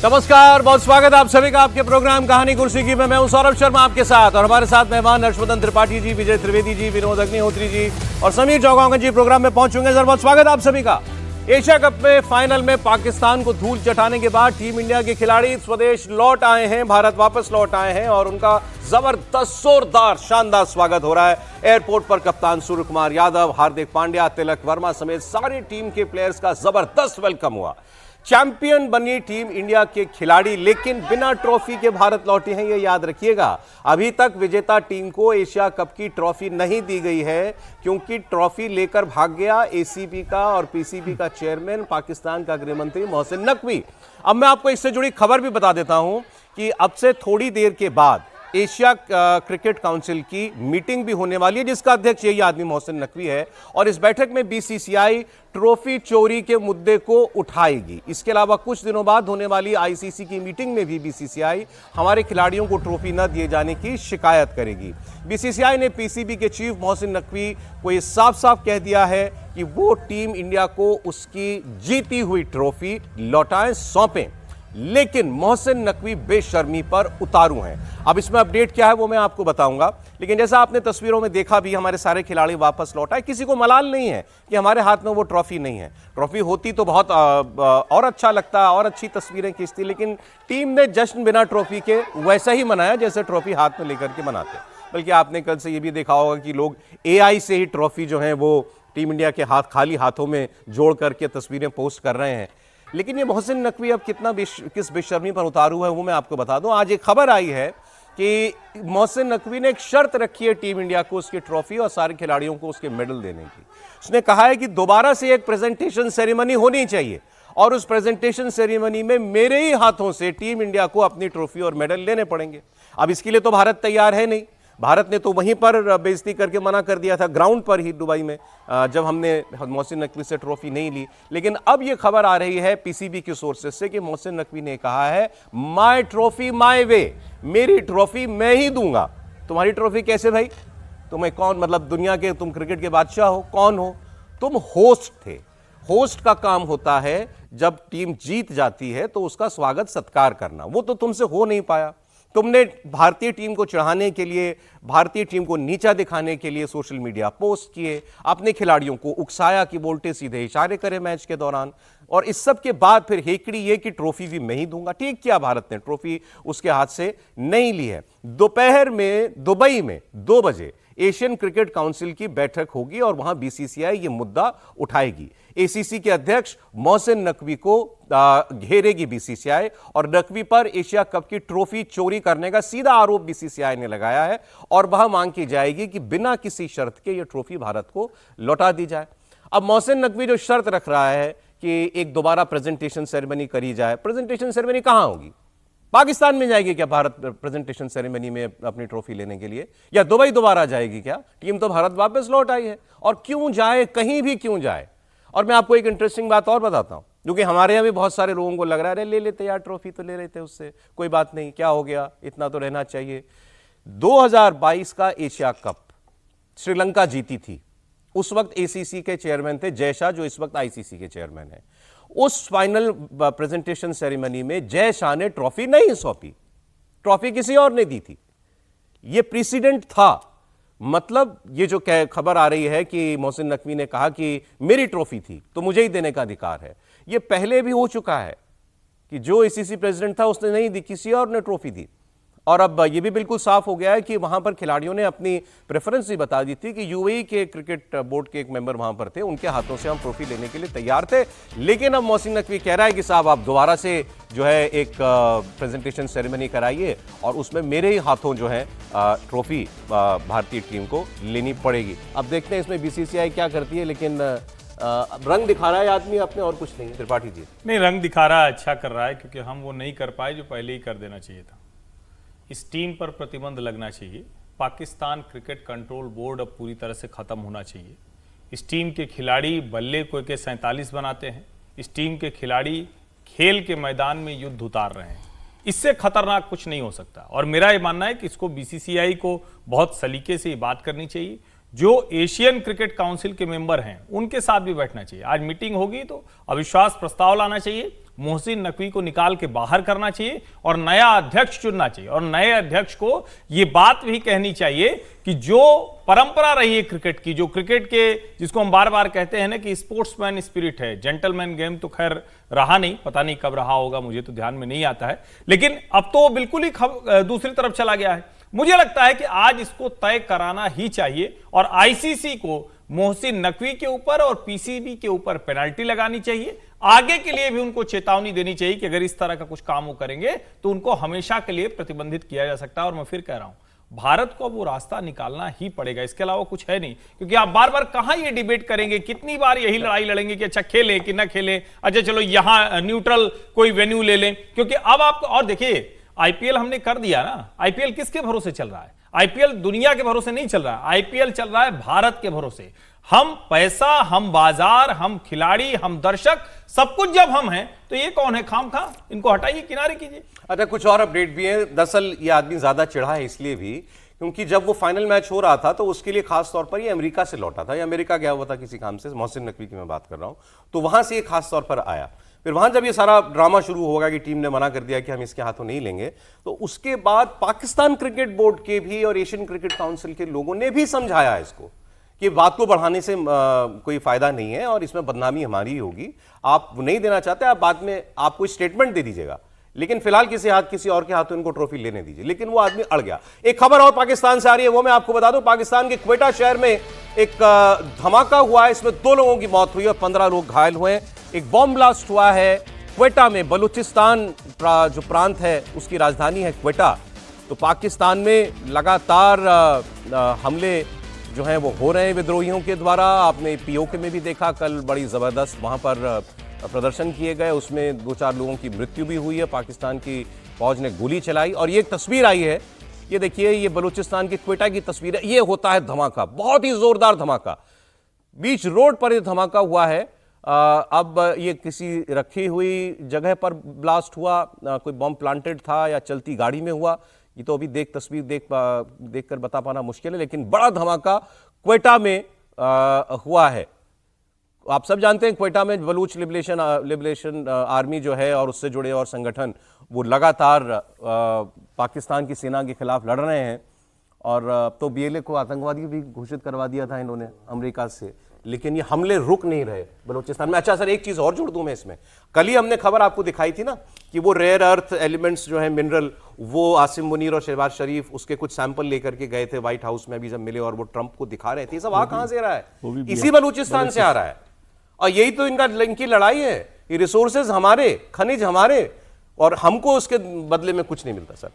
नमस्कार, बहुत स्वागत आप सभी का आपके प्रोग्राम कहानी कुर्सी की में। मैं हूं सौरभ शर्मा आपके साथ और हमारे साथ मेहमान हर्षवर्धन त्रिपाठी जी, विजय त्रिवेदी जी, विनोद अग्निहोत्री जी और समीर चौगांवकर जी प्रोग्राम में पहुंच चुके हैं। सर बहुत स्वागत आप सभी का। एशिया कप में फाइनल में पाकिस्तान को धूल चटाने के बाद टीम इंडिया के खिलाड़ी स्वदेश लौट आए हैं, भारत वापस लौट आए हैं और उनका जबरदस्त जोरदार शानदार स्वागत हो रहा है। एयरपोर्ट पर कप्तान सूर्य कुमार यादव, हार्दिक पांड्या, तिलक वर्मा समेत सारी टीम के प्लेयर्स का जबरदस्त वेलकम हुआ। चैंपियन बनी टीम इंडिया के खिलाड़ी लेकिन बिना ट्रॉफी के भारत लौटे हैं, ये याद रखिएगा। अभी तक विजेता टीम को एशिया कप की ट्रॉफी नहीं दी गई है क्योंकि ट्रॉफी लेकर भाग गया एसीबी का और पीसीबी का चेयरमैन पाकिस्तान का गृह मंत्री मोहसिन नकवी। अब मैं आपको इससे जुड़ी खबर भी बता देता हूं कि अब से थोड़ी देर के बाद एशिया क्रिकेट काउंसिल की मीटिंग भी होने वाली है जिसका अध्यक्ष यही आदमी मोहसिन नकवी है और इस बैठक में बीसीसीआई ट्रॉफी चोरी के मुद्दे को उठाएगी। इसके अलावा कुछ दिनों बाद होने वाली आईसीसी की मीटिंग में भी बीसीसीआई हमारे खिलाड़ियों को ट्रॉफी न दिए जाने की शिकायत करेगी। बीसीसीआई ने पीसीबी के चीफ मोहसिन नकवी को यह साफ साफ कह दिया है कि वो टीम इंडिया को उसकी जीती हुई ट्रॉफी लौटाएं, सौंपें, लेकिन मोहसिन नकवी बेशर्मी पर उतारू हैं। अब इसमें अपडेट क्या है वो मैं आपको बताऊंगा, लेकिन जैसा आपने तस्वीरों में देखा भी हमारे सारे खिलाड़ी वापस लौट आए। किसी को मलाल नहीं है कि हमारे हाथ में वो ट्रॉफी नहीं है। ट्रॉफी होती तो बहुत और अच्छा लगता, और अच्छी तस्वीरें खींचती, लेकिन टीम ने जश्न बिना ट्रॉफी के वैसा ही मनाया जैसे ट्रॉफी हाथ में लेकर के मनाते। बल्कि आपने कल से ये भी देखा होगा कि लोग एआई से ही ट्रॉफी जो है वो टीम इंडिया के खाली हाथों में जोड़ करके तस्वीरें पोस्ट कर रहे हैं। लेकिन ये मोहसिन नकवी अब किस बेशर्मी पर उतारू है वो मैं आपको बता दूं। आज एक खबर आई है कि मोहसिन नकवी ने एक शर्त रखी है टीम इंडिया को उसकी ट्रॉफी और सारे खिलाड़ियों को उसके मेडल देने की। उसने कहा है कि दोबारा से एक प्रेजेंटेशन सेरेमनी होनी चाहिए और उस प्रेजेंटेशन सेरेमनी में मेरे ही हाथों से टीम इंडिया को अपनी ट्रॉफी और मेडल लेने पड़ेंगे। अब इसके लिए तो भारत तैयार है नहीं। भारत ने तो वहीं पर बेइज्जती करके मना कर दिया था, ग्राउंड पर ही दुबई में, जब हमने मोहसिन नकवी से ट्रॉफी नहीं ली। लेकिन अब यह खबर आ रही है पीसीबी की सोर्सेस से कि मोहसिन नकवी ने कहा है माय ट्रॉफी माय वे, मेरी ट्रॉफी मैं ही दूंगा। तुम्हारी ट्रॉफी कैसे भाई? तुम्हें कौन, मतलब दुनिया के तुम क्रिकेट के बादशाह हो? कौन हो तुम? होस्ट थे। होस्ट का काम होता है जब टीम जीत जाती है तो उसका स्वागत सत्कार करना, वो तो तुमसे हो नहीं पाया। तुमने भारतीय टीम को चढ़ाने के लिए, भारतीय टीम को नीचा दिखाने के लिए सोशल मीडिया पोस्ट किए, अपने खिलाड़ियों को उकसाया कि बोलते सीधे इशारे करें मैच के दौरान, और इस सब के बाद फिर हेकड़ी ये कि ट्रॉफी भी मैं ही दूंगा। ठीक किया भारत ने, ट्रॉफी उसके हाथ से नहीं ली है। दोपहर में दुबई में 2 बजे एशियन क्रिकेट काउंसिल की बैठक होगी और वहां बीसीसीआई ये मुद्दा उठाएगी। एसीसी के अध्यक्ष मोहसिन नकवी को घेरेगी बीसीसीआई और नकवी पर एशिया कप की ट्रॉफी चोरी करने का सीधा आरोप बीसीसीआई ने लगाया है और वहां मांग की जाएगी कि बिना किसी शर्त के ये ट्रॉफी भारत को लौटा दी जाए। अब मोहसिन नकवी जो शर्त रख रहा है कि एक दोबारा प्रेजेंटेशन सेरेमनी करी जाए, प्रेजेंटेशन सेरेमनी कहां होगी? पाकिस्तान में जाएगी क्या भारत प्रेजेंटेशन सेरेमनी में अपनी ट्रॉफी लेने के लिए, या दुबई दोबारा जाएगी क्या? टीम तो भारत वापस लौट आई है, और क्यों जाए, कहीं भी क्यों जाए। और मैं आपको एक इंटरेस्टिंग बात और बताता हूं, क्योंकि हमारे यहां भी बहुत सारे लोगों को लग रहा है ले लेते यार, ट्रॉफी तो ले लेते, उससे कोई बात नहीं, क्या हो गया, इतना तो रहना चाहिए। 2022 का एशिया कप श्रीलंका जीती थी। उस वक्त एसीसी के चेयरमैन थे जय शाह, जो इस वक्त आईसीसी के चेयरमैन हैं। उस फाइनल प्रेजेंटेशन सेरेमनी में जय शाह ने ट्रॉफी नहीं सौंपी, ट्रॉफी किसी और ने दी थी। यह प्रेसिडेंट था। मतलब ये जो खबर आ रही है कि मोहसिन नकवी ने कहा कि मेरी ट्रॉफी थी तो मुझे ही देने का अधिकार है, यह पहले भी हो चुका है कि जो एसीसी प्रेसिडेंट था उसने नहीं दी, किसी और ने ट्रॉफी दी। और अब यह भी बिल्कुल साफ हो गया है कि वहां पर खिलाड़ियों ने अपनी प्रेफरेंस भी बता दी थी कि यूएई के क्रिकेट बोर्ड के एक मेंबर वहां पर थे, उनके हाथों से हम ट्रॉफी लेने के लिए तैयार थे। लेकिन अब मोहसिन नकवी कह रहा है कि साहब आप दोबारा से जो है एक प्रेजेंटेशन सेरेमनी कराइए और उसमें मेरे ही हाथों जो है ट्रॉफी भारतीय टीम को लेनी पड़ेगी। अब देखते हैं इसमें बीसीसीआई क्या करती है, लेकिन रंग दिखा रहा है आदमी अपने, और कुछ नहीं। त्रिपाठी जी नहीं, रंग दिखा रहा है, अच्छा कर रहा है, क्योंकि हम वो नहीं कर पाए जो पहले ही कर देना चाहिए था। इस टीम पर प्रतिबंध लगना चाहिए। पाकिस्तान क्रिकेट कंट्रोल बोर्ड अब पूरी तरह से खत्म होना चाहिए। इस टीम के खिलाड़ी बल्ले को के 47 बनाते हैं। इस टीम के खिलाड़ी खेल के मैदान में युद्ध उतार रहे हैं। इससे खतरनाक कुछ नहीं हो सकता। और मेरा ये मानना है कि इसको बीसीसीआई को बहुत सलीके से ये बात करनी चाहिए। जो एशियन क्रिकेट काउंसिल के मेंबर हैं उनके साथ भी बैठना चाहिए। आज मीटिंग होगी तो अविश्वास प्रस्ताव लाना चाहिए मोहसिन नकवी को निकाल के बाहर करना चाहिए और नया अध्यक्ष चुनना चाहिए। और नए अध्यक्ष को ये बात भी कहनी चाहिए कि जो परंपरा रही है क्रिकेट की, जो क्रिकेट के जिसको हम बार बार कहते हैं ना कि स्पोर्ट्समैन स्पिरिट है, जेंटलमैन गेम तो खैर रहा नहीं, पता नहीं कब रहा होगा, मुझे तो ध्यान में नहीं आता है, लेकिन अब तो बिल्कुल ही दूसरी तरफ चला गया है। मुझे लगता है कि आज इसको तय कराना ही चाहिए और आईसीसी को मोहसिन नकवी के ऊपर और पीसीबी के ऊपर पेनल्टी लगानी चाहिए। आगे के लिए भी उनको चेतावनी देनी चाहिए कि अगर इस तरह का कुछ काम वो करेंगे तो उनको हमेशा के लिए प्रतिबंधित किया जा सकता है। और मैं फिर कह रहा हूं, भारत को अब वो रास्ता निकालना ही पड़ेगा, इसके अलावा कुछ है नहीं। क्योंकि आप बार बार कहां ये डिबेट करेंगे, कितनी बार यही लड़ाई लड़ेंगे कि अच्छा खेलें कि ना खेलें, अच्छा चलो यहां न्यूट्रल कोई वेन्यू ले लें। क्योंकि अब आपको और देखिए, आईपीएल हमने कर दिया ना। आईपीएल किसके भरोसे चल रहा है? आईपीएल दुनिया के भरोसे नहीं चल रहा है, आईपीएल चल रहा है भारत के भरोसे। हम पैसा, हम बाजार, हम खिलाड़ी, हम दर्शक, सब कुछ जब हम हैं तो ये कौन है खामखा? इनको हटाइए, किनारे कीजिए। अच्छा, कुछ और अपडेट भी है। दरअसल ये आदमी ज्यादा चिढ़ा है इसलिए भी क्योंकि जब वो फाइनल मैच हो रहा था तो उसके लिए खास तौर पर ये अमेरिका से लौटा था, या अमेरिका गया हुआ था किसी काम से, मोहसिन नकवी की मैं बात कर रहा हूं, तो वहां से ये खास तौर पर आया। फिर वहां जब ये सारा ड्रामा शुरू होगा कि टीम ने मना कर दिया कि हम इसके हाथों नहीं लेंगे, तो उसके बाद पाकिस्तान क्रिकेट बोर्ड के भी और एशियन क्रिकेट काउंसिल के लोगों ने भी समझाया इसको कि बात को बढ़ाने से कोई फायदा नहीं है और इसमें बदनामी हमारी ही होगी। आप नहीं देना चाहते, आप बाद में आप कोई स्टेटमेंट दे दीजिएगा, लेकिन फिलहाल किसी और के हाथों इनको ट्रॉफी लेने दीजिए। लेकिन वो आदमी अड़ गया। एक खबर और पाकिस्तान से आ रही है, वो मैं आपको बता दूं। पाकिस्तान के क्वेटा शहर में एक धमाका हुआ है, इसमें 2 लोगों की मौत हुई और 15 लोग घायल हुए। एक बॉम्ब ब्लास्ट हुआ है क्वेटा में, बलूचिस्तान जो प्रांत है उसकी राजधानी है क्वेटा। तो पाकिस्तान में लगातार हमले जो हैं वो हो रहे हैं विद्रोहियों के द्वारा। आपने पीओके में भी देखा, कल बड़ी जबरदस्त वहां पर प्रदर्शन किए गए, उसमें 2-4 लोगों की मृत्यु भी हुई है। पाकिस्तान की फौज ने गोली चलाई और ये तस्वीर आई है, ये देखिए, ये बलूचिस्तान की क्वेटा की तस्वीर है। ये होता है धमाका, बहुत ही जोरदार धमाका, बीच रोड पर ये धमाका हुआ है। अब ये किसी रखी हुई जगह पर ब्लास्ट हुआ, कोई बॉम्ब प्लांटेड था या चलती गाड़ी में हुआ, ये तो अभी तस्वीर देखकर बता पाना मुश्किल है, लेकिन बड़ा धमाका क्वेटा में हुआ है। आप सब जानते हैं क्वेटा में बलूच लिबरेशन आर्मी जो है और उससे जुड़े और संगठन वो लगातार पाकिस्तान की सेना के खिलाफ लड़ रहे हैं। और तो बीएलए को आतंकवादी भी घोषित करवा दिया था इन्होंने अमेरिका से, लेकिन ये हमले रुक नहीं रहे बलूचिस्तान में। अच्छा सर, एक चीज और जोड़ दूं मैं इसमें, कल ही हमने खबर आपको दिखाई थी ना कि वो रेयर अर्थ एलिमेंट्स जो है मिनरल, वो आसिम मुनीर और शहबाज शरीफ उसके कुछ सैंपल लेकर के गए थे व्हाइट हाउस में अभी जब मिले, और वो ट्रंप को दिखा रहे थे। सब आ कहां से रहा है? इसी बलूचिस्तान से आ रहा है। और यही तो इनकी लड़ाई है, ये रिसोर्सेज हमारे, खनिज हमारे, और हमको उसके बदले में कुछ नहीं मिलता सर।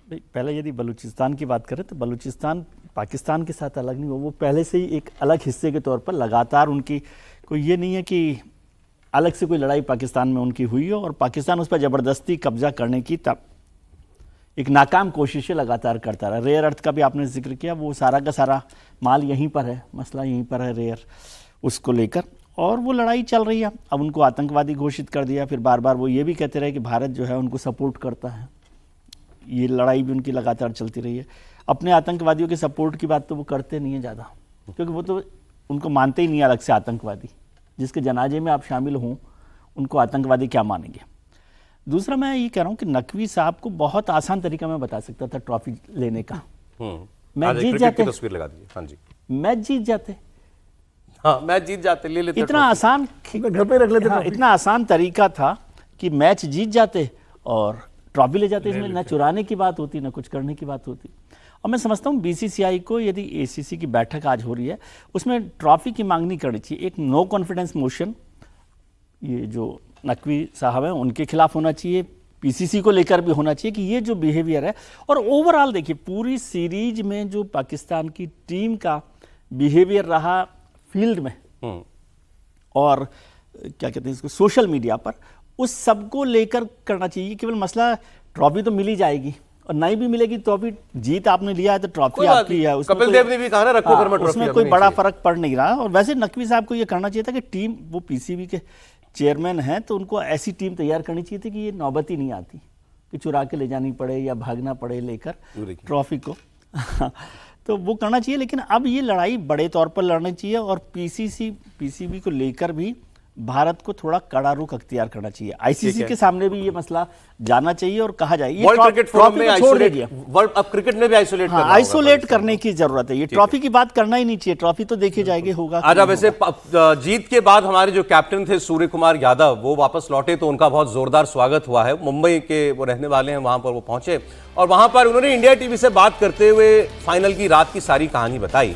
पहले यदि बलूचिस्तान की बात करें तो बलूचिस्तान पाकिस्तान के साथ अलग नहीं हो, वो पहले से ही एक अलग हिस्से के तौर पर लगातार उनकी कोई ये नहीं है कि अलग से कोई लड़ाई पाकिस्तान में उनकी हुई हो और पाकिस्तान उस पर ज़बरदस्ती कब्जा करने की तब एक नाकाम कोशिशें लगातार करता रहा। रेयर अर्थ का भी आपने जिक्र किया, वो सारा का सारा माल यहीं पर है, मसला यहीं पर है रेयर उसको लेकर, और वो लड़ाई चल रही है। अब उनको आतंकवादी घोषित कर दिया, फिर बार बार वो ये भी कहते रहे कि भारत जो है उनको सपोर्ट करता है। ये लड़ाई भी उनकी लगातार चलती रही है। अपने आतंकवादियों के सपोर्ट की बात तो वो करते नहीं है ज़्यादा, क्योंकि वो तो उनको मानते ही नहीं अलग से आतंकवादी। जिसके जनाजे में आप शामिल हों उनको आतंकवादी क्या मानेंगे। दूसरा मैं ये कह रहा हूँ कि नकवी साहब को बहुत आसान तरीका मैं बता सकता था ट्रॉफी लेने का। मैच जीत जाते, तस्वीर लगा दीजिए। हाँ जी, मैच जीत जाते, हाँ मैच जीत जाते, ले लेते, इतना आसान घर पे रख लेते। हाँ, इतना आसान तरीका था कि मैच जीत जाते और ट्रॉफी ले जाते। इसमें न चुराने की बात होती, न कुछ करने की बात होती। और मैं समझता हूँ बीसीसीआई को, यदि एसीसी की बैठक आज हो रही है, उसमें ट्रॉफी की मांग नहीं करनी चाहिए। एक नो कॉन्फिडेंस मोशन ये जो नकवी साहब हैं उनके खिलाफ होना चाहिए, पीसीसी को लेकर भी होना चाहिए कि ये जो बिहेवियर है। और ओवरऑल देखिए पूरी सीरीज में जो पाकिस्तान की टीम का बिहेवियर रहा फील्ड में और क्या कहते हैं इसको सोशल मीडिया पर, उस सबको लेकर करना चाहिए। केवल मसला ट्रॉफी तो मिल ही जाएगी और नहीं भी मिलेगी ट्रॉफी, जीत आपने लिया है तो ट्रॉफी आपकी है। कपिल देव ने भी कहा ना, रखो घर में ट्रॉफी, उसमें कोई बड़ा फर्क पड़ नहीं रहा। और वैसे नकवी साहब को ये करना चाहिए था कि टीम, वो पीसीबी के चेयरमैन हैं तो उनको ऐसी टीम तैयार करनी चाहिए थी कि ये नौबत ही नहीं आती कि चुरा के ले जानी पड़े या भागना पड़े लेकर ट्रॉफी को। तो वो करना चाहिए। लेकिन अब ये लड़ाई बड़े तौर पर लड़नी चाहिए और पीसीबी को लेकर भी भारत को थोड़ा कड़ा रुख अख्तियार करना चाहिए। आईसीसी के सामने भी ये मसला जाना चाहिए और कहा जाए ये वर्ल्ड क्रिकेट फोरम में आइसोलेट, वर्ल्ड अब क्रिकेट में भी आइसोलेट करना होगा, आइसोलेट करने की जरूरत है। ये ट्रॉफी की बात करना ही नहीं चाहिए, ट्रॉफी तो देखी जाएगी होगा। आज वैसे जीत के बाद हमारे जो कैप्टन थे सूर्य कुमार यादव, वो वापस लौटे तो उनका बहुत जोरदार स्वागत हुआ है। मुंबई के वो रहने वाले हैं, वहां पर वो पहुंचे और वहां पर उन्होंने इंडिया टीवी से बात करते हुए फाइनल की रात की सारी कहानी बताई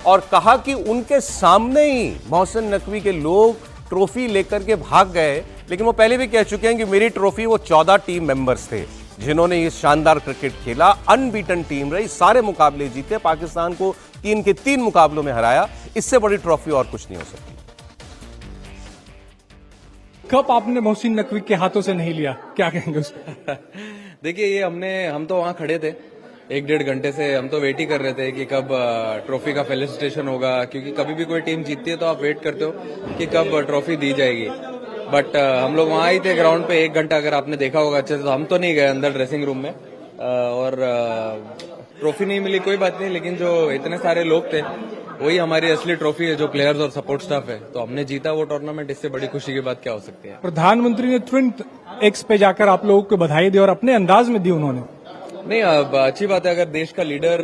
और कहा कि उनके सामने ही मोहसिन नकवी के लोग ट्रॉफी लेकर के भाग गए, लेकिन वो पहले भी कह चुके हैं कि मेरी ट्रॉफी वो 14 टीम मेंबर्स थे जिन्होंने ये शानदार क्रिकेट खेला, अनबीटन टीम रही, सारे मुकाबले जीते, पाकिस्तान को 3 के 3 मुकाबलों में हराया। इससे बड़ी ट्रॉफी और कुछ नहीं हो सकती। कप आपने मोहसिन नकवी के हाथों से नहीं लिया, क्या कहेंगे उस पर? देखिए ये हम तो वहाँ खड़े थे 1-1.5 घंटे से, हम तो वेट ही कर रहे थे कि कब ट्रॉफी का फेलिसिटेशन होगा, क्योंकि कभी भी कोई टीम जीतती है तो आप वेट करते हो कि कब ट्रॉफी दी जाएगी। बट हम लोग वहाँ ही थे ग्राउंड पे 1 घंटा, अगर आपने देखा होगा अच्छे से, तो हम तो नहीं गए अंदर ड्रेसिंग रूम में और ट्रॉफी नहीं मिली कोई बात नहीं, लेकिन जो इतने सारे लोग थे वही हमारी असली ट्रॉफी है, जो प्लेयर्स और सपोर्ट स्टाफ है। तो हमने जीता वो टूर्नामेंट, इससे बड़ी खुशी की बात क्या हो सकती है। प्रधानमंत्री ने ट्विन एक्स पे जाकर आप लोगों को बधाई दी और अपने अंदाज में दी उन्होंने। नहीं, अच्छी बात है अगर देश का लीडर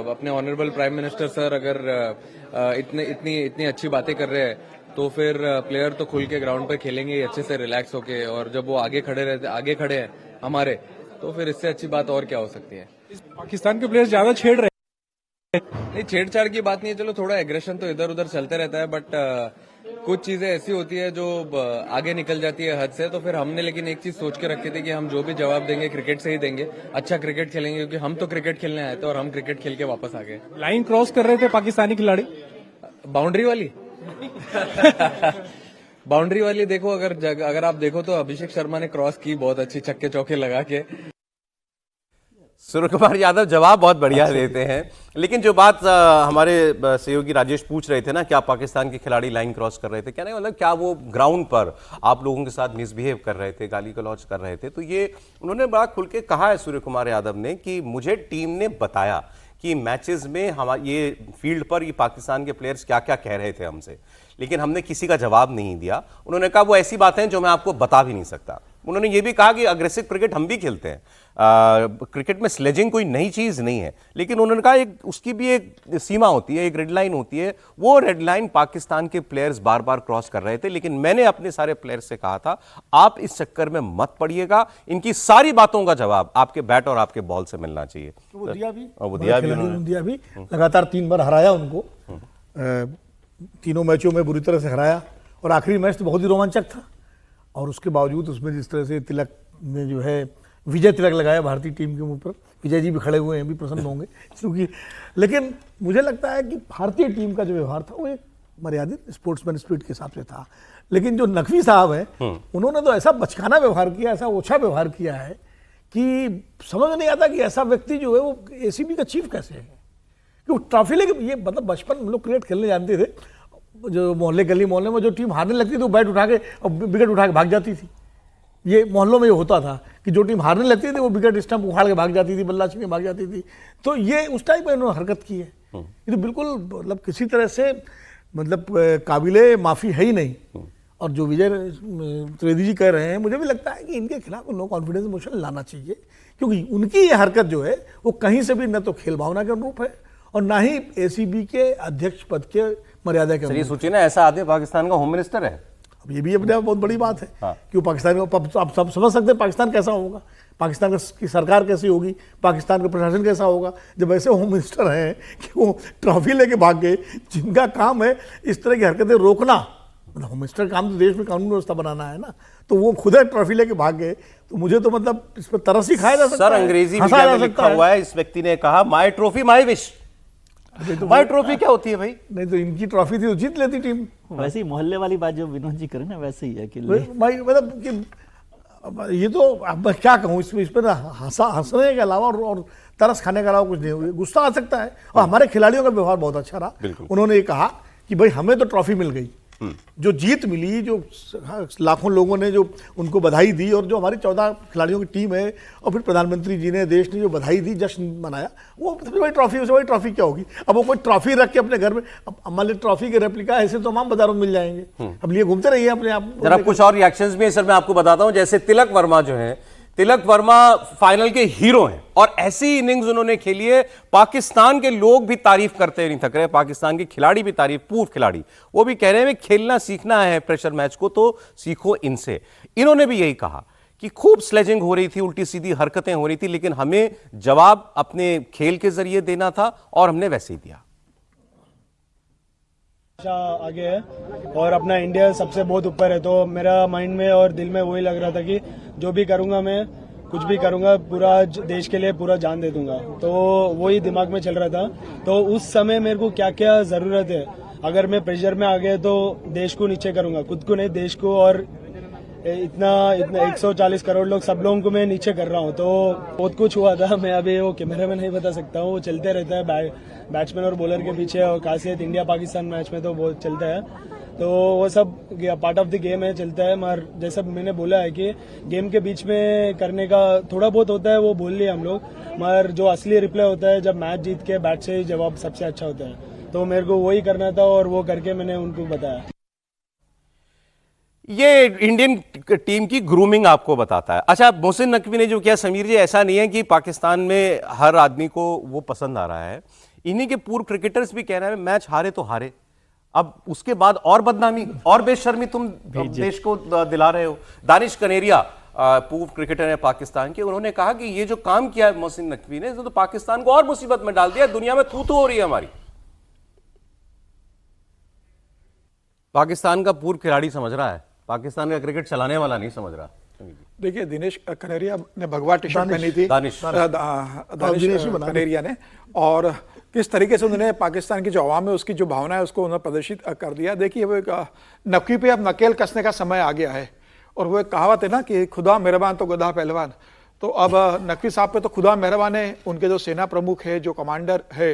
अपने ऑनरेबल प्राइम मिनिस्टर सर अगर इतनी अच्छी बातें कर रहे हैं तो फिर प्लेयर तो खुल के ग्राउंड पे खेलेंगे ही अच्छे से रिलैक्स होके, और जब वो आगे खड़े हैं हमारे, तो फिर इससे अच्छी बात और क्या हो सकती है। पाकिस्तान के प्लेयर्स ज्यादा छेड़ रहे हैं। नहीं, छेड़छाड़ की बात नहीं है, चलो थोड़ा एग्रेशन तो इधर उधर चलते रहता है, बट कुछ चीजें ऐसी होती है जो आगे निकल जाती है हद से। तो फिर हमने लेकिन एक चीज सोच के रखी थी कि हम जो भी जवाब देंगे क्रिकेट से ही देंगे, अच्छा क्रिकेट खेलेंगे, क्योंकि हम तो क्रिकेट खेलने आए थे और हम क्रिकेट खेल के वापस आ गए। लाइन क्रॉस कर रहे थे पाकिस्तानी खिलाड़ी, बाउंड्री वाली बाउंड्री वाली देखो, अगर आप देखो तो अभिषेक शर्मा ने क्रॉस की बहुत अच्छी, छक्के चौके लगा के। सूर्य कुमार यादव जवाब बहुत बढ़िया देते हैं, लेकिन जो बात हमारे सहयोगी राजेश पूछ रहे थे ना, क्या पाकिस्तान के खिलाड़ी लाइन क्रॉस कर रहे थे, क्या नहीं, मतलब क्या वो ग्राउंड पर आप लोगों के साथ मिसबिहेव कर रहे थे, गाली गलौज कर रहे थे? तो ये उन्होंने बड़ा खुल के कहा है सूर्य कुमार यादव ने कि मुझे टीम ने बताया कि मैचेस में हमारे ये फील्ड पर ये पाकिस्तान के प्लेयर्स क्या क्या कह रहे थे हमसे, लेकिन हमने किसी का जवाब नहीं दिया। उन्होंने कहा वो ऐसी बातें हैं जो मैं आपको बता भी नहीं सकता। उन्होंने ये भी कहा कि अग्रेसिव क्रिकेट हम भी खेलते हैं, क्रिकेट में स्लेजिंग कोई नई चीज़ नहीं है, लेकिन उन्होंने कहा एक उसकी भी एक सीमा होती है, एक रेड लाइन होती है। वो रेड लाइन पाकिस्तान के प्लेयर्स बार बार क्रॉस कर रहे थे, लेकिन मैंने अपने सारे प्लेयर्स से कहा था आप इस चक्कर में मत पड़िएगा, इनकी सारी बातों का जवाब आपके बैट और आपके बॉल से मिलना चाहिए। वो दिया भी, वो दिया भी लगातार 3 बार हराया उनको, तीनों मैचों में बुरी तरह से हराया, और आखिरी मैच तो बहुत ही रोमांचक था। और उसके बावजूद उसमें जिस तरह से तिलक ने जो है विजय तिलक लगाया भारतीय टीम के मुंह पर, विजय जी भी खड़े हुए हैं, भी प्रसन्न होंगे क्योंकि, लेकिन मुझे लगता है कि भारतीय टीम का जो व्यवहार था वो एक मर्यादित स्पोर्ट्समैन स्पिरिट के हिसाब से था। लेकिन जो नकवी साहब हैं उन्होंने तो ऐसा बचकाना व्यवहार किया, ऐसा ओछा व्यवहार किया है कि समझ नहीं आता कि ऐसा व्यक्ति जो है वो एसीबी का चीफ कैसे है। क्योंकि ट्रॉफी लेके ये मतलब बचपन हम लोग क्रिकेट खेलने जानते थे, जो गली मोहल्ले में जो टीम हारने लगती थी वो बैट उठा के और विकेट उठा के भाग जाती थी। ये मोहल्लों में ये होता था कि जो टीम हारने लगती थी वो विकेट स्टंप उखाड़ के भाग जाती थी, बल्ला छीन के भाग जाती थी। तो ये उस टाइप में इन्होंने हरकत की है। ये तो बिल्कुल मतलब किसी तरह से मतलब काबिले माफ़ी है ही नहीं। और जो विजय त्रिवेदी जी कह रहे हैं, मुझे भी लगता है कि इनके खिलाफ नो कॉन्फिडेंस मोशन लाना चाहिए, क्योंकि उनकी ये हरकत जो है वो कहीं से भी न तो खेल भावना के अनुरूप है और ना ही एसीबी के अध्यक्ष पद के मर्यादा के अनुरूप। सोचिए ना, ऐसा आदमी पाकिस्तान का होम मिनिस्टर है। अब ये भी अपने आप बहुत बड़ी बात है। हाँ। कि पाकिस्तान का, आप सब समझ सकते हैं पाकिस्तान कैसा होगा, पाकिस्तान की सरकार कैसी होगी, पाकिस्तान का प्रशासन कैसा होगा जब ऐसे होम मिनिस्टर हैं कि वो ट्रॉफी लेके भाग गए, जिनका काम है इस तरह की हरकतें रोकना। मतलब होम मिनिस्टर का काम तो देश में कानून व्यवस्था बनाना है ना, तो वो खुद है ट्रॉफी लेके भाग गए। तो मुझे तो मतलब इस पर तरस ही खाया जा सकता है। सर अंग्रेजी में लिखा हुआ है, इस व्यक्ति ने कहा माई ट्रॉफी माई विश। तो माई ट्रॉफी क्या होती है भाई? नहीं तो इनकी ट्रॉफी थी तो जीत लेती टीम। वैसे ही मोहल्ले वाली बात जो विनोद जी करें ना, वैसे ही है कि भाई मतलब कि ये तो अब मैं क्या कहूँ, इस पर हंसने के अलावा और तरस खाने के अलावा कुछ नहीं। गुस्सा आ सकता है। और हमारे खिलाड़ियों का व्यवहार बहुत अच्छा रहा। उन्होंने ये कहा कि भाई हमें तो ट्रॉफी मिल गई, जो जीत मिली, जो लाखों लोगों ने जो उनको बधाई दी, और जो हमारी 14 खिलाड़ियों की टीम है, और फिर प्रधानमंत्री जी ने, देश ने जो बधाई दी, जश्न मनाया, वो सबसे बड़ी ट्रॉफी, उससे बड़ी ट्रॉफी क्या होगी? अब वो कोई ट्रॉफी रख के अपने घर में, अब मान ली ट्रॉफी के रेप्लिका ऐसे तो तमाम बाजारों में मिल जाएंगे, अब लिए घूमते रहिए अपने आप। जरा कुछ और रिएक्शंस भी है सर, मैं आपको बताता हूं। जैसे तिलक वर्मा जो है, तिलक वर्मा फाइनल के हीरो हैं, और ऐसी इनिंग्स उन्होंने खेली है, पाकिस्तान के लोग भी तारीफ करते नहीं थक रहे, पाकिस्तान के खिलाड़ी भी तारीफ, पूर्व खिलाड़ी वो भी कह रहे हैं खेलना सीखना है प्रेशर मैच को तो सीखो इनसे। इन्होंने भी यही कहा कि खूब स्लेजिंग हो रही थी, उल्टी सीधी हरकतें हो रही थी, लेकिन हमें जवाब अपने खेल के जरिए देना था और हमने वैसे ही दिया। आगे है और अपना इंडिया सबसे बहुत ऊपर है, तो मेरा माइंड में और दिल में वही लग रहा था कि जो भी करूंगा, मैं कुछ भी करूंगा, पूरा देश के लिए पूरा जान दे दूंगा, तो वही दिमाग में चल रहा था। तो उस समय मेरे को क्या क्या जरूरत है, अगर मैं प्रेशर में आ गया तो देश को नीचे करूंगा, खुद को नहीं, देश को, और इतना 140 करोड़ लोग, सब लोगों को मैं नीचे कर रहा हूँ। तो बहुत कुछ हुआ था, मैं अभी वो कैमरे में नहीं बता सकता हूँ, वो चलते रहता है बैट्समैन और बॉलर के पीछे, और खासियत इंडिया पाकिस्तान मैच में तो बहुत चलता है, तो वो सब पार्ट ऑफ द गेम है, चलता है। मगर जैसा मैंने बोला है कि गेम के बीच में करने का थोड़ा बहुत होता है, वो बोल लिए हम लोग, मगर जो असली रिप्ले होता है जब मैच जीत के बैट से ही जवाब सबसे अच्छा होता है, तो मेरे को वही करना था और वो करके मैंने उनको बताया। ये इंडियन टीम की ग्रूमिंग आपको बताता है। अच्छा, मोहसिन नकवी ने जो किया समीर जी, ऐसा नहीं है कि पाकिस्तान में हर आदमी को वो पसंद आ रहा है, इन्हीं के पूर्व क्रिकेटर्स भी कह रहे हैं मैच हारे तो हारे, अब उसके बाद और बदनामी और बेशर्मी तुम देश को दिला रहे हो। दानिश कनेरिया पूर्व क्रिकेटर है पाकिस्तान के, उन्होंने कहा कि ये जो काम किया है मोहसिन नकवी ने, तो पाकिस्तान को और मुसीबत में डाल दिया, दुनिया में थू हो रही है हमारी। पाकिस्तान का पूर्व खिलाड़ी समझ रहा है, पाकिस्तान का क्रिकेट चलाने वाला नहीं समझ रहा। देखिए, दिनेश कनेरिया ने भगवा टी शर्ट पहनी थी, दानिश कनेरिया ने, और किस तरीके से उन्होंने पाकिस्तान की जो आवाम है उसकी जो भावना है उसको उन्होंने प्रदर्शित कर दिया। देखिए, वो एक नकवी पे अब नकेल कसने का समय आ गया है, और वो एक कहावत है ना कि खुदा मेहरबान तो गधा पहलवान, तो अब नकवी साहब पे तो खुदा मेहरबान है, उनके जो सेना प्रमुख है, जो कमांडर है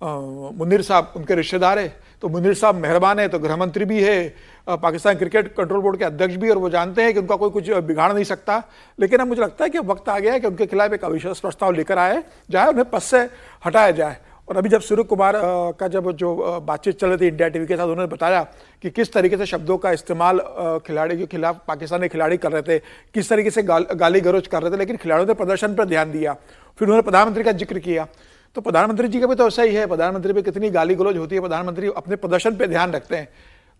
मुनीर साहब, उनके रिश्तेदार है, तो मुनीर साहब मेहरबान है, तो गृह मंत्री भी है, पाकिस्तान क्रिकेट कंट्रोल बोर्ड के अध्यक्ष भी, और वो जानते हैं कि उनका कोई कुछ बिगाड़ नहीं सकता। लेकिन अब मुझे लगता है कि वक्त आ गया है कि उनके खिलाफ एक अविश्वास प्रस्ताव लेकर आए जाए, उन्हें पद से हटाया जाए। और अभी जब सूर्य कुमार का जब जो बातचीत चल रही थी इंडिया टीवी के साथ, उन्होंने बताया कि किस तरीके से शब्दों का इस्तेमाल खिलाड़ी के खिलाफ पाकिस्तानी खिलाड़ी कर रहे थे, किस तरीके से गाली गलौज कर रहे थे, लेकिन खिलाड़ियों ने प्रदर्शन पर ध्यान दिया। फिर उन्होंने प्रधानमंत्री का जिक्र किया, तो प्रधानमंत्री जी का भी तो ऐसा ही है, प्रधानमंत्री पे कितनी गाली गलौज होती है, प्रधानमंत्री अपने प्रदर्शन पे ध्यान रखते हैं,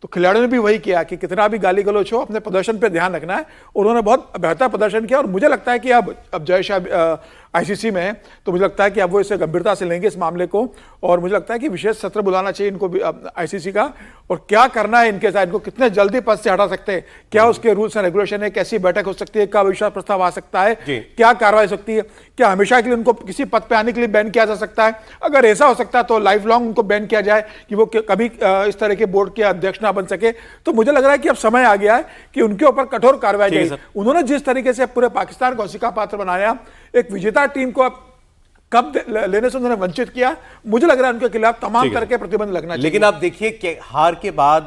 तो खिलाड़ियों ने भी वही किया कि कितना भी गाली गलौज हो, अपने प्रदर्शन पे ध्यान रखना है, और उन्होंने बहुत बेहतर प्रदर्शन किया। और मुझे लगता है कि अब जय शाह आईसीसी में है, तो मुझे लगता है कि अब वो इसे गंभीरता से लेंगे इस मामले को, और मुझे लगता है कि विशेष सत्र बुलाना चाहिए इनको भी आईसीसी का, और क्या करना है इनके साथ, इनको कितने जल्दी पद से हटा सकते हैं, क्या उसके रूल्स एंड रेगुलेशन है, कैसी बैठक हो सकती है, क्या अविश्वास प्रस्ताव आ सकता है, क्या कार्रवाई हो सकती है, क्या हमेशा के लिए उनको किसी पद पर आने के लिए बैन किया जा सकता है, अगर ऐसा हो सकता है तो लाइफ लॉन्ग उनको बैन किया जाए कि वो कभी इस तरह के बोर्ड के अध्यक्ष ना बन सके। तो मुझे लग रहा है कि अब समय आ गया है कि उनके ऊपर कठोर कार्रवाई जाए। उन्होंने जिस तरीके से पूरे पाकिस्तान को हंसी का पात्र बनाया, एक विजेता टीम को कब लेने से उन्होंने वंचित किया, मुझे लग रहा है उनके खिलाफ तमाम तरह के प्रतिबंध लगना चाहिए। लेकिन आप देखिए कि हार के बाद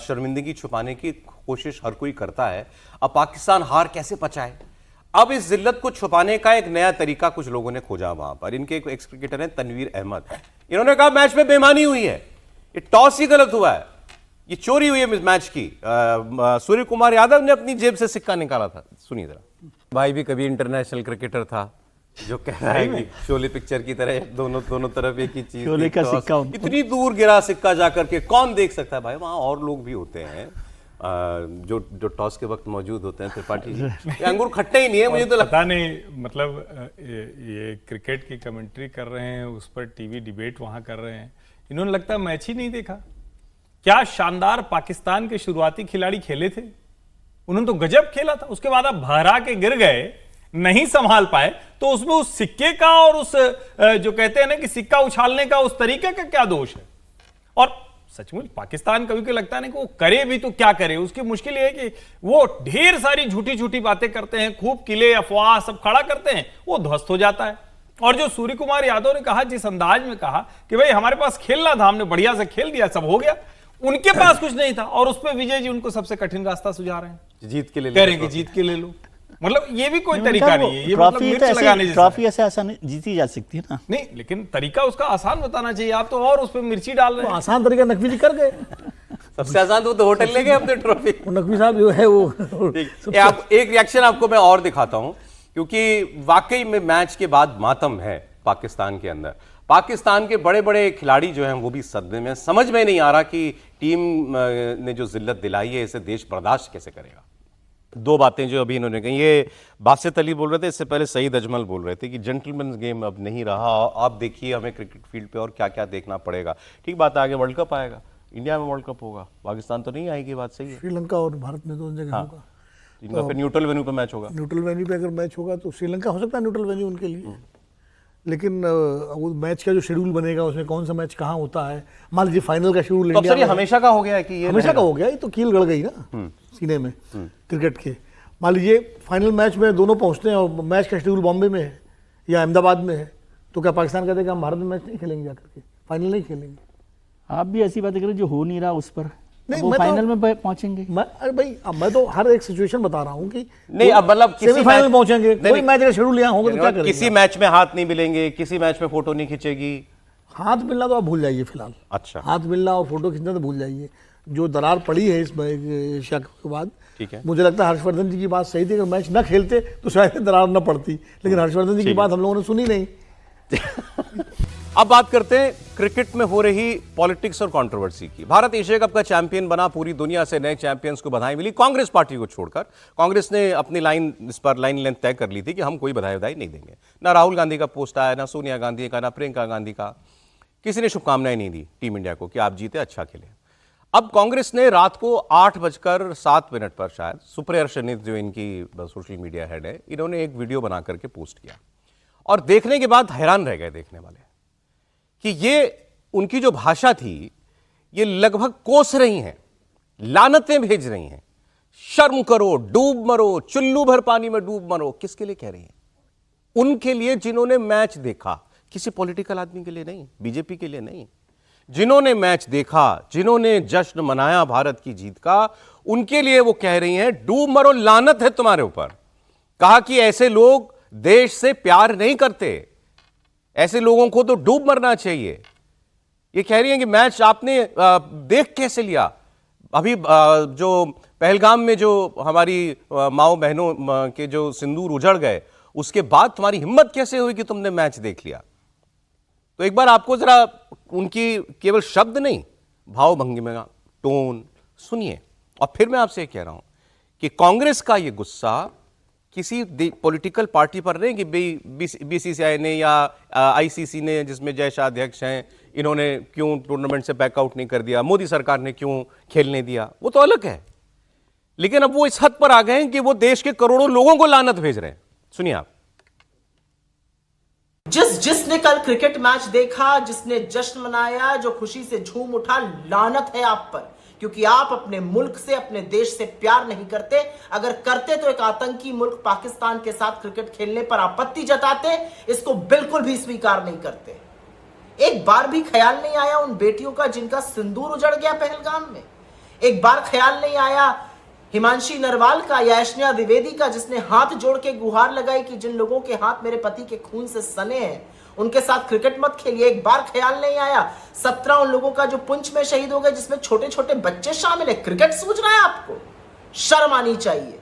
शर्मिंदगी छुपाने की कोशिश हर कोई करता है, अब पाकिस्तान हार कैसे पचाए, अब इस जिल्लत को छुपाने का एक नया तरीका कुछ लोगों ने खोजा वहां पर। इनके एक एक्स क्रिकेटर हैं तनवीर अहमद, इन्होंने कहा मैच में बेईमानी हुई है, ये टॉस ही गलत हुआ है, ये चोरी हुई है मैच की। सूर्य कुमार यादव ने अपनी जेब से सिक्का निकाला था, सुनिए जरा। भाई भी कभी इंटरनेशनल क्रिकेटर था, जो कह रहा है कि शोले पिक्चर की तरह दोनों तरफ एक ही चीज, शोले का सिक्का इतनी दूर गिरा सिक्का जाकर के कौन देख सकता है भाई, वहां और लोग भी होते हैं जो टॉस के वक्त मौजूद होते हैं। त्रिपाठी जी, ये अंगूर खट्टे ही नहीं है, मुझे तो पता नहीं, मतलब ये क्रिकेट की कमेंट्री कर रहे हैं, उस पर टीवी डिबेट वहां कर रहे हैं, इन्होंने लगता है मैच ही नहीं देखा। क्या शानदार पाकिस्तान के शुरुआती खिलाड़ी खेले थे, उन्होंने तो गजब खेला था, उसके बाद आप भरा के गिर गए, नहीं संभाल पाए, तो उसमें उस सिक्के का और उस जो कहते हैं ना कि सिक्का उछालने का उस तरीके का क्या दोष है। और सचमुच पाकिस्तान कभी कभी लगता है कि वो करे भी तो क्या करे, उसकी मुश्किल ये है कि वो ढेर सारी झूठी झूठी बातें करते हैं, खूब किले अफवाह सब खड़ा करते हैं, वो ध्वस्त हो जाता है। और जो सूर्य कुमार यादव ने कहा, जिस अंदाज में कहा कि भाई हमारे पास खेलना था, हमने बढ़िया से खेल दिया, सब हो गया, उनके पास कुछ नहीं था और उस पर विजय जी उनको सबसे कठिन रास्ता सुझा रहे हैं, जीत के लिए कह रहे हैं कि जीत के ले लो। मतलब ये भी कोई तरीका नहीं है, ये मतलब मिर्च लगाने जैसा ट्रॉफी ऐसे आसान जीती जा सकती है ना। नहीं, लेकिन तरीका उसका आसान बताना चाहिए, आप तो और उस पर मिर्ची डाल रहे तो हैं। आसान तरीका नकवी जी कर गए। सबसे आसान तो होटल ले गए अपने ट्रॉफी। वो नकवी साहब जो है वो आप एक रिएक्शन आपको मैं और दिखाता हूं, क्योंकि वाकई में मैच के बाद मातम है पाकिस्तान के अंदर। पाकिस्तान के बड़े बड़े खिलाड़ी जो हैं वो भी सदमे में, समझ में नहीं आ रहा कि टीम ने जो जिल्लत दिलाई है इसे देश बर्दाश्त कैसे करेगा। दो बातें जो अभी इन्होंने कही, ये बासित अली बोल रहे थे, इससे पहले सईद अजमल बोल रहे थे कि जेंटलमैन गेम अब नहीं रहा, आप देखिए हमें क्रिकेट फील्ड पे और क्या क्या देखना पड़ेगा। ठीक बात है, आगे वर्ल्ड कप आएगा, इंडिया में वर्ल्ड कप होगा, पाकिस्तान तो नहीं आएगी, बात सही है। श्रीलंका और भारत में दोनों जगह होगा, इनका फिर न्यूट्रल वेन्यू पे मैच होगा। न्यूट्रल वेन्यू पे अगर मैच होगा तो श्रीलंका हो सकता है न्यूट्रल वेन्यू उनके लिए। लेकिन वो मैच का जो शेड्यूल बनेगा उसमें कौन सा मैच कहाँ होता है, मान लीजिए फाइनल का शेड्यूल तो अक्सर ये हमेशा का हो गया है कि ये हमेशा का हो गया, ये तो कील गड़ गई ना सीने में क्रिकेट के। मान लीजिए फाइनल मैच में दोनों पहुंचते हैं और मैच का शेड्यूल बॉम्बे में है या अहमदाबाद में है, तो क्या पाकिस्तान कहते हैं कि हम भारत में मैच नहीं खेलेंगे, जाकर के फाइनल नहीं खेलेंगे? आप भी ऐसी बातें करें जो हो नहीं रहा उस पर, नहीं, वो मैं तो- फाइनल में पहुंचेंगे। अरे भाई, अब मैं तो हर एक सिचुएशन बता रहा हूँ कि नहीं, अब मतलब किसी सेमीफाइनल मैच- पहुंचेंगे, नहीं, कोई मैच का शेड्यूल यहाँ होगा तो क्या करेंगे? किसी मैच में हाथ नहीं मिलेंगे, किसी मैच में फोटो नहीं खींचेगी। हाथ मिलना तो आप भूल जाइए फिलहाल। अच्छा, हाथ मिलना और फोटो खींचना तो भूल जाइए। जो दरार पड़ी है इस एशिया कप के बाद, ठीक है। मुझे लगता है हर्षवर्धन जी की बात सही थी, अगर मैच न खेलते तो शायद दरार न पड़ती, लेकिन हर्षवर्धन जी की बात हम लोगों ने सुनी नहीं। अब बात करते हैं क्रिकेट में हो रही पॉलिटिक्स और कंट्रोवर्सी की। भारत एशिया कप का चैंपियन बना, पूरी दुनिया से नए चैंपियंस को बधाई मिली, कांग्रेस पार्टी को छोड़कर। कांग्रेस ने अपनी इस पर लाइन लेंथ तय कर ली थी कि हम कोई बधाई नहीं देंगे। ना राहुल गांधी का पोस्ट आया, ना सोनिया गांधी का, ना प्रियंका गांधी का, किसी ने शुभकामनाएं नहीं दी टीम इंडिया को कि आप जीते, अच्छा खेले। अब कांग्रेस ने रात को 8:07 पर शायद, सुप्रिया शनित जो इनकी सोशल मीडिया हेड है, इन्होंने एक वीडियो बना करके पोस्ट किया और देखने के बाद हैरान रह गए देखने वाले कि ये उनकी जो भाषा थी ये लगभग कोस रही हैं, लानतें भेज रही हैं, शर्म करो, डूब मरो, चुल्लू भर पानी में डूब मरो। किसके लिए कह रही हैं? उनके लिए जिन्होंने मैच देखा, किसी पॉलिटिकल आदमी के लिए नहीं, बीजेपी के लिए नहीं। जिन्होंने मैच देखा, जिन्होंने जश्न मनाया भारत की जीत का, उनके लिए वो कह रही हैं डूब मरो, लानत है तुम्हारे ऊपर। कहा कि ऐसे लोग देश से प्यार नहीं करते, ऐसे लोगों को तो डूब मरना चाहिए। ये कह रही हैं कि मैच आपने देख कैसे लिया? अभी जो पहलगाम में जो हमारी माओ बहनों के जो सिंदूर उजड़ गए, उसके बाद तुम्हारी हिम्मत कैसे हुई कि तुमने मैच देख लिया? तो एक बार आपको जरा उनकी केवल शब्द नहीं, भाव भंगिमा, टोन सुनिए। और फिर मैं आपसे कह रहा हूं कि कांग्रेस का ये गुस्सा किसी पॉलिटिकल पार्टी पर नहीं कि बीसीसीआई ने या आईसीसी ने, जिसमें जय शाह अध्यक्ष हैं, इन्होंने क्यों टूर्नामेंट से बैकआउट नहीं कर दिया, मोदी सरकार ने क्यों खेलने दिया, वो तो अलग है। लेकिन अब वो इस हद पर आ गए हैं कि वो देश के करोड़ों लोगों को लानत भेज रहे हैं। सुनिए आप। जिसने कल क्रिकेट मैच देखा, जिसने जश्न मनाया, जो खुशी से झूम उठा, लानत है आप पर, क्योंकि आप अपने मुल्क से, अपने देश से प्यार नहीं करते। अगर करते तो एक आतंकी मुल्क पाकिस्तान के साथ क्रिकेट खेलने पर आपत्ति जताते, इसको बिल्कुल भी स्वीकार नहीं करते। एक बार भी ख्याल नहीं आया उन बेटियों का जिनका सिंदूर उजड़ गया पहलगाम में। एक बार ख्याल नहीं आया हिमांशी नरवाल का या ऐश्वर्या द्विवेदी का, जिसने हाथ जोड़ के गुहार लगाई कि जिन लोगों के हाथ मेरे पति के खून से सने हैं उनके साथ क्रिकेट मत खेलिए। एक बार ख्याल नहीं आया 17 उन लोगों का जो पुंछ में शहीद हो गए, जिसमें छोटे छोटे बच्चे शामिल है। क्रिकेट सूझ रहा है आपको? शर्म आनी चाहिए।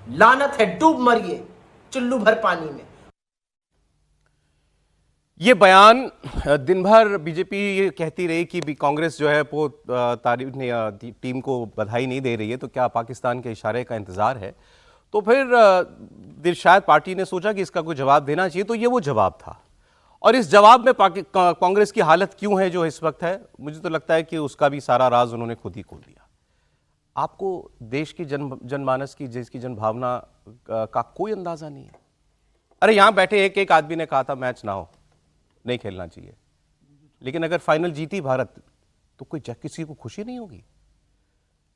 लानत है, डूब मरिए चुल्लू भर पानी में। ये बयान दिन भर बीजेपी ये कहती रही कि कांग्रेस जो है वो तारीफ टीम को बधाई नहीं दे रही है, तो क्या पाकिस्तान के इशारे का इंतजार है? तो फिर शायद पार्टी ने सोचा कि इसका कोई जवाब देना चाहिए, तो ये वो जवाब था। और इस जवाब में कांग्रेस की हालत क्यों है जो इस वक्त है, मुझे तो लगता है कि उसका भी सारा राज उन्होंने खुद ही खोल दिया। आपको देश की जनमानस की, देश की जनभावना का कोई अंदाजा नहीं है। अरे यहां बैठे एक एक आदमी ने कहा था मैच ना हो, नहीं खेलना चाहिए, लेकिन अगर फाइनल जीती भारत तो किसी को खुशी नहीं होगी,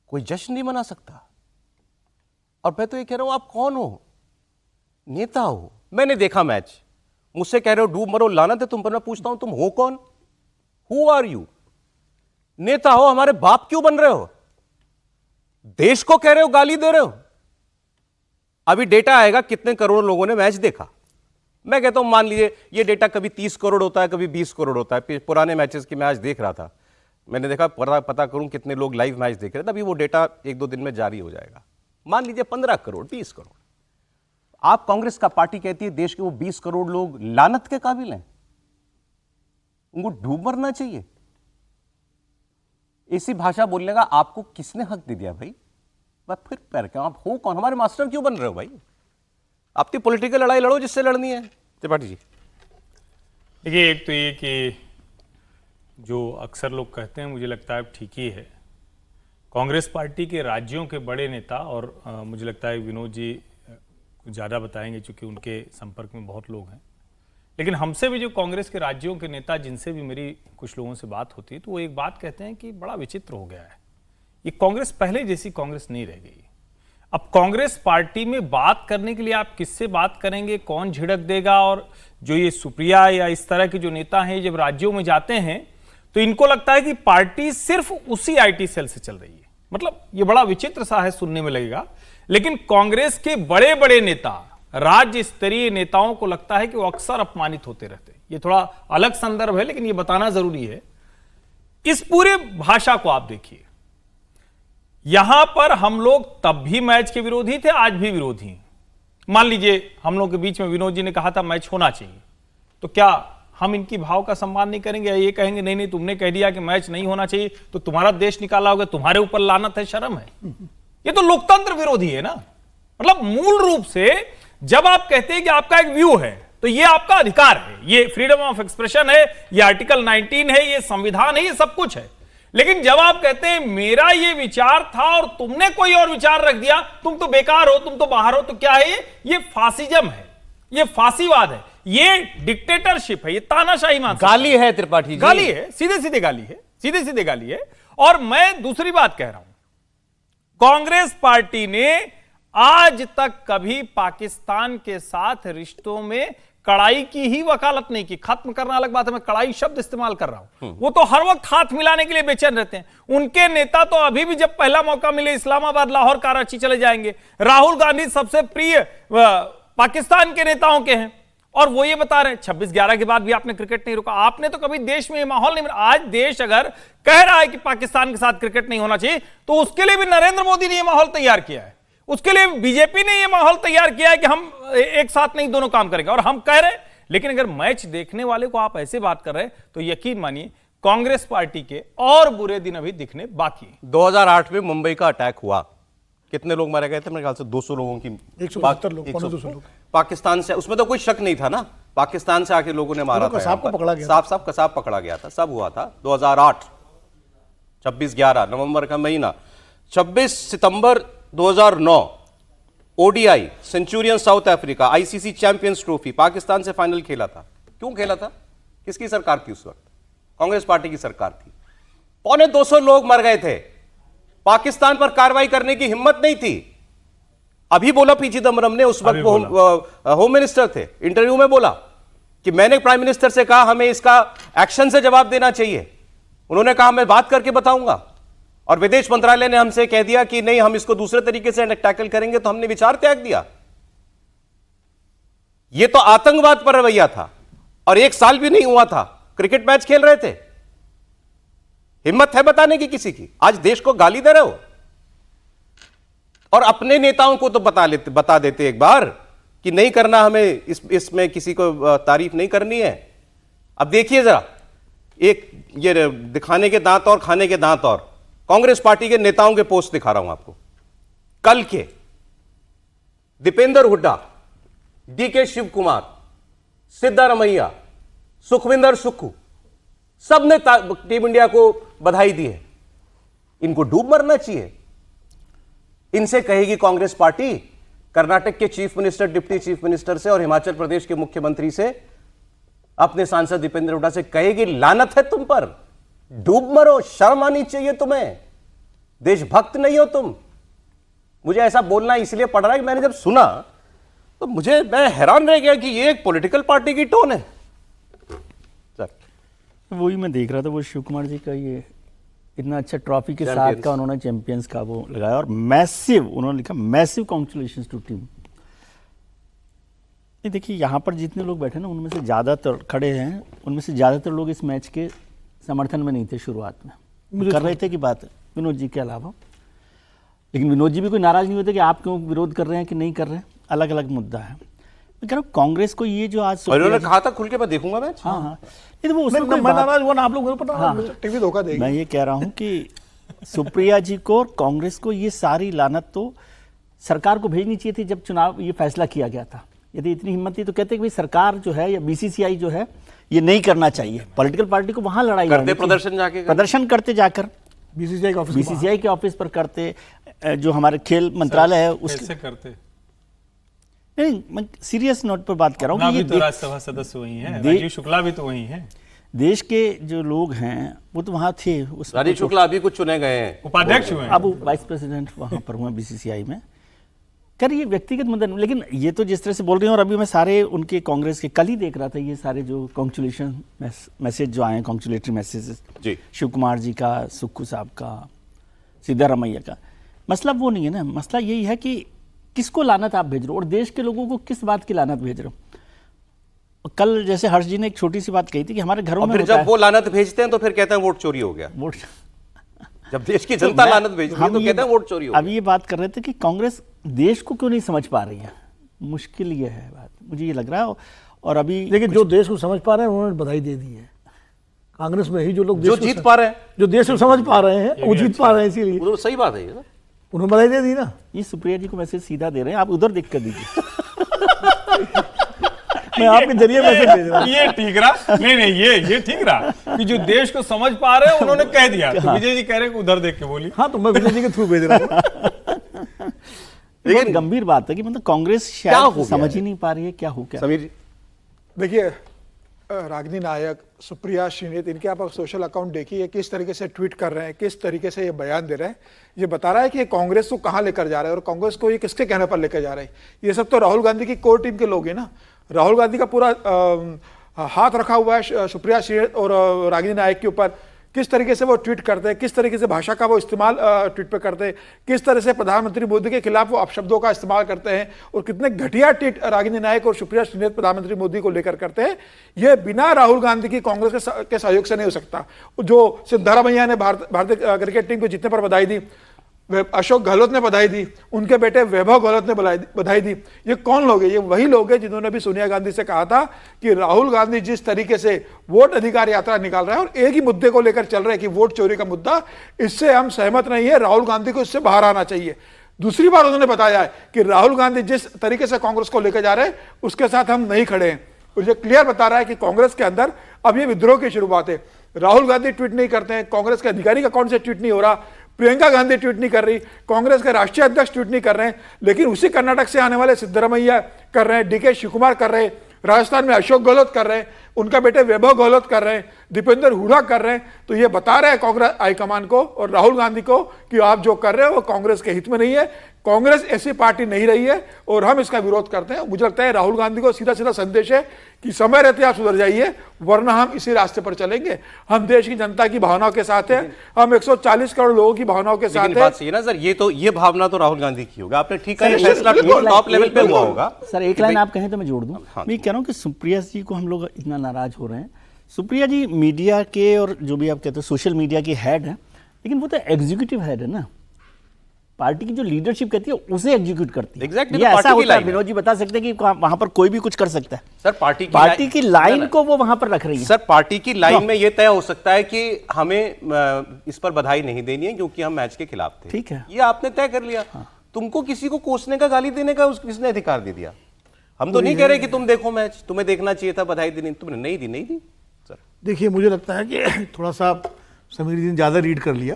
कोई जश्न नहीं मना सकता। और मैं तो ये कह रहा हूं, आप कौन हो? नेता हो? मैंने देखा मैच, मुझसे कह रहे हो डूब मरो, लानत है तुम पर। मैं पूछता हूं तुम हो कौन? Who are you? नेता हो, हमारे बाप क्यों बन रहे हो? देश को कह रहे हो, गाली दे रहे हो। अभी डेटा आएगा कितने करोड़ लोगों ने मैच देखा। मैं कहता हूं मान लीजिए ये डेटा कभी 30 करोड़ होता है, कभी 20 करोड़ होता है। पुराने मैचेस की मैच देख रहा था, मैंने देखा पता करूं कितने लोग लाइव मैच देख रहे थे। अभी वो डेटा 1-2 दिन में जारी हो जाएगा। मान लीजिए 15 करोड़, 20 करोड़। आप कांग्रेस का पार्टी कहती है देश के वो 20 करोड़ लोग लानत के काबिल हैं, उनको डूब मरना चाहिए। ऐसी भाषा बोलने का आपको किसने हक दे दिया भाई? मैं फिर पैर क्या, आप हो कौन? हमारे मास्टर क्यों बन रहे हो भाई? अपनी पॉलिटिकल लड़ाई लड़ो जिससे लड़नी है। त्रिपाठी जी, देखिए, एक तो ये कि जो अक्सर लोग कहते हैं, मुझे लगता है ठीक ही है। कांग्रेस पार्टी के राज्यों के बड़े नेता, और मुझे लगता है विनोद जी ज़्यादा बताएंगे क्योंकि उनके संपर्क में बहुत लोग हैं, लेकिन हमसे भी जो कांग्रेस के राज्यों के नेता, जिनसे भी मेरी कुछ लोगों से बात होती है, तो वो एक बात कहते हैं कि बड़ा विचित्र हो गया है, ये कांग्रेस पहले जैसी कांग्रेस नहीं रह गई। अब कांग्रेस पार्टी में बात करने के लिए आप किससे बात करेंगे, कौन झिड़क देगा? और जो ये सुप्रिया या इस तरह के जो नेता हैं, जब राज्यों में जाते हैं तो इनको लगता है कि पार्टी सिर्फ उसी आईटी सेल से चल रही है। मतलब ये बड़ा विचित्र सा है, सुनने में लगेगा, लेकिन कांग्रेस के बड़े बड़े नेता, राज्य स्तरीय नेताओं को लगता है कि वो अक्सर अपमानित होते रहते हैं। ये थोड़ा अलग संदर्भ है, लेकिन ये बताना जरूरी है। इस पूरे भाषा को आप देखिए, यहां पर हम लोग तब भी मैच के विरोधी थे, आज भी विरोधी हैं। मान लीजिए हम लोग के बीच में विनोद जी ने कहा था मैच होना चाहिए, तो क्या हम इनकी भाव का सम्मान नहीं करेंगे? ये कहेंगे नहीं नहीं, तुमने कह दिया कि मैच नहीं होना चाहिए तो तुम्हारा देश निकाला होगा, तुम्हारे ऊपर लानत है, शर्म है। ये तो लोकतंत्र विरोधी है ना। मतलब मूल रूप से जब आप कहते हैं कि आपका एक व्यू है, तो ये आपका अधिकार है, ये फ्रीडम ऑफ एक्सप्रेशन है, ये आर्टिकल 19 है, ये संविधान है, ये सब कुछ है। लेकिन जब आप कहते हैं मेरा ये विचार था और तुमने कोई और विचार रख दिया, तुम तो बेकार हो, तुम तो बाहर हो, तो क्या है ये फासिज्म है, ये फासीवाद है, ये डिक्टेटरशिप है, ये तानाशाही मान, गाली है त्रिपाठी जी, गाली है, सीधे सीधे गाली है, सीधे सीधे गाली है। और मैं दूसरी बात कह रहा हूं, कांग्रेस पार्टी ने आज तक कभी पाकिस्तान के साथ रिश्तों में कड़ाई की ही वकालत नहीं की। खत्म करना अलग बात है, मैं कड़ाई शब्द इस्तेमाल कर रहा हूं। वो तो हर वक्त हाथ मिलाने के लिए बेचैन रहते हैं। उनके नेता तो अभी भी जब पहला मौका मिले इस्लामाबाद, लाहौर, कराची चले जाएंगे। राहुल गांधी सबसे प्रिय पाकिस्तान के नेताओं के हैं, और वो ये बता रहे हैं 26/11 के बाद भी आपने क्रिकेट नहीं रोका। आपने तो कभी देश में ये माहौल नहीं बना। आज देश अगर कह रहा है कि पाकिस्तान के साथ क्रिकेट नहीं होना चाहिए, तो उसके लिए भी नरेंद्र मोदी ने यह माहौल तैयार किया है, उसके लिए बीजेपी ने यह माहौल तैयार किया है कि हम एक साथ नहीं दोनों काम करेंगे, और हम कह रहे हैं। लेकिन अगर मैच देखने वाले को आप ऐसे बात कर रहे हैं, तो यकीन मानिए कांग्रेस पार्टी के और बुरे दिन अभी दिखने बाकी हैं। 2008 में मुंबई का अटैक हुआ, कितने लोग मारे गए थे? मेरे ख्याल से 200 लोगों की, 172 लोग, 200 लोग पाकिस्तान से, उसमें तो कोई शक नहीं था ना, पाकिस्तान से आके लोगों ने मारा था। कसाब को पकड़ा गया, साफ कसाब पकड़ा गया था, सब हुआ था 2008, 26/11 नवंबर का महीना। 26 सितंबर 2009 ODI Centurion south Africa ICC champions trophy, Pakistan से फाइनल खेला था। क्यों खेला था? किसकी सरकार थी उस वक्त? कांग्रेस पार्टी की सरकार थी। 250 लोग मर गए थे, पाकिस्तान पर कार्रवाई करने की हिम्मत नहीं थी। अभी बोला पी चिदम्बरम ने, उस वक्त वो होम मिनिस्टर थे, इंटरव्यू में बोला कि मैंने प्राइम मिनिस्टर से कहा हमें इसका एक्शन से जवाब देना चाहिए। उन्होंने कहा मैं बात करके बताऊंगा, और विदेश मंत्रालय ने हमसे कह दिया कि नहीं हम इसको दूसरे तरीके से टैकल करेंगे, तो हमने विचार त्याग दिया। यह तो आतंकवाद पर रवैया था, और 1 साल भी नहीं हुआ था, क्रिकेट मैच खेल रहे थे। हिम्मत है बताने की किसी की? आज देश को गाली दे रहे हो, और अपने नेताओं को तो बता देते एक बार कि नहीं करना, हमें इसमें किसी को तारीफ नहीं करनी है। अब देखिए जरा, एक ये दिखाने के दांत और खाने के दांत और, कांग्रेस पार्टी के नेताओं के पोस्ट दिखा रहा हूं आपको। कल के दीपेंद्र हुड्डा, डीके शिव कुमार, सिद्धारमैया, सुखविंदर सुक्खू, सबने टीम इंडिया को बधाई दी है। इनको डूब मरना चाहिए। इनसे कहेगी कांग्रेस पार्टी, कर्नाटक के chief minister, deputy chief minister से और हिमाचल प्रदेश के मुख्यमंत्री से, अपने सांसद दीपेंद्र हुड्डा से कहेगी लानत है तुम पर, डूब मरो, शर्म आनी चाहिए तुम्हें, देशभक्त नहीं हो तुम। मुझे ऐसा बोलना इसलिए पड़ रहा है कि मैंने जब सुना तो मैं हैरान रह गया कि ये एक पॉलिटिकल पार्टी की टोन है। वही मैं देख रहा था, वो शिव कुमार जी का ये इतना अच्छा ट्रॉफी के साथ का उन्होंने चैंपियंस का वो लगाया, और मैसिव उन्होंने लिखा, मैसिव कांग्रेचुलेशंस टू टीम। नहीं देखिए, यहाँ पर जितने लोग बैठे ना उनमें से ज़्यादातर खड़े हैं, उनमें से ज़्यादातर लोग इस मैच के समर्थन में नहीं थे शुरुआत में, कर रहे थे कि बात विनोद जी के अलावा। लेकिन विनोद जी भी कोई नाराज़ नहीं होते कि आप क्यों विरोध कर रहे हैं कि नहीं कर रहे हैं, अलग अलग मुद्दा है। मैं कह रहा हूँ कांग्रेस को ये जो आज उन्होंने कहा था खुल के मैं देखूंगा मैच। हाँ हाँ, नहीं तो वो उसमें कोई मैं नाराज हुआ ना, आप लोगों को पता हाँ, टीवी धोखा देगी। मैं ये कह रहा हूँ कि सुप्रिया जी को और कांग्रेस को ये सारी लानत तो सरकार को भेजनी चाहिए थी जब चुनाव ये फैसला किया गया था। यदि इतनी हिम्मत थी तो कहते कि भाई सरकार जो है या बीसीसीआई जो है ये नहीं करना चाहिए, पॉलिटिकल पार्टी को वहां लड़ाई करते, प्रदर्शन करते जाकर बीसीसीआई के ऑफिस पर करते, जो हमारे खेल मंत्रालय है उससे करते। नहीं, मैं सीरियस नोट पर बात कर रहा हूँ कि तो राज्यसभा सदस्य वही हैं, राजीव शुक्ला भी तो वही हैं। देश के जो लोग हैं वो तो वहाँ थे। राजीव शुक्ला अभी कुछ चुने गए हैं, उपाध्यक्ष हुए हैं, अब वाइस प्रेसिडेंट वहाँ पर हुए बीसीसीआई में। कर ये व्यक्तिगत मुद्दा, लेकिन ये तो जिस तरह से बोल रहे हैं, और अभी मैं सारे उनके कांग्रेस के कल ही देख रहा था, ये सारे जो कॉन्ग्रेचुलेशन मैसेज जो आए हैं, कॉन्ग्रेचुलेटरी मैसेजेस जी, शिव कुमार जी का, सुक्खू साहब का, सिद्धारमैया का, मसला वो नहीं है ना। मसला यही है कि किसको लानत आप भेज रहे हो और देश के लोगों को किस बात की लानत भेज रहे हो। कल जैसे हर्ष जी ने एक छोटी सी बात कही थी कि हमारे घरों में फिर जब वो लानत भेजते हैं तो फिर कहते हैं वोट चोरी हो गया। वोट जब देश की जनता लानत भेजती है तो कहते हैं वोट चोरी हो गया। अभी ये बात कर रहे थे कि कांग्रेस देश को क्यों नहीं समझ पा रही है, मुश्किल ये है बात, मुझे ये लग रहा है। और अभी लेकिन जो देश को समझ पा रहे हैं उन्होंने बधाई दे दी है। कांग्रेस में ही जो लोग जो जीत पा रहे हैं, जो देश को समझ पा रहे हैं वो जीत पा रहे हैं, इसीलिए वो तो सही बात है ये ना, उन्होंने बधाई दे दी ना। ये सुप्रिया जी को मैसेज सीधा दे रहे हैं, आप उधर देख कर दीजिए। मैं आपके जरिए मैसेज भेज रहा हूं। ये ठीक रहा, नहीं ये ठीक रहा कि जो देश को समझ पा रहे हैं उन्होंने कह दिया। तो विजय जी कह रहे हैं उधर देख के बोली। हाँ, तो मैं विजय जी के थ्रू भेज रहा हूँ। लेकिन गंभीर बात है कि मतलब कांग्रेस शायद समझ ही नहीं पा रही है क्या हो क्या। समीर जी देखिए, रागिनी नायक, सुप्रिया श्रीनेत, इनके आप सोशल अकाउंट देखिए किस तरीके से ट्वीट कर रहे हैं, किस तरीके से ये बयान दे रहे हैं। ये बता रहा है कि ये कांग्रेस को कहाँ लेकर जा रहे हैं और कांग्रेस को ये किसके कहने पर लेकर जा रहे हैं। ये सब तो राहुल गांधी की कोर टीम के लोग हैं ना। राहुल गांधी का पूरा हाथ रखा हुआ है सुप्रिया श्रीनेत और रागिनी नायक के ऊपर। किस तरीके से वो ट्वीट करते हैं, किस तरीके से भाषा का वो इस्तेमाल ट्वीट पे करते हैं, किस तरह से प्रधानमंत्री मोदी के खिलाफ वो अपशब्दों का इस्तेमाल करते हैं और कितने घटिया ट्वीट रागिनी नायक और सुप्रिया श्रीनेत प्रधानमंत्री मोदी को लेकर करते हैं। ये बिना राहुल गांधी की कांग्रेस के सहयोग से नहीं हो सकता। जो सिद्धारमैया ने भारतीय क्रिकेट टीम को जीतने पर बधाई दी, अशोक गहलोत ने बधाई दी, उनके बेटे वैभव गहलोत ने बधाई दी। ये कौन लोग हैं? ये वही लोग हैं जिन्होंने भी सोनिया गांधी से कहा था कि राहुल गांधी जिस तरीके से वोट अधिकार यात्रा निकाल रहे हैं और एक ही मुद्दे को लेकर चल रहे हैं कि वोट चोरी का मुद्दा, इससे हम सहमत नहीं है, राहुल गांधी को इससे बाहर आना चाहिए। दूसरी बार उन्होंने बताया है कि राहुल गांधी जिस तरीके से कांग्रेस को लेकर जा रहे हैं उसके साथ हम नहीं खड़े हैं। मुझे क्लियर बता रहा है कि कांग्रेस के अंदर अब ये विद्रोह की शुरुआत है। राहुल गांधी ट्वीट नहीं करते हैं, कांग्रेस के आधिकारिक अकाउंट से ट्वीट नहीं हो रहा, प्रियंका गांधी ट्वीट नहीं कर रही, कांग्रेस के राष्ट्रीय अध्यक्ष ट्वीट नहीं कर रहे हैं, लेकिन उसी कर्नाटक से आने वाले सिद्धारमैया कर रहे हैं, डीके शिवकुमार कर रहे हैं, राजस्थान में अशोक गहलोत कर रहे हैं, उनका बेटे वैभव गहलोत कर रहे हैं, दीपेंद्र हुडा कर रहे हैं। तो ये बता रहे हैं कांग्रेस हाईकमान को और राहुल गांधी को कि आप जो कर रहे हो वो कांग्रेस के हित में नहीं है। कांग्रेस ऐसी पार्टी नहीं रही है और हम इसका विरोध करते हैं। मुझे लगता है राहुल गांधी को सीधा सीधा संदेश है कि समय रहते आप सुधर जाइए, वरना हम इसी रास्ते पर चलेंगे। हम देश की जनता की भावनाओं के साथ हैं, हम 140 करोड़ लोगों की भावनाओं के साथ हैं। सही ना सर, ये भावना तो राहुल गांधी की होगा। आपने ठीक कहा, फैसला टॉप लेवल पे हुआ होगा। सर एक लाइन आप कहें तो मैं जोड़ दूं। मैं कह रहा हूं कि सुप्रिया जी को हम लोग इतना नाराज हो रहे हैं। सुप्रिया जी मीडिया के और जो भी आप कहते हो सोशल मीडिया की हेड है, लेकिन वो तो एग्जीक्यूटिव हेड है ना। पार्टी की जो लीडरशिप कहती है उसे एग्जीक्यूट करती है। Exactly, ये तो ऐसा होता है, है। विनोद जी बता सकते हैं कि वहां पर कोई भी कुछ कर सकता है। सर पार्टी की लाइन को वो वहां पर रख रही है। सर पार्टी की लाइन में ये तय हो सकता है कि हमें इस पर बधाई नहीं देनी है क्योंकि हम मैच के खिलाफ थे। ठीक है, ये आपने तय कर लिया। तुमको किसी को कोसने का, गाली देने का किसने अधिकार दे दिया? हम तो नहीं कह रहे कि तुम देखो मैच, तुम्हें देखना चाहिए था, बधाई देनी, तुमने नहीं दी सर। देखिए, मुझे लगता है कि थोड़ा सा समीर जी ने ज़्यादा रीड कर लिया।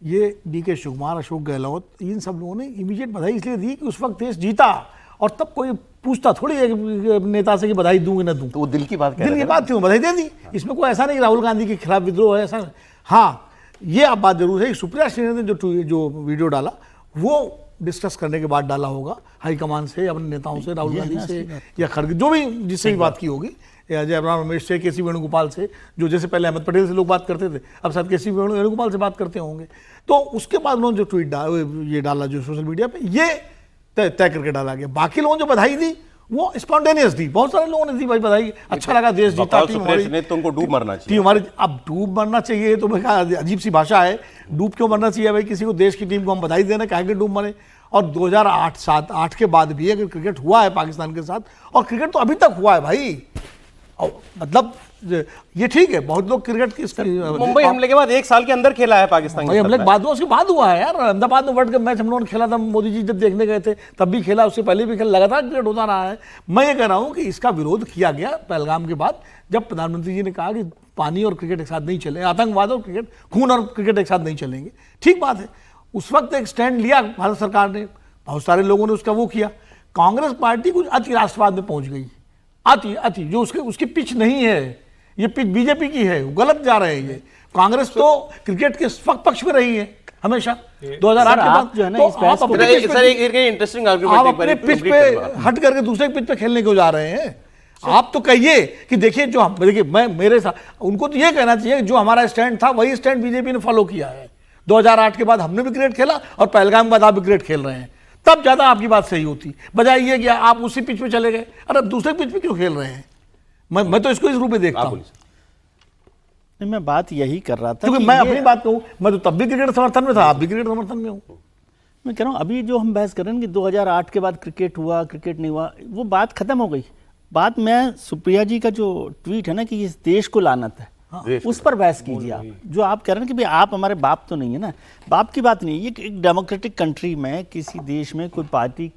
ये डीके शिवकुमार, अशोक गहलोत, इन सब लोगों ने इमीडिएट बधाई इसलिए दी कि उस वक्त देश जीता और तब कोई पूछता थोड़ी एक नेता से कि बधाई दूंगी ना दूं। तो वो दिल की बात दिल की बात थी, बधाई दे दी। इसमें कोई ऐसा नहीं कि राहुल गांधी के खिलाफ विद्रोह है, ऐसा। हाँ, ये आप बात जरूर है कि सुप्रिया श्रीनेत ने जो वीडियो डाला वो डिस्कस करने के बाद डाला होगा हाईकमान से या अपने नेताओं से, राहुल गांधी से या खड़गे, जो भी जिससे भी बात की होगी, या जयराम रमेश से, केसी वेणुगोपाल से, जो जैसे पहले अहमद पटेल से लोग बात करते थे, अब शायद केसी वेणुगोपाल से बात करते होंगे। तो उसके बाद उन्होंने जो ट्वीट ये डाला जो सोशल मीडिया पे, ये तय करके डाला गया। बाकी लोगों ने जो बधाई दी वो स्पॉन्टेनियस दी, बहुत सारे लोगों ने दी भाई बधाई, अच्छा लगा, देश जीता, टीम हमारी, तो उनको डूब मरना चाहिए, टीम हमारी। अब डूब मरना चाहिए तो मैं कहा अजीब सी भाषा है, डूब क्यों मरना चाहिए भाई? किसी को, देश की टीम को हम बधाई देना, कहेंगे डूब मरे। और 2008 के बाद भी अगर क्रिकेट हुआ है पाकिस्तान के साथ, और क्रिकेट तो अभी तक हुआ है भाई, और मतलब ये ठीक है, बहुत लोग क्रिकेट की मुंबई हमले के बाद 1 साल के अंदर खेला है पाकिस्तान, मुंबई हमले के बाद, उसके बाद हुआ है यार। अहमदाबाद में वर्ल्ड कप मैच हम लोगों ने खेला था, मोदी जी जब देखने गए थे तब भी खेला, उससे पहले भी खेला, लगातार क्रिकेट होता रहा है। मैं ये कह रहा हूँ कि इसका विरोध किया गया पहलगाम के बाद, जब प्रधानमंत्री जी ने कहा कि पानी और क्रिकेट एक साथ नहीं चले, आतंकवाद और क्रिकेट, खून और क्रिकेट एक साथ नहीं चलेंगे। ठीक बात है, उस वक्त एक स्टैंड लिया भारत सरकार ने, बहुत सारे लोगों ने उसका वो किया। कांग्रेस पार्टी कुछ अति राष्ट्रवाद में पहुंच गई, अति जो उसकी पिच नहीं है, ये पिच बीजेपी की है, गलत जा रहे हैं ये। कांग्रेस तो क्रिकेट के पक्ष में रही है हमेशा, 2008 के बाद। जो है ना, तो इस बहस आप को- अपने पिच पे- इंटरेस्टिंग आप अपने पिच पे हट करके दूसरे पिच पे खेलने को जा रहे हैं। आप तो कहिए कि देखिए देखिए मैं मेरे साथ, उनको तो ये कहना चाहिए जो हमारा स्टैंड था वही स्टैंड बीजेपी ने फॉलो किया है। 2008 के बाद हमने भी क्रिकेट खेला और पहलगाम के बाद आप भी क्रिकेट खेल रहे हैं, तब ज्यादा आपकी बात सही होती। बजाय ये कि आप उसी पिच पे चले गए, अरे दूसरे पिच पे क्यों खेल रहे हैं? मैं तो इसको इस रूप में देखता हूँ। नहीं, मैं बात यही कर रहा था क्योंकि कि मैं ये- अपनी बात कहूँ, मैं तो तब भी क्रिकेट समर्थन में था, आप भी क्रिकेट समर्थन में हूँ। मैं कह रहा हूँ अभी जो हम बहस कर रहे हैं कि 2008 के बाद क्रिकेट हुआ, क्रिकेट नहीं हुआ, वो बात खत्म हो गई। बात मैं सुप्रिया जी का जो ट्वीट है ना कि इस देश को लानत है, उस पर बहस कीजिए आप। जो आप कह रहे हैं कि भाई आप हमारे बाप तो नहीं है ना, बाप की बात नहीं। ये एक डेमोक्रेटिक कंट्री में किसी देश में कोई पार्टी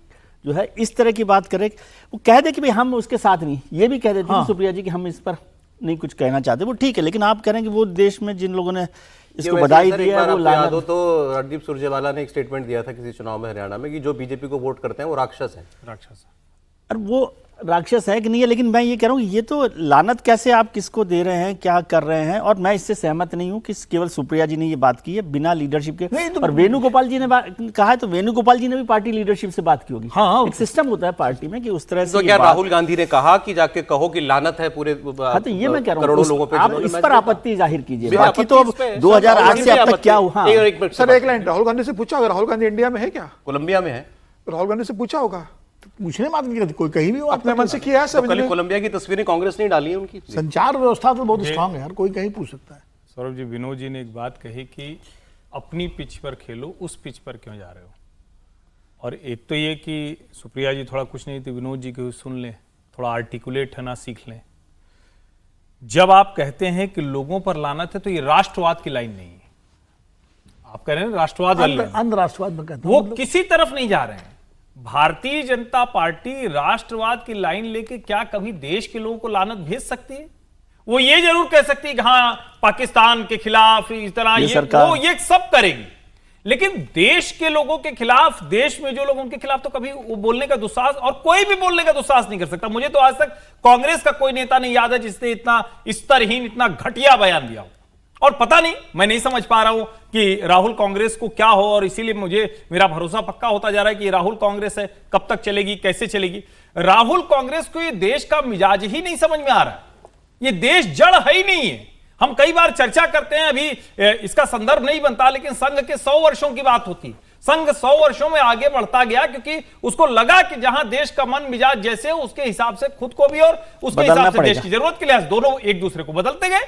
जो है इस तरह की बात करे, वो कह दे कि भाई हम उसके साथ नहीं, ये भी कह देती है सुप्रिया जी कि हम इस पर नहीं कुछ कहना चाहते, वो ठीक है। लेकिन आप कह रहे हैं कि वो देश में जिन लोगों ने इसको बधाई दी है वो याद हो तो रणदीप सुरजेवाला ने एक स्टेटमेंट दिया था किसी चुनाव में हरियाणा में कि जो बीजेपी को वोट करते हैं वो राक्षस हैं। राक्षस। और वो राक्षस है कि नहीं है, लेकिन मैं ये कह रहा हूँ ये तो लानत कैसे आप किसको दे रहे हैं, क्या कर रहे हैं। और मैं इससे सहमत नहीं हूँ कि केवल सुप्रिया जी ने ये बात की है बिना लीडरशिप के। तो और वेणुगोपाल जी ने कहा है तो वेणुगोपाल जी ने भी पार्टी लीडरशिप से बात की होगी। हाँ, एक सिस्टम होता है पार्टी में कि उस तरह से तो क्या राहुल गांधी ने कहा कि जाके कहो कि लानत है पूरे हाँ, तो ये मैं कह रहा करोड़ों लोगों हूँ पे, आप जिन्होंने इस मैच पर देखा। आपत्ति जाहिर कीजिए। बिना बाकी तो अब आपत्ति इस पे। 2008 से अब तक क्या हुआ। सर एक लाइन, राहुल गांधी से पूछा होगा, राहुल गांधी इंडिया में है क्या? कोलंबिया में है। राहुल गांधी से पूछा होगा, पूछने बात नहीं करती, कोई कहीं भी हो, अपने मन से किया है सब कल इन्होंने। कोलंबिया की तस्वीरें कांग्रेस ने डाली है उनकी। संचार व्यवस्था तो बहुत स्ट्रांग है यार, कोई कहीं पूछ सकता है। सौरभ जी, विनोद जी ने एक बात कही कि अपनी पिच पर खेलो, उस पिच पर क्यों जा रहे हो। और एक तो ये कि सुप्रिया जी थोड़ा कुछ नहीं तो विनोद जी को सुन लें, थोड़ा आर्टिकुलेट होना सीख लें। जब आप कहते हैं कि लोगों पर लानत है तो ये राष्ट्रवाद की लाइन नहीं है। आप कह रहे हैं राष्ट्रवाद वाली लाइन। अंध राष्ट्रवाद में कहता हूं, वो मतलब किसी तरफ नहीं जा रहे हैं। भारतीय जनता पार्टी राष्ट्रवाद की लाइन लेके क्या कभी देश के लोगों को लानत भेज सकती है? वो ये जरूर कह सकती है कि हाँ पाकिस्तान के खिलाफ इस तरह वो ये सब करेगी, लेकिन देश के लोगों के खिलाफ, देश में जो लोग उनके खिलाफ तो कभी वो बोलने का दुस्साहस, और कोई भी बोलने का दुस्साहस नहीं कर सकता। मुझे तो आज तक कांग्रेस का कोई नेता नहीं याद है जिसने इतना स्तरहीन, इतना घटिया बयान दिया हो। और पता नहीं, मैं नहीं समझ पा रहा हूं कि राहुल कांग्रेस को क्या हो, और इसीलिए मेरा भरोसा पक्का होता जा रहा है कि राहुल कांग्रेस है, कब तक चलेगी, कैसे चलेगी। राहुल कांग्रेस को ये देश का मिजाज ही नहीं समझ में आ रहा है। ये देश जड़ है ही नहीं है। हम कई बार चर्चा करते हैं, अभी इसका संदर्भ नहीं बनता, लेकिन संघ के 100 वर्षों की बात होती। संघ 100 वर्षों में आगे बढ़ता गया क्योंकि उसको लगा कि जहां देश का मन मिजाज जैसे हो उसके हिसाब से खुद को भी और उसके हिसाब से देश की जरूरत के लिहाज दोनों एक दूसरे को बदलते गए।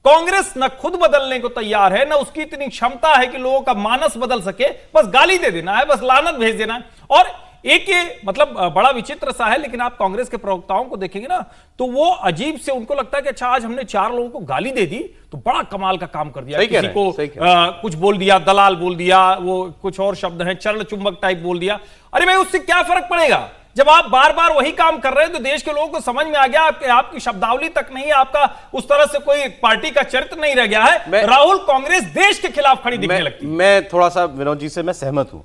कांग्रेस न खुद बदलने को तैयार है, न उसकी इतनी क्षमता है कि लोगों का मानस बदल सके। बस गाली दे देना है, बस लानत भेज देना है। और एक ये मतलब बड़ा विचित्र सा है, लेकिन आप कांग्रेस के प्रवक्ताओं को देखेंगे ना तो वो अजीब से, उनको लगता है कि अच्छा आज हमने 4 लोगों को गाली दे दी तो बड़ा कमाल का काम कर दिया। किसी को कुछ बोल दिया, दलाल बोल दिया, वो कुछ और शब्द है, चरण चुंबक टाइप बोल दिया। अरे भाई उससे क्या फर्क पड़ेगा जब आप बार बार वही काम कर रहे हैं। तो देश के लोगों को समझ में आ गया, आपकी शब्दावली तक नहीं है, आपका उस तरह से कोई पार्टी का चरित्र नहीं रह गया है। राहुल कांग्रेस देश के खिलाफ खड़ी दिखने लगती है। मैं थोड़ा सा विनोद जी से मैं सहमत हूं।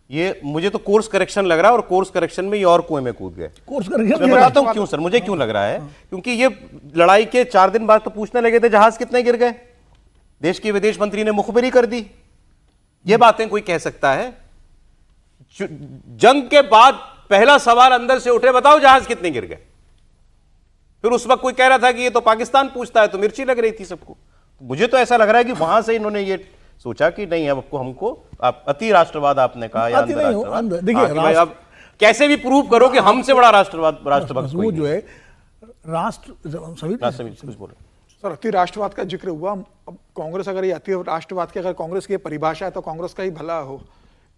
ये मुझे तो कोर्स करेक्शन लग रहा है, और कोर्स करेक्शन में ये और कुएं में कूद गए। कोर्स करेक्शन मैं बताता हूं क्यों सर, मुझे क्यों लग रहा है, क्योंकि ये लड़ाई के 4 दिन बाद तो पूछने लगे थे जहाज कितने गिर गए। देश के विदेश मंत्री ने मुखबिरी कर दी। ये बातें कोई कह सकता है? जंग के बाद पहला सवाल अंदर से उठे, बताओ जहाज कितने गिर गए। फिर उस वक्त कोई कह रहा था कि ये तो पाकिस्तान पूछता है, तो मिर्ची लग रही थी सबको। मुझे तो ऐसा लग रहा है कि वहां से इन्होंने ये सोचा कि नहीं, अब हमको अति राष्ट्रवाद आपने कहा या देखिए, अब कैसे भी प्रूव करो कि हमसे बड़ा राष्ट्रभक्त वो जो है कुछ बोले सर। अति राष्ट्रवाद का जिक्र हुआ। अब कांग्रेस अगर ये अति राष्ट्रवाद की अगर कांग्रेस की परिभाषा है तो कांग्रेस का ही भला हो।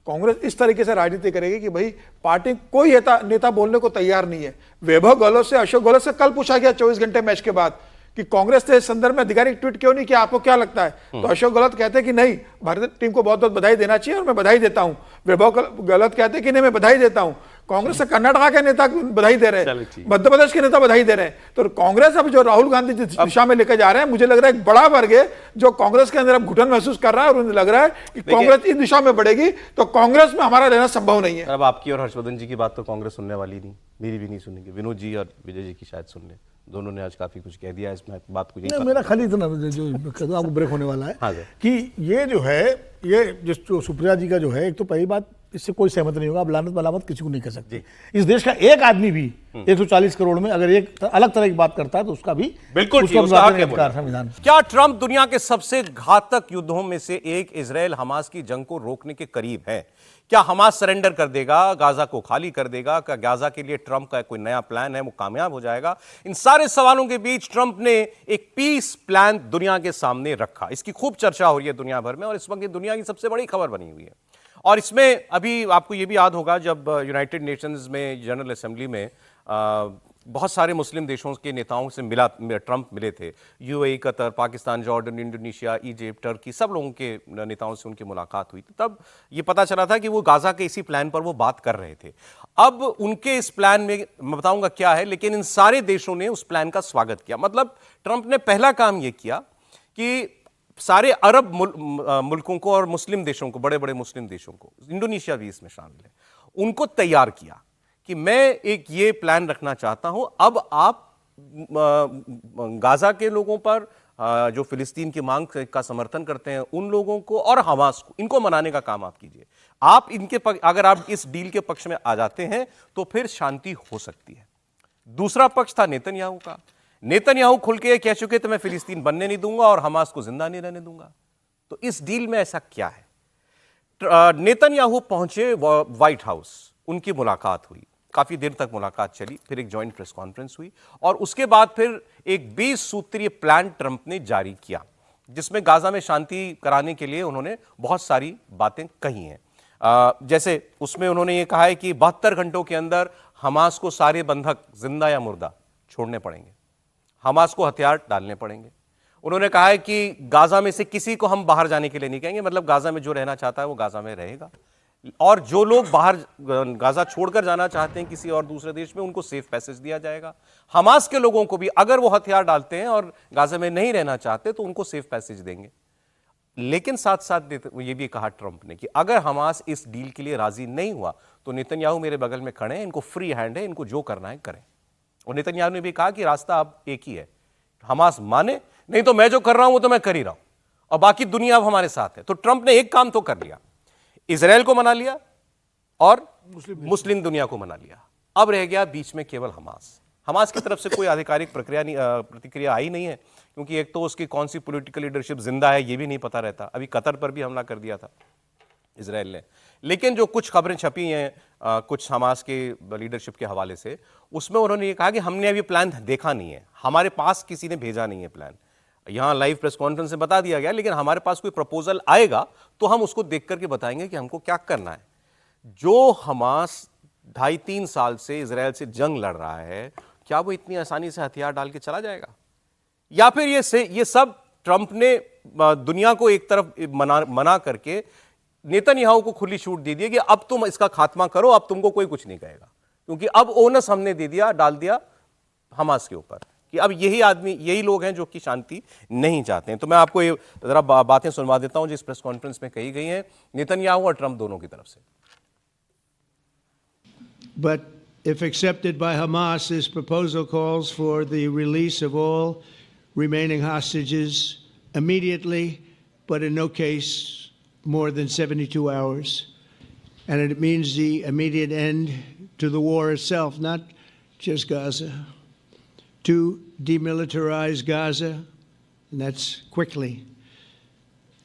कांग्रेस इस तरीके से राजनीति करेगी कि भाई पार्टी कोई नेता बोलने को तैयार नहीं है। वैभव गहलोत से, अशोक गहलोत से कल पूछा गया 24 घंटे मैच के बाद कि कांग्रेस ने इस संदर्भ में आधिकारिक ट्वीट क्यों नहीं किया, आपको क्या लगता है? तो अशोक गहलोत कहते हैं कि नहीं, भारतीय टीम को बहुत बहुत बधाई देना चाहिए और मैं बधाई देता हूं। वैभव गहलोत कहते हैं कि नहीं, मैं बधाई देता हूं। कांग्रेस से कर्नाटक के नेता बधाई दे रहे हैं, मध्य प्रदेश के नेता बधाई दे रहे हैं। तो कांग्रेस अब जो राहुल गांधी जिस दिशा में लेकर जा रहे हैं, मुझे लग रहा है एक बड़ा वर्ग है जो कांग्रेस के अंदर अब घुटन महसूस कर रहा है और उन्हें लग रहा है कि कांग्रेस इस दिशा में बढ़ेगी तो कांग्रेस में हमारा रहना संभव नहीं है। अब आपकी और हर्षवर्धन जी की बात तो कांग्रेस सुनने वाली नहीं, मेरी भी नहीं सुनेंगे। विनोद जी और विजय जी की शायद सुन ले, दोनों ने आज काफी कुछ कह दिया इसमें बात को। मेरा खाली इतना जो आपको ब्रेक होने वाला है कि ये जो है, ये जो सुप्रिया जी का जो है, एक तो पहली बात इससे कोई सहमत नहीं होगा। आप लानत मलामत किसी को नहीं कर सकते। इस देश का एक आदमी भी 140 करोड़ में अगर एक अलग तरह की बात करता है तो उसका भी बिल्कुल संविधान। क्या ट्रंप दुनिया के सबसे घातक युद्धों में से एक इजराइल हमास की जंग को रोकने के करीब है? क्या हमास सरेंडर कर देगा, गाजा को खाली कर देगा? क्या गाजा के लिए ट्रंप का कोई नया प्लान है, वो कामयाब हो जाएगा? इन सारे सवालों के बीच ट्रंप ने एक पीस प्लान दुनिया के सामने रखा। इसकी खूब चर्चा हो रही है दुनिया भर में और इस वक्त ये दुनिया की सबसे बड़ी खबर बनी हुई है। और इसमें अभी आपको ये भी याद होगा जब यूनाइटेड नेशंस में जनरल असेंबली में बहुत सारे मुस्लिम देशों के नेताओं से ट्रंप मिले थे। UAE, Qatar, Pakistan, Jordan, Indonesia, Egypt, Turkey, सब लोगों के नेताओं से उनकी मुलाकात हुई थी। तब ये पता चला था कि वो गाजा के इसी प्लान पर वो बात कर रहे थे। अब उनके इस प्लान में मैं बताऊंगा क्या है, लेकिन इन सारे देशों ने उस प्लान का स्वागत किया। मतलब ट्रंप ने पहला काम ये किया कि सारे अरब मुल्कों को और मुस्लिम देशों को, बड़े बड़े मुस्लिम देशों को, इंडोनेशिया भी इसमें शामिल है, उनको तैयार किया कि मैं एक ये प्लान रखना चाहता हूं। अब आप गाजा के लोगों पर, जो फिलिस्तीन की मांग का समर्थन करते हैं उन लोगों को और हमास को, इनको मनाने का काम आप कीजिए। आप इनके अगर आप इस डील के पक्ष में आ जाते हैं तो फिर शांति हो सकती है। दूसरा पक्ष था नेतन्याहू का। नेतन्याहू खुल के कह चुके थे मैं फिलिस्तीन बनने नहीं दूंगा और हमास को जिंदा नहीं रहने दूंगा। तो इस डील में ऐसा क्या है? नेतन्याहू पहुंचे व्हाइट हाउस, उनकी मुलाकात हुई, काफी देर तक मुलाकात चली, फिर एक जॉइंट प्रेस कॉन्फ्रेंस हुई और उसके बाद फिर एक 20 सूत्रीय प्लान ट्रंप ने जारी किया जिसमें गाजा में शांति कराने के लिए उन्होंने बहुत सारी बातें कही हैं। जैसे उसमें उन्होंने ये कहा है कि 72 घंटों के अंदर हमास को सारे बंधक जिंदा या मुर्दा छोड़ने पड़ेंगे, हमास को हथियार डालने पड़ेंगे। उन्होंने कहा है कि गाजा में से किसी को हम बाहर जाने के लिए नहीं कहेंगे, मतलब गाजा में जो रहना चाहता है वो गाजा में रहेगा और जो लोग बाहर गाजा छोड़कर जाना चाहते हैं किसी और दूसरे देश में, उनको सेफ पैसेज दिया जाएगा। हमास के लोगों को भी अगर वो हथियार डालते हैं और गाजा में नहीं रहना चाहते तो उनको सेफ पैसेज देंगे। लेकिन साथ साथ ये भी कहा ट्रंप ने कि अगर हमास इस डील के लिए राजी नहीं हुआ तो नेतन्याहू मेरे बगल में खड़े हैं, इनको फ्री हैंड है, इनको जो करना है करें। और नेतन्याहू ने भी कहा कि रास्ता अब एक ही है, हमास माने, नहीं तो मैं जो कर रहा हूं वो तो मैं कर ही रहा हूं और बाकी दुनिया अब हमारे साथ है। तो ट्रंप ने एक काम तो कर लिया, इजराइल को मना लिया और मुस्लिम दुनिया को मना लिया। अब रह गया बीच में केवल हमास। हमास की तरफ से कोई आधिकारिक प्रतिक्रिया आई नहीं है क्योंकि एक तो उसकी कौन सी पॉलिटिकल लीडरशिप जिंदा है ये भी नहीं पता रहता। अभी कतर पर भी हमला कर दिया था इजराइल ने, लेकिन जो कुछ खबरें छपी हैं कुछ हमास के लीडरशिप के हवाले से, उसमें उन्होंने ये कहा कि हमने अभी प्लान देखा नहीं है, हमारे पास किसी ने भेजा नहीं है प्लान। यहां लाइव प्रेस कॉन्फ्रेंस में बता दिया गया, लेकिन हमारे पास कोई प्रपोजल आएगा तो हम उसको देख करके बताएंगे कि हमको क्या करना है। जो हमास 2.5-3 साल से इजराइल से जंग लड़ रहा है, क्या वो इतनी आसानी से हथियार डाल के चला जाएगा? या फिर ये सब ट्रंप ने दुनिया को एक तरफ मना करके नेतन्याहू को खुली छूट दे दी कि अब तुम इसका खात्मा करो, अब तुमको कोई कुछ नहीं कहेगा, क्योंकि अब ओनस हमने दे दिया, डाल दिया हमास के ऊपर कि अब यही लोग हैं जो कि शांति नहीं चाहते हैं। तो मैं आपको ये जरा बातें सुनवा देता हूं जिस प्रेस कॉन्फ्रेंस में कही गई हैं नेतन्याहू और ट्रंप दोनों की तरफ से। But if accepted by Hamas, this proposal calls for the release of all remaining hostages immediately, but in no case more than 72 hours. and it means the immediate end to the war itself, not just Gaza, to demilitarize Gaza, and that's quickly.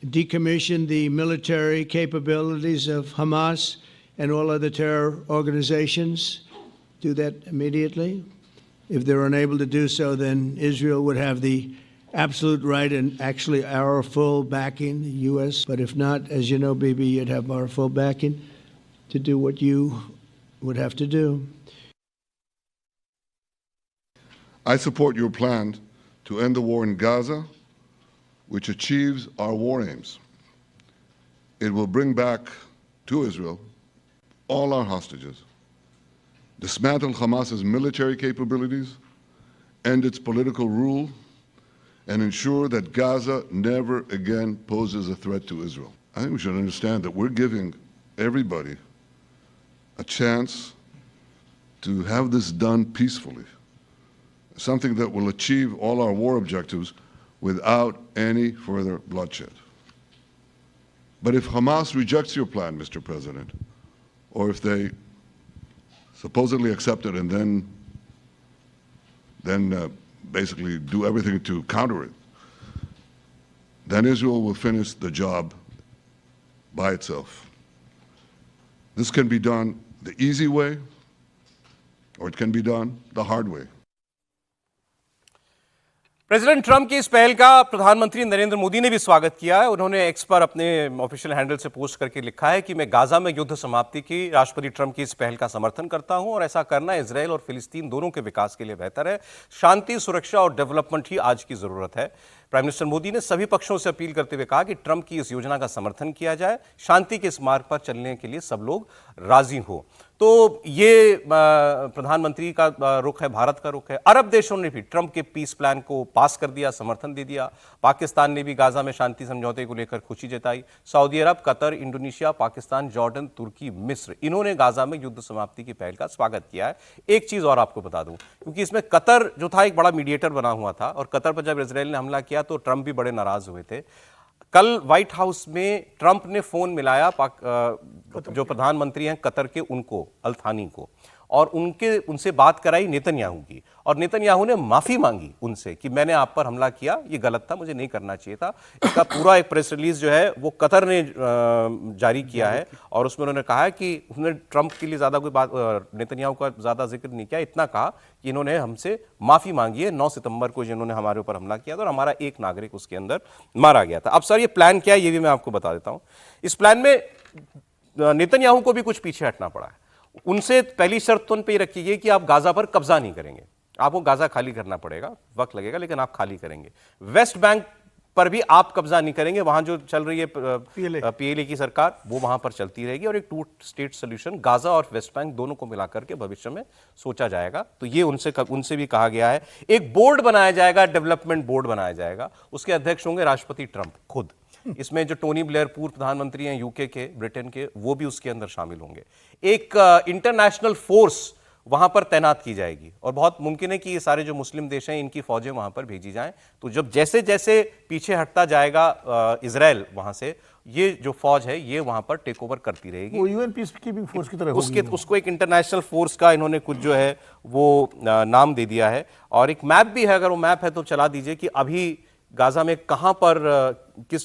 Decommission the military capabilities of Hamas and all other terror organizations. Do that immediately. If they're unable to do so, then Israel would have the absolute right and actually our full backing, the U.S. But if not, as you know, Bibi, you'd have our full backing to do what you would have to do. I support your plan to end the war in Gaza, which achieves our war aims. It will bring back to Israel all our hostages, dismantle Hamas's military capabilities, end its political rule, and ensure that Gaza never again poses a threat to Israel. I think we should understand that we're giving everybody a chance to have this done peacefully, something that will achieve all our war objectives without any further bloodshed. But if Hamas rejects your plan, Mr. President, or if they supposedly accept it and then basically do everything to counter it, then Israel will finish the job by itself. This can be done the easy way, or it can be done the hard way. President Trump की इस पहल का प्रधानमंत्री नरेंद्र मोदी ने भी स्वागत किया है। उन्होंने एक्स पर अपने ऑफिशियल हैंडल से पोस्ट करके लिखा है कि मैं गाजा में युद्ध समाप्ति की राष्ट्रपति ट्रंप की इस पहल का समर्थन करता हूं और ऐसा करना इजरायल और फिलिस्तीन दोनों के विकास के लिए बेहतर है। शांति, सुरक्षा और डेवलपमेंट ही आज की जरूरत है। प्राइम मिनिस्टर मोदी ने सभी पक्षों से अपील करते हुए कहा कि ट्रंप की इस योजना का समर्थन किया जाए, शांति के इस मार्ग पर चलने के लिए सब लोग राजी हो। तो ये प्रधानमंत्री का रुख है, भारत का रुख है। अरब देशों ने भी ट्रंप के पीस प्लान को पास कर दिया, समर्थन दे दिया। पाकिस्तान ने भी गाजा में शांति समझौते को लेकर खुशी जताई। सऊदी अरब, कतर, इंडोनेशिया, पाकिस्तान, जॉर्डन, तुर्की, मिस्र, इन्होंने गाजा में युद्ध समाप्ति की पहल का स्वागत किया है। एक चीज और आपको बता दूं, क्योंकि इसमें कतर जो था एक बड़ा मीडिएटर बना हुआ था और कतर पर जब इजरायल ने हमला किया तो ट्रंप भी बड़े नाराज हुए थे। कल व्हाइट हाउस में ट्रंप ने फोन मिलाया जो प्रधानमंत्री हैं कतर के, उनको, अल थानी को, और उनसे बात कराई नेतन्याहू की, और नेतन्याहू ने माफी मांगी उनसे कि मैंने आप पर हमला किया, ये गलत था, मुझे नहीं करना चाहिए था। इसका पूरा एक प्रेस रिलीज जो है वो कतर ने जारी किया है और उसमें उन्होंने कहा है कि उन्होंने ट्रंप के लिए ज्यादा कोई बात, नेतन्याहू का ज्यादा जिक्र नहीं किया, इतना कहा कि इन्होंने हमसे माफी मांगी है 9 सितंबर को जिन्होंने हमारे ऊपर हमला किया था और हमारा एक नागरिक उसके अंदर मारा गया था। अब सर ये प्लान क्या है ये भी मैं आपको बता देता हूं। इस प्लान में नेतन्याहू को भी कुछ पीछे हटना पड़ा है। उनसे पहली शर्त तो उन पे रखी गई कि आप गाजा पर कब्जा नहीं करेंगे, आपको गाजा खाली करना पड़ेगा, वक्त लगेगा लेकिन आप खाली करेंगे। वेस्ट बैंक पर भी आप कब्जा नहीं करेंगे, वहां जो चल रही है पीएलए की सरकार वो वहां पर चलती रहेगी और एक 2 स्टेट सोल्यूशन गाजा और वेस्ट बैंक दोनों को मिलाकर के भविष्य में सोचा जाएगा। तो ये उनसे भी कहा गया है। एक बोर्ड बनाया जाएगा, डेवलपमेंट बोर्ड बनाया जाएगा, उसके अध्यक्ष होंगे राष्ट्रपति ट्रंप खुद। इसमें जो टोनी ब्लेयर पूर्व प्रधानमंत्री हैं यूके के, ब्रिटेन के, वो भी उसके अंदर शामिल होंगे। एक इंटरनेशनल फोर्स वहां पर तैनात की जाएगी और बहुत मुमकिन है कि ये सारे जो मुस्लिम देश हैं इनकी फौजें वहां पर भेजी जाएं। तो जब जैसे जैसे पीछे हटता जाएगा इजराइल वहां से, ये जो फौज है ये वहां पर टेक ओवर करती रहेगी। वो यूएन पीस कीपिंग फोर्स की तरह उसको एक इंटरनेशनल फोर्स का इन्होंने कुछ जो है वो नाम दे दिया है। और एक मैप भी है, अगर वो मैप है तो चला दीजिए कि अभी गाजा में कहां पर किस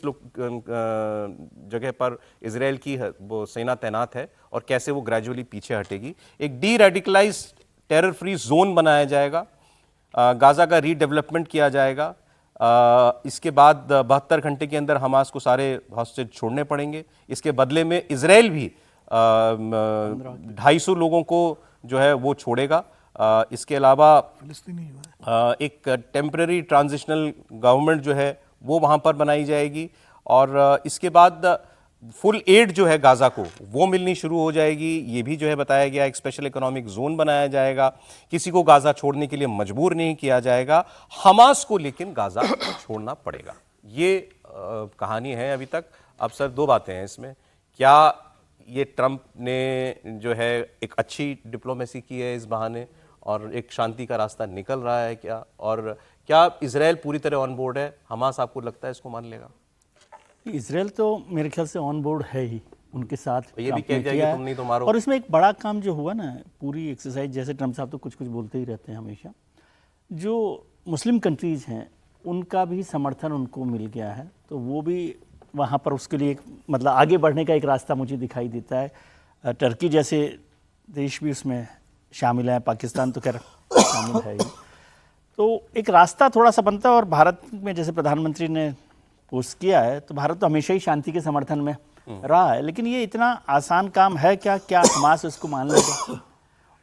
जगह पर इजराइल की वो सेना तैनात है और कैसे वो ग्रेजुअली पीछे हटेगी। एक D radicalise terror free zone बनाया जाएगा, गाजा का रीडेवलपमेंट किया जाएगा। इसके बाद 72 घंटे के अंदर हमास को सारे हॉस्टेज छोड़ने पड़ेंगे। इसके बदले में इजराइल भी 250 लोगों को जो है वो छोड़ेगा। इसके अलावा एक टेम्पररी ट्रांजिशनल गवर्नमेंट जो है वो वहां पर बनाई जाएगी और इसके बाद फुल एड जो है गाजा को वो मिलनी शुरू हो जाएगी। ये भी जो है बताया गया, एक स्पेशल इकोनॉमिक जोन बनाया जाएगा, किसी को गाजा छोड़ने के लिए मजबूर नहीं किया जाएगा। हमास को लेकिन गाजा छोड़ना पड़ेगा। ये कहानी है अभी तक। अब सर 2 बातें हैं इसमें, क्या ये ट्रंप ने जो है एक अच्छी डिप्लोमेसी की है इस बहाने और एक शांति का रास्ता निकल रहा है क्या, और क्या इजराइल पूरी तरह ऑन बोर्ड है? हमास आपको लगता है इसको मान लेगा? इजराइल तो मेरे ख्याल से ऑन बोर्ड है ही। उनके साथ ये भी ट्रम्प कह ने दिया किया कि है। तुम नहीं तो मारो। और इसमें एक बड़ा काम जो हुआ ना, पूरी एक्सरसाइज, जैसे ट्रम्प साहब तो कुछ कुछ बोलते ही रहते हैं हमेशा, जो मुस्लिम कंट्रीज़ हैं उनका भी समर्थन उनको मिल गया है, तो वो भी वहाँ पर उसके लिए मतलब आगे बढ़ने का एक रास्ता मुझे दिखाई देता है। टर्की जैसे देश भी उसमें शामिल है, पाकिस्तान तो खैर शामिल है ही, तो एक रास्ता थोड़ा सा बनता है। और भारत में जैसे प्रधानमंत्री ने पोस्ट किया है, तो भारत तो हमेशा ही शांति के समर्थन में रहा है, लेकिन ये इतना आसान काम है क्या हमास उसको मान लेगा?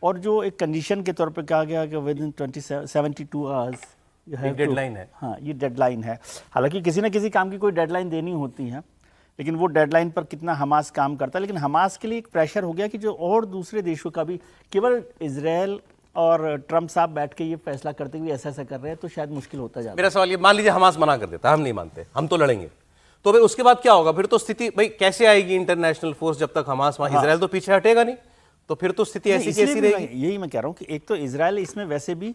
और जो एक कंडीशन के तौर पे कहा गया कि विद इन 72 आवर्स डेडलाइन है। हाँ, ये डेडलाइन है। हालांकि किसी न किसी काम की कोई डेडलाइन देनी होती है, लेकिन वो डेडलाइन पर कितना हमास काम करता है। लेकिन हमास के लिए एक प्रेशर हो गया कि जो और दूसरे देशों का भी, केवल इजराइल और ट्रम्प साहब बैठ के ये फैसला करते हुए ऐसा कर रहे हैं, तो शायद मुश्किल होता जाता है। मेरा सवाल ये, मान लीजिए हमास मना कर देता है, हम नहीं मानते, हम तो लड़ेंगे, तो फिर उसके बाद क्या होगा? फिर तो स्थिति भाई कैसे आएगी इंटरनेशनल फोर्स जब तक हमास वहां, इजराइल तो पीछे हटेगा नहीं, तो फिर तो स्थिति ऐसी कैसी रहेगी? यही मैं कह रहा हूँ कि एक तो इजराइल इसमें वैसे भी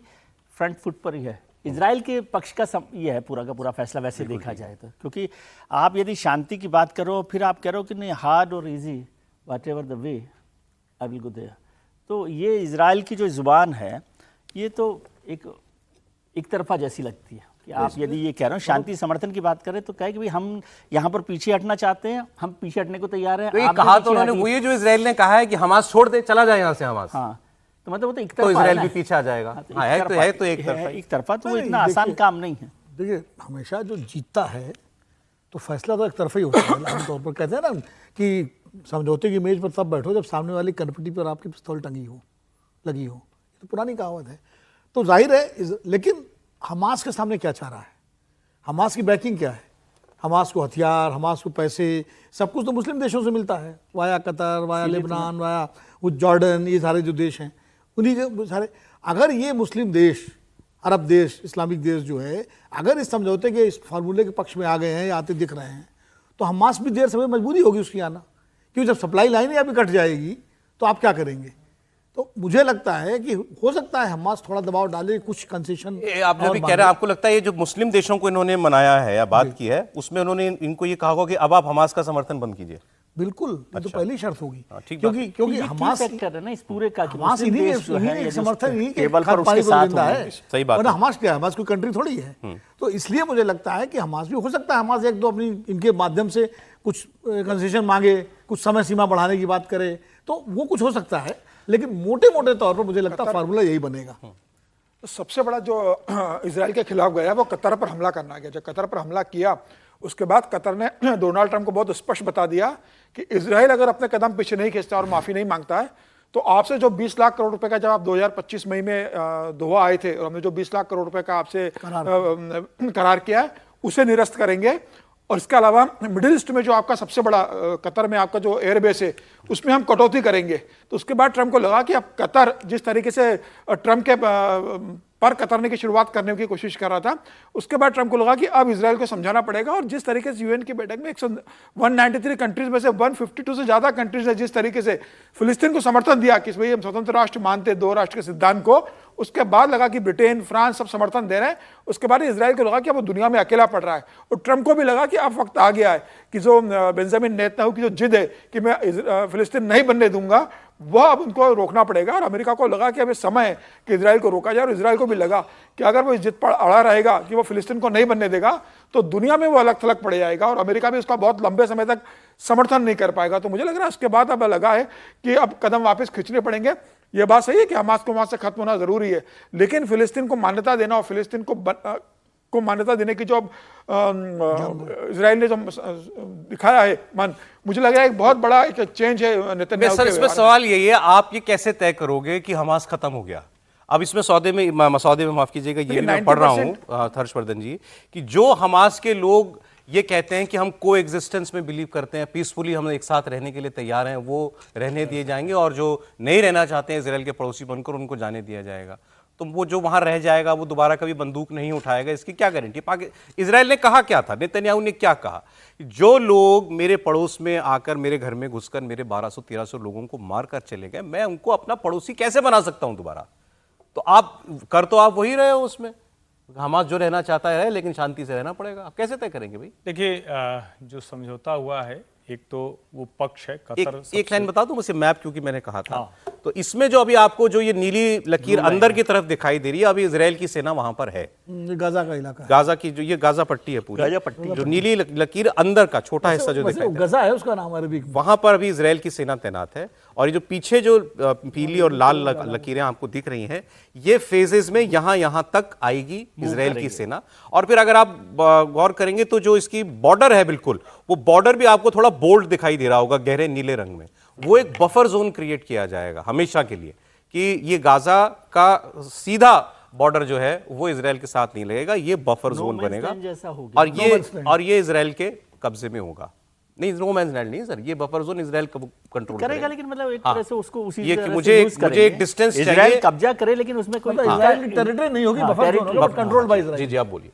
फ्रंट फुट पर ही है, इजराइल के पक्ष का ये है पूरा का पूरा फैसला वैसे देखा जाए तो, क्योंकि आप यदि शांति की बात करो, फिर आप कह रहे हो कि नहीं हार्ड और easy whatever the way I will go there, तो ये इजराइल की जो जुबान है ये तो एक तरफा जैसी लगती है कि आप यदि ये कह रहे हो शांति समर्थन की बात करें, तो कहे कि भाई हम यहाँ पर पीछे हटना चाहते हैं, हम पीछे हटने को तैयार हैं। तो ये कहा तो उन्होंने, वो ये जो इजराइल ने कहा है कि हमास छोड़ दे, चला जाए यहाँ से हमास, हाँ, तो मतलब वो तो एक तो तरफा इजराइल है भी ना। पीछे आ जाएगा। हाँ, हाँ, है तो एक तरफा। तो वो इतना आसान काम नहीं है। देखिए, हमेशा जो जीतता है तो फैसला तो एक तरफा ही होता है। आमतौर पर कहते हैं ना कि समझौते की मेज पर तब बैठो जब सामने वाली कनपटी पर आपकी पिस्तौल टंगी हो, लगी हो, तो पुरानी कहावत है। तो जाहिर है, लेकिन हमास के सामने क्या चाह रहा है? हमास की बैकिंग क्या है? हमास को हथियार, हमास को पैसे, सब कुछ तो मुस्लिम देशों से मिलता है, via Qatar, via Lebanon, via वो जॉर्डन, ये सारे जो देश हैं उन्हीं के सारे। अगर ये मुस्लिम देश, अरब देश, इस्लामिक देश जो है, अगर इस समझौते के इस फार्मूले के पक्ष में आ गए हैं या आते दिख रहे हैं, तो हमास भी देर समय मजबूरी होगी उसकी आना, क्योंकि जब सप्लाई लाइन ही अभी कट जाएगी तो आप क्या करेंगे? तो मुझे लगता है कि हो सकता है हमास थोड़ा दबाव डाले, कुछ कंसेशन। आप जो भी कह रहे हैं, आपको लगता है ये जो मुस्लिम देशों को इन्होंने मनाया है या बात की है, उसमें उन्होंने इनको ये कहा होगा कि अब आप हमास का समर्थन बंद कीजिए? बिल्कुल, ये तो पहली शर्त होगी, ठीक क्योंकि हमास है ना इस पूरे का, हमास इन्हीं के समर्थन, इन्हीं के टेबल पर उसके खाद पानी साथ जिंदा है। सही बात है। हमास क्या है? हमास कोई कंट्री थोड़ी है। तो इसलिए मुझे लगता है कि हमास भी, हो सकता है हमास एक दो अपनी इनके माध्यम से कुछ कंसेशन मांगे, कुछ समय सीमा बढ़ाने की बात करे, तो वो कुछ हो सकता है, लेकिन मोटे मोटे तौर पर मुझे लगता है फार्मूला यही बनेगा। तो सबसे बड़ा जो इजराइल के खिलाफ गया वो कतर पर हमला करना गया। जब कतर पर हमला किया, उसके बाद कतर ने डोनाल्ड ट्रंप को बहुत स्पष्ट बता दिया कि इजराइल अगर अपने कदम पीछे नहीं खींचता और माफी नहीं मांगता है, तो आपसे जो 20 लाख करोड़ रुपए का, जब आप 2025 मई में दोहा आए थे और हमने जो 20 लाख करोड़ रुपए का आपसे करार किया है, उसे निरस्त करेंगे। और इसके अलावा मिडिल ईस्ट में जो आपका सबसे बड़ा कतर में आपका जो एयरबेस है, उसमें हम कटौती करेंगे। तो उसके बाद ट्रंप को लगा कि अब कतर जिस तरीके से ट्रंप के पर कतरने की शुरुआत करने की कोशिश कर रहा था, उसके बाद ट्रंप को लगा कि अब इजराइल को समझाना पड़ेगा। और जिस तरीके से यूएन की बैठक में 193 कंट्रीज में से 152 से ज्यादा कंट्रीज ने जिस तरीके से फिलिस्तीन को समर्थन दिया कि भाई हम स्वतंत्र राष्ट्र मानते, 2 राष्ट्र के सिद्धांत को, उसके बाद लगा कि ब्रिटेन, फ्रांस सब समर्थन दे रहे हैं। उसके बाद इजराइल को लगा कि अब वो दुनिया में अकेला पड़ रहा है। और ट्रंप को भी लगा कि अब वक्त आ गया है कि जो बेंजामिन नेतन्याहू की जो जिद है कि मैं फिलिस्तीन नहीं बनने दूंगा, वह अब उनको रोकना पड़ेगा। और अमेरिका को लगा कि अब समय है कि इजराइल को रोका जाए। और इजराइल को भी लगा कि अगर वो इस जिद पर अड़ा रहेगा कि वो फिलिस्तीन को नहीं बनने देगा, तो दुनिया में वो अलग थलग पड़ जाएगा और अमेरिका भी उसका बहुत लंबे समय तक समर्थन नहीं कर पाएगा। तो मुझे लग रहा है उसके बाद अब लगा है कि अब कदम वापस खींचने पड़ेंगे। ये बात सही है कि हमास को वहां से खत्म होना जरूरी है, लेकिन फिलिस्तीन को मान्यता देना और फिलिस्तीन को मान्यता देने की जो इजराइल ने जो दिखाया है मन, मुझे लग रहा है एक बहुत बड़ा एक चेंज है नेतन्याहू के। सर, इसमें सवाल यही है, आप ये कैसे तय करोगे कि हमास खत्म हो गया? अब इसमें सौदे में माफ कीजिएगा, ये मैं पढ़ रहा हूँ हर्षवर्धन जी, कि जो हमास के लोग ये कहते हैं कि हम को एग्जिस्टेंस में बिलीव करते हैं, पीसफुली हम एक साथ रहने के लिए तैयार हैं, वो रहने दिए जाएंगे, और जो नहीं रहना चाहते हैं इजराइल के पड़ोसी बनकर, उनको जाने दिया जाएगा। तो वो जो वहां रह जाएगा वो दोबारा कभी बंदूक नहीं उठाएगा, इसकी क्या गारंटी? इजराइल ने कहा क्या था, नेतन्याहू ने क्या कहा? जो लोग मेरे पड़ोस में आकर, मेरे घर में घुसकर मेरे 1200-1300 लोगों को मार कर चले गए, मैं उनको अपना पड़ोसी कैसे बना सकता हूं दोबारा? तो आप वही रहे हो उसमें, हमास जो रहना चाहता है, लेकिन शांति से रहना पड़ेगा। आप कैसे तय करेंगे भाई? देखिए, जो समझौता हुआ है एक तो वो पक्ष है कतर एक लाइन बता दूं मुझे मैप, क्योंकि मैंने कहा था तो इसमें जो अभी आपको जो ये नीली लकीर अंदर की तरफ दिखाई दे रही है, अभी इजराइल की सेना वहां पर है। गाजा का इलाका, गाजा की जो ये गाजा पट्टी है पूरी, गाजा पट्टी जो नीली लकीर अंदर का छोटा हिस्सा जो दिखाई दे रहा गजा है उसका नाम अरबी, वहां पर अभी इजराइल की सेना तैनात है। और ये जो पीछे जो पीली और लाल लकीरें आपको दिख रही हैं, ये फेजेस में यहां तक आएगी इजराइल की सेना। और फिर अगर आप गौर करेंगे तो जो इसकी बॉर्डर है बिल्कुल, वो बॉर्डर भी आपको थोड़ा बोल्ड दिखाई दे रहा होगा गहरे नीले रंग में। वो एक बफर जोन क्रिएट किया जाएगा हमेशा के लिए कि ये गाजा का सीधा बॉर्डर जो है वो इजराइल के साथ नहीं लगेगा, ये बफर जोन बनेगा और ये इजराइल के कब्जे में होगा। नहीं, नो मैंस लैंड नहीं सर, ये बफर जोन इजराइल कंट्रोल करेगा, लेकिन मतलब एक तरह से उसको उसी ये तरह से मुझे यूज करेंगे। एक डिस्टेंस चाहिए, इजराइल कब्जा करे लेकिन उसमें कोई इजराइल की टेरिटरी नहीं होगी, बफर जोन होगा, कंट्रोल्ड बाय इजराइल। जी जी आप बोलिए।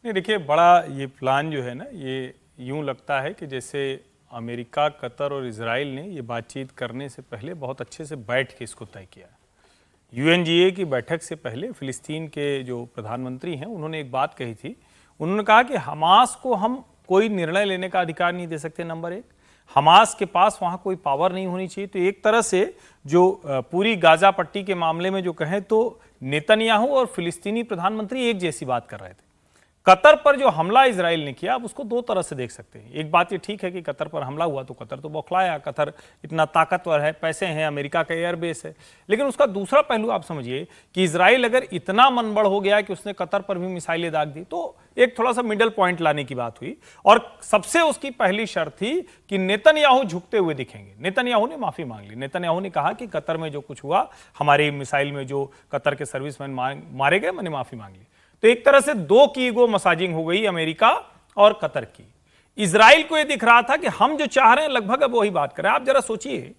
नहीं देखिए, बड़ा ये प्लान जो है ना, ये यूं लगता है कि जैसे अमेरिका, कतर और इजराइल ने ये बातचीत करने से पहले बहुत अच्छे से बैठ के इसको तय किया। यूएनजीए की बैठक से पहले फिलिस्तीन के जो प्रधानमंत्री हैं उन्होंने एक बात कही थी। उन्होंने कहा कि हमास को हम कोई निर्णय लेने का अधिकार नहीं दे सकते, नंबर एक। हमास के पास वहाँ कोई पावर नहीं होनी चाहिए। तो एक तरह से जो पूरी गाजा पट्टी के मामले में जो कहें तो नेतन्याहू और फिलिस्तीनी प्रधानमंत्री एक जैसी बात कर रहे थे। कतर पर जो हमला इजराइल ने किया, अब उसको दो तरह से देख सकते हैं। एक बात ये ठीक है कि कतर पर हमला हुआ तो कतर तो बौखलाया, कतर इतना ताकतवर है, पैसे हैं, अमेरिका का एयरबेस है। लेकिन उसका दूसरा पहलू आप समझिए कि इजराइल अगर इतना मनबड़ हो गया कि उसने कतर पर भी मिसाइलें दाग दी, तो एक थोड़ा सा मिडल पॉइंट लाने की बात हुई। और सबसे उसकी पहली शर्त थी कि नेतन्याहू झुकते हुए दिखेंगे। नेतन्याहू ने माफी मांग ली। नेतन्याहू ने कहा कि कतर में जो कुछ हुआ, हमारी मिसाइल में जो कतर के सर्विसमैन मारे गए, मैंने माफी मांग ली। तो एक तरह से दो की ईगो मसाजिंग हो गई, अमेरिका और कतर की। इजराइल को यह दिख रहा था कि हम जो चाह रहे हैं लगभग अब वही बात करें। आप जरा सोचिए,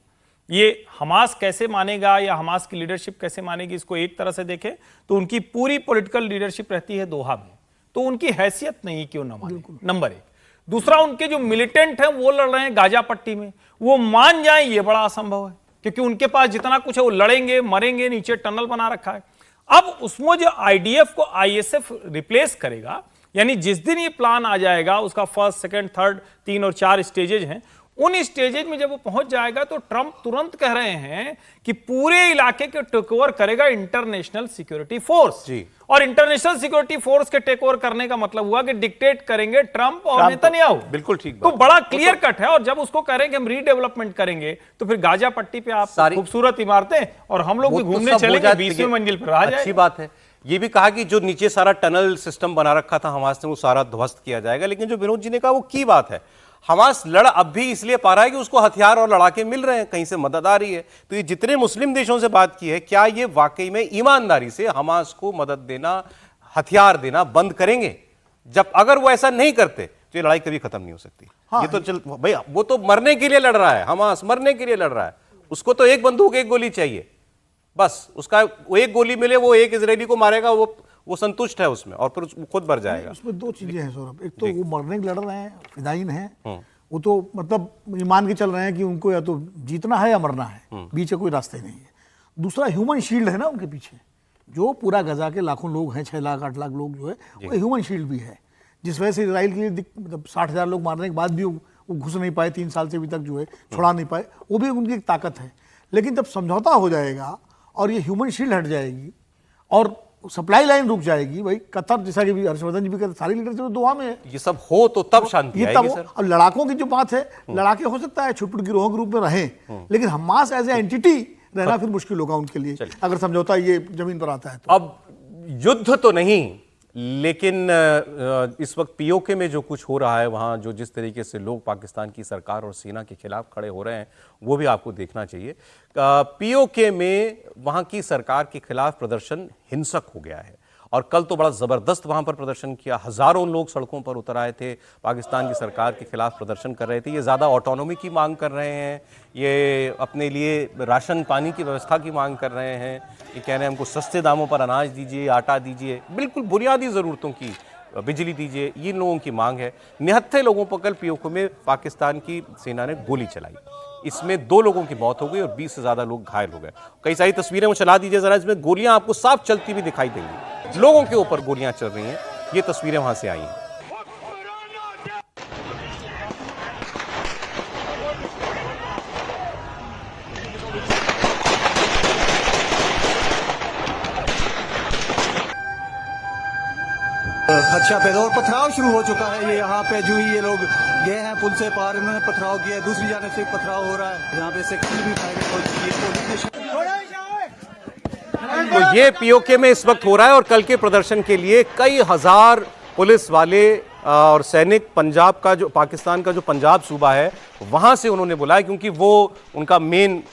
ये हमास कैसे मानेगा या हमास की लीडरशिप कैसे मानेगी, इसको एक तरह से देखें तो उनकी पूरी पॉलिटिकल लीडरशिप रहती है दोहा में, तो उनकी हैसियत नहीं क्यों ना माने, नंबर एक। दूसरा, उनके जो मिलिटेंट हैं वो लड़ रहे हैं गाजा पट्टी में, वो मान जाएं ये बड़ा असंभव है, क्योंकि उनके पास जितना कुछ है वो लड़ेंगे, मरेंगे, नीचे टनल बना रखा है। अब उसमें जो आईडीएफ को आईएसएफ रिप्लेस करेगा, यानी जिस दिन ये प्लान आ जाएगा, उसका फर्स्ट, सेकंड, थर्ड, 3 और 4 स्टेजेज हैं, उन स्टेजेज में जब वो पहुंच जाएगा तो ट्रंप तुरंत कह रहे हैं कि पूरे इलाके के टेक ओवर करेगा इंटरनेशनल सिक्योरिटी फोर्स जी। और इंटरनेशनल सिक्योरिटी फोर्स के टेक ओवर करने का मतलब हुआ कि डिक्टेट करेंगे ट्रंप और नेतन्याहू। बिल्कुल ठीक। तो बड़ा क्लियर कट है। और जब उसको कह रहे हैं कि हम रीडेवलपमेंट करेंगे, तो फिर गाजा पट्टी पे आप खूबसूरत इमारतें और हम लोग भी घूमने चलेंगे 20वीं मंजिल पर आ जाए। अच्छी बात है। ये भी कहा कि जो नीचे सारा टनल सिस्टम बना रखा था हमास ने, वो सारा ध्वस्त किया जाएगा। लेकिन जो विनोद जी ने कहा वो की बात है, हमास लड़ अब भी इसलिए पा रहा है कि उसको हथियार और लड़ाके मिल रहे हैं, कहीं से मदद आ रही है। तो ये जितने मुस्लिम देशों से बात की है, क्या ये वाकई में ईमानदारी से हमास को मदद देना, हथियार देना बंद करेंगे? जब अगर वो ऐसा नहीं करते तो ये लड़ाई कभी खत्म नहीं हो सकती। हाँ, ये तो चल भाई, वो तो मरने के लिए लड़ रहा है, हमास मरने के लिए लड़ रहा है। उसको तो एक बंदूक, एक गोली चाहिए, बस उसका वो एक गोली मिले, वो एक इजरायली को मारेगा, वो संतुष्ट है उसमें, और फिर वो खुद मर जाएगा। उसमें दो चीजें हैं सौरभ, एक तो वो मरने के लड़ रहे हैं, फिदायीन हैं, वो तो मतलब मान के चल रहे हैं कि उनको या तो जीतना है या मरना है, बीच में कोई रास्ते नहीं है। दूसरा, ह्यूमन शील्ड है ना उनके पीछे, जो पूरा गजा के लाखों लोग हैं, 6 लाख 8 लाख लोग जो है, वो ह्यूमन शील्ड भी है, जिस वजह से इसराइल के लिए मतलब 60,000 लोग मारने के बाद भी वो घुस नहीं पाए, 3 साल से अभी तक जो है छुड़ा नहीं पाए, वो भी उनकी एक ताकत है। लेकिन जब समझौता हो जाएगा और ये ह्यूमन शील्ड हट जाएगी और सप्लाई लाइन रुक जाएगी, भाई कतर जैसा कि भी हर्षवर्धन जी भी कहते, सारी लीडरशिप तो दुआ में है, ये सब हो तो तब शांति आएगी सर। और लड़ाकों की जो बात है, लड़ाके हो सकता है छोटे गिरोहों के रूप में रहें, लेकिन हमास एज ए एंटिटी रहना फिर मुश्किल होगा उनके लिए, अगर समझौता ये जमीन पर आता है तो। अब युद्ध तो नहीं, लेकिन इस वक्त पीओके में जो कुछ हो रहा है, वहाँ जो जिस तरीके से लोग पाकिस्तान की सरकार और सेना के खिलाफ खड़े हो रहे हैं, वो भी आपको देखना चाहिए। पीओके में वहाँ की सरकार के खिलाफ प्रदर्शन हिंसक हो गया है, और कल तो बड़ा ज़बरदस्त वहाँ पर प्रदर्शन किया। हज़ारों लोग सड़कों पर उतर आए थे, पाकिस्तान की सरकार के खिलाफ प्रदर्शन कर रहे थे। ये ज़्यादा ऑटोनॉमी की मांग कर रहे हैं, ये अपने लिए राशन पानी की व्यवस्था की मांग कर रहे हैं, ये कह रहे हैं हमको सस्ते दामों पर अनाज दीजिए, आटा दीजिए, बिल्कुल बुनियादी ज़रूरतों की बिजली दीजिए, ये लोगों की मांग है। निहत्थे लोगों पर कल पीओके में पाकिस्तान की सेना ने गोली चलाई, इसमें 2 लोगों की मौत हो गई और 20 से ज़्यादा लोग घायल हो गए। कई सारी तस्वीरें वो चला दीजिए ज़रा, इसमें गोलियां आपको साफ चलती हुई दिखाई देंगी, लोगों के ऊपर गोलियां चल रही हैं, ये तस्वीरें वहां से आई हैं। खदशा पैदा और पथराव शुरू हो चुका है। ये यहाँ पे जो ही ये लोग गए हैं पुल से पार, इन्होंने पथराव किया, दूसरी जानब से पथराव हो रहा है, यहाँ पे सेक्शन भी फायरिंग हो चुकी है। तो ये पीओके में इस वक्त हो रहा है और कल के प्रदर्शन के लिए कई हजार पुलिस वाले और सैनिक पंजाब का जो पाकिस्तान का जो पंजाब सूबा है वहां से उन्होंने बुलाया, क्योंकि वो उनका मेन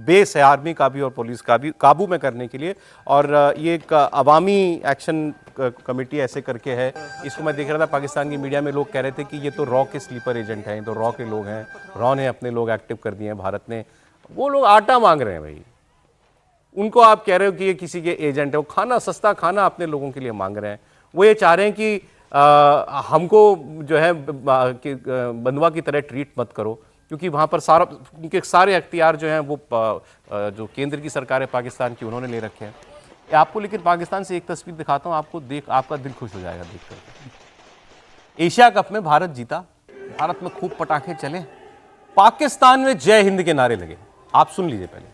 बेस है आर्मी का भी और पुलिस का भी काबू में करने के लिए। और ये एक अवामी एक्शन कमेटी ऐसे करके है। इसको मैं देख रहा था पाकिस्तान की मीडिया में, लोग कह रहे थे कि ये तो रॉ के स्लीपर एजेंट हैं, तो रॉ के लोग हैं, रॉ ने अपने लोग एक्टिव कर दिए हैं भारत ने। वो लोग आटा मांग रहे हैं भाई, उनको आप कह रहे हो कि ये किसी के एजेंट है। वो खाना, सस्ता खाना अपने लोगों के लिए मांग रहे हैं। वो ये चाह रहे हैं कि हमको जो है कि बंधुआ की तरह ट्रीट मत करो, क्योंकि वहाँ पर उनके सारे अख्तियार जो हैं वो जो केंद्र की सरकार है पाकिस्तान की उन्होंने ले रखे हैं। आपको लेकिन पाकिस्तान से एक तस्वीर दिखाता हूँ, आपको देख आपका दिल खुश हो जाएगा देखकर। एशिया कप में भारत जीता, भारत में खूब पटाखे चले, पाकिस्तान में जय हिंद के नारे लगे। आप सुन लीजिए पहले।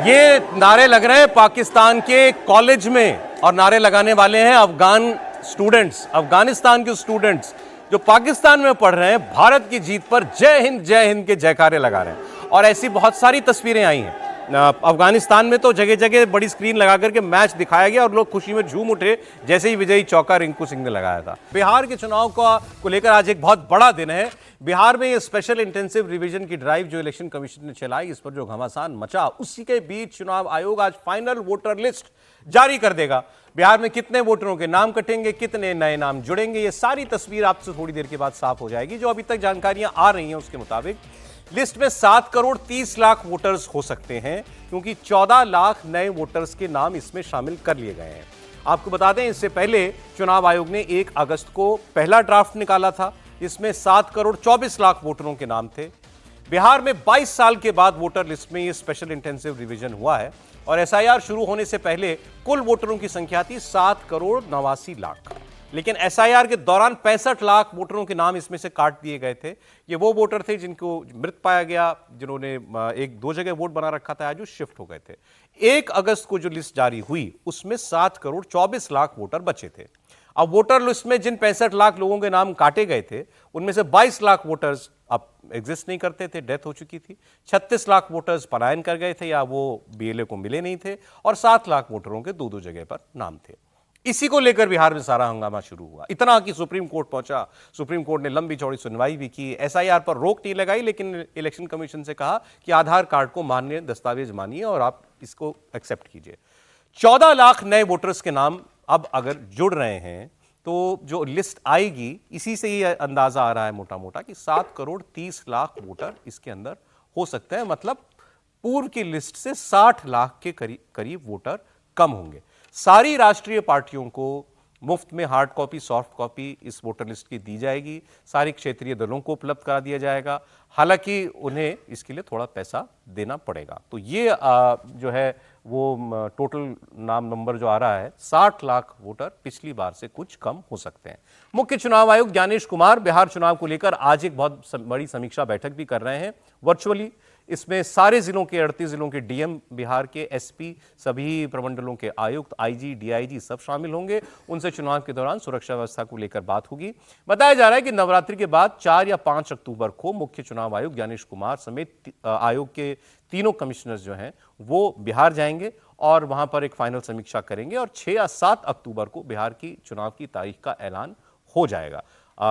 ये नारे लग रहे हैं पाकिस्तान के कॉलेज में, और नारे लगाने वाले हैं अफगान स्टूडेंट्स, अफगानिस्तान के स्टूडेंट्स जो पाकिस्तान में पढ़ रहे हैं। भारत की जीत पर जय हिंद के जयकारे लगा रहे हैं। और ऐसी बहुत सारी तस्वीरें आई हैं। अफगानिस्तान में तो जगह जगह बड़ी स्क्रीन लगा करके मैच दिखाया गया और लोग खुशी में झूम उठे जैसे ही विजयी चौका रिंकू सिंह ने लगाया था। बिहार के चुनाव को लेकर आज एक बहुत बड़ा दिन है। बिहार में ये स्पेशल इंटेंसिव रिवीजन की ड्राइव जो इलेक्शन कमीशन ने चलाई, इस पर जो घमासान मचा, उसी के बीच चुनाव आयोग आज फाइनल वोटर लिस्ट जारी कर देगा। बिहार में कितने वोटरों के नाम कटेंगे, कितने नए नाम जुड़ेंगे, ये सारी तस्वीर आपसे थोड़ी देर के बाद साफ हो जाएगी। जो अभी तक जानकारियां आ रही हैं उसके मुताबिक लिस्ट में 7 करोड़ 30 लाख वोटर्स हो सकते हैं, क्योंकि 14 लाख नए वोटर्स के नाम इसमें शामिल कर लिए गए हैं। आपको बता दें, इससे पहले चुनाव आयोग ने 1 अगस्त को पहला ड्राफ्ट निकाला था, इसमें 7 करोड़ 24 लाख वोटरों के नाम थे। बिहार में 22 साल के बाद वोटर लिस्ट में यह स्पेशल इंटेंसिव रिवीजन हुआ है और एसआईआर शुरू होने से पहले कुल वोटरों की संख्या थी 7 करोड़ 89 लाख। लेकिन एसआईआर के दौरान 65 लाख वोटरों के नाम इसमें से काट दिए गए थे। ये वो वोटर थे जिनको मृत पाया गया, जिन्होंने 1-2 जगह वोट बना रखा था, आज वो शिफ्ट हो गए थे। 1 अगस्त को जो लिस्ट जारी हुई उसमें 7 करोड़ 24 लाख वोटर बचे थे। अब वोटर लिस्ट में जिन 65 लाख लोगों के नाम काटे गए थे उनमें से 22 लाख वोटर्स अब एग्जिस्ट नहीं करते थे, डेथ हो चुकी थी। 36 लाख वोटर्स पलायन कर गए थे या वो बीएलए को मिले नहीं थे, और 7 लाख वोटरों के 2-2 जगह पर नाम थे। इसी को लेकर बिहार में सारा हंगामा शुरू हुआ, इतना कि सुप्रीम कोर्ट पहुंचा। सुप्रीम कोर्ट ने लंबी चौड़ी सुनवाई भी की, एसआईआर पर रोक नहीं लगाई, लेकिन इलेक्शन कमीशन से कहा कि आधार कार्ड को मान्य दस्तावेज मानिए और आप इसको एक्सेप्ट कीजिए। 14 लाख नए वोटर्स के नाम अब अगर जुड़ रहे हैं तो जो लिस्ट आएगी, इसी से ये अंदाजा आ रहा है मोटा मोटा कि 7 करोड़ 30 लाख वोटर इसके अंदर हो सकते हैं। मतलब पूर्व की लिस्ट से 60 लाख के करीब वोटर कम होंगे। सारी राष्ट्रीय पार्टियों को मुफ्त में हार्ड कॉपी, सॉफ्ट कॉपी इस वोटर लिस्ट की दी जाएगी। सारी क्षेत्रीय दलों को उपलब्ध करा दिया जाएगा, हालांकि उन्हें इसके लिए थोड़ा पैसा देना पड़ेगा। तो ये जो है वो टोटल नाम नंबर जो आ रहा है 60 लाख वोटर पिछली बार से कुछ कम हो सकते हैं। मुख्य चुनाव आयुक्त ज्ञानेश कुमार बिहार चुनाव को लेकर आज एक बहुत बड़ी समीक्षा बैठक भी कर रहे हैं वर्चुअली। इसमें सारे जिलों के 38 जिलों के डीएम, बिहार के एसपी, सभी प्रमंडलों के आयुक्त, आईजी, डीआईजी सब शामिल होंगे। उनसे चुनाव के दौरान सुरक्षा व्यवस्था को लेकर बात होगी। बताया जा रहा है कि नवरात्रि के बाद 4 या 5 अक्टूबर को मुख्य चुनाव आयुक्त ज्ञानेश कुमार समेत आयोग के तीनों कमिश्नर्स जो हैं वो बिहार जाएंगे और वहां पर एक फाइनल समीक्षा करेंगे और 6 या 7 अक्टूबर को बिहार की चुनाव की तारीख का ऐलान हो जाएगा।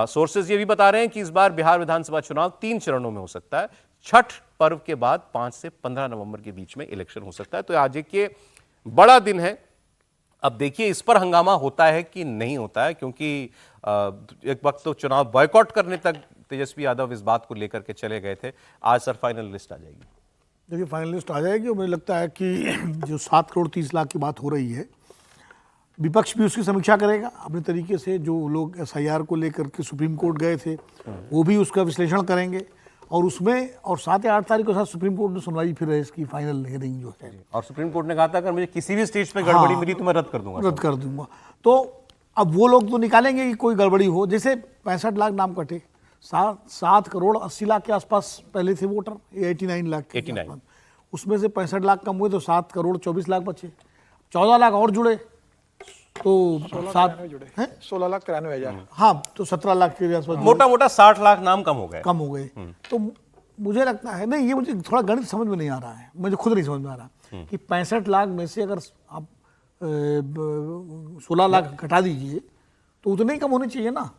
सोर्सेज ये भी बता रहे हैं कि इस बार बिहार विधानसभा चुनाव 3 चरणों में हो सकता है। छठ पर्व के बाद 5 से 15 नवंबर के बीच में इलेक्शन हो सकता है। तो आज एक ये बड़ा दिन है। अब देखिए इस पर हंगामा होता है कि नहीं होता है, क्योंकि एक वक्त तो चुनाव बॉयकॉट करने तक तेजस्वी यादव इस बात को लेकर के चले गए थे। आज सर फाइनल लिस्ट आ जाएगी। देखिए फाइनल लिस्ट आ जाएगी और मुझे लगता है कि जो 7 करोड़ 30 लाख की बात हो रही है, विपक्ष भी उसकी समीक्षा करेगा अपने तरीके से। जो लोग एसआईआर को लेकर के सुप्रीम कोर्ट गए थे वो भी उसका विश्लेषण करेंगे और उसमें और 7 या 8 तारीख को शायद सुप्रीम कोर्ट ने सुनवाई फिर है इसकी फाइनल हियरिंग जो है, और सुप्रीम कोर्ट ने कहा था अगर मुझे किसी भी स्टेज पे गड़बड़ी मिली तो मैं रद्द कर दूंगा। रद्द कर दूंगा। तो अब वो लोग तो निकालेंगे कि कोई गड़बड़ी हो, जैसे 65 लाख नाम कटे, 7 करोड़ 80 लाख के आसपास पहले थे वोटर, 89 लाख के 89 आसपास। उसमें से 65 लाख कम हुए तो 7 करोड़ 24 लाख बचे, 14 लाख और जुड़े तो 16,93,000। हाँ, तो 17 लाख के आसपास मोटा मोटा 60 लाख नाम कम हो गए। तो मुझे लगता है नहीं, ये मुझे थोड़ा गणित समझ में नहीं आ रहा है, मुझे खुद नहीं समझ में आ रहा कि 65 लाख में से अगर आप 16 लाख घटा दीजिए तो उतने ही कम होने चाहिए ना।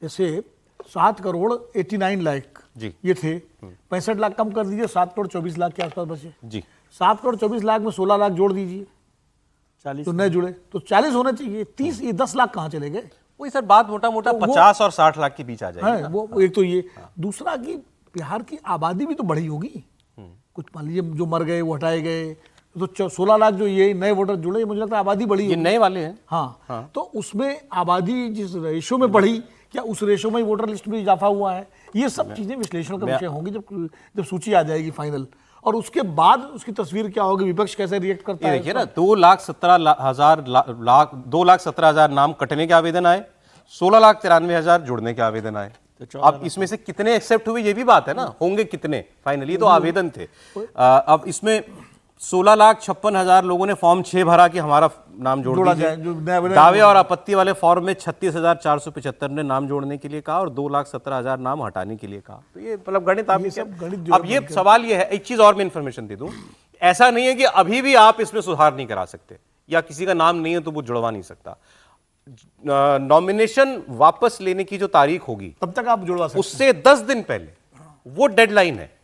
जैसे 7 करोड़ 89 लाख जी ये थे, 65 लाख कम कर दीजिए, 7 करोड़ 24 लाख के आसपास बचे जी। 7 करोड़ 24 लाख में 16 लाख जोड़ दीजिए, 40 तो नए जुड़े तो 40 होने चाहिए। 30 ये 10 लाख कहाँ चले गए? वही सर, बात मोटा मोटा 50 और 60 लाख के बीच आ जाएगी है वो एक तो ये, दूसरा कि बिहार की आबादी भी तो बढ़ी होगी, कुछ मान लीजिए जो मर गए वो हटाए गए, तो 16 लाख जो ये नए वोटर जुड़े, मुझे लगता है आबादी बढ़ी ये नए वाले हैं। हाँ, तो उसमें आबादी जिस रेशो में बढ़ी, क्या उस रेशो में वोटर लिस्ट में इजाफा हुआ है? ये सब चीजें विश्लेषण का विषय होंगी जब सूची आ जाएगी फाइनल, और उसके बाद उसकी तस्वीर क्या होगी, विपक्ष कैसे रिएक्ट करता है। देखिए ना, 2,17,000 नाम कटने के आवेदन आए, 16,93,000 जुड़ने के आवेदन आए। अब इसमें से कितने एक्सेप्ट हुए ये भी बात है ना, होंगे कितने फाइनली, तो आवेदन थे। अब इसमें 16,56,000 लोगों ने फॉर्म 6 भरा कि हमारा नाम जोड़ दीजिए। दावे और आपत्ति वाले फॉर्म में 36,475 ने नाम जोड़ने के लिए कहा और 2,17,000 नाम हटाने के लिए कहा। तो ये मतलब गणित आप अब ये सवाल ये है, एक चीज और मैं इन्फॉर्मेशन दे दूं, ऐसा नहीं है कि अभी भी आप इसमें सुधार नहीं करा सकते, या किसी का नाम नहीं है तो वो जुड़वा नहीं सकता। नॉमिनेशन वापस लेने की जो तारीख होगी तब तक आप जुड़वा सकते, उससे 10 दिन पहले वो डेडलाइन है,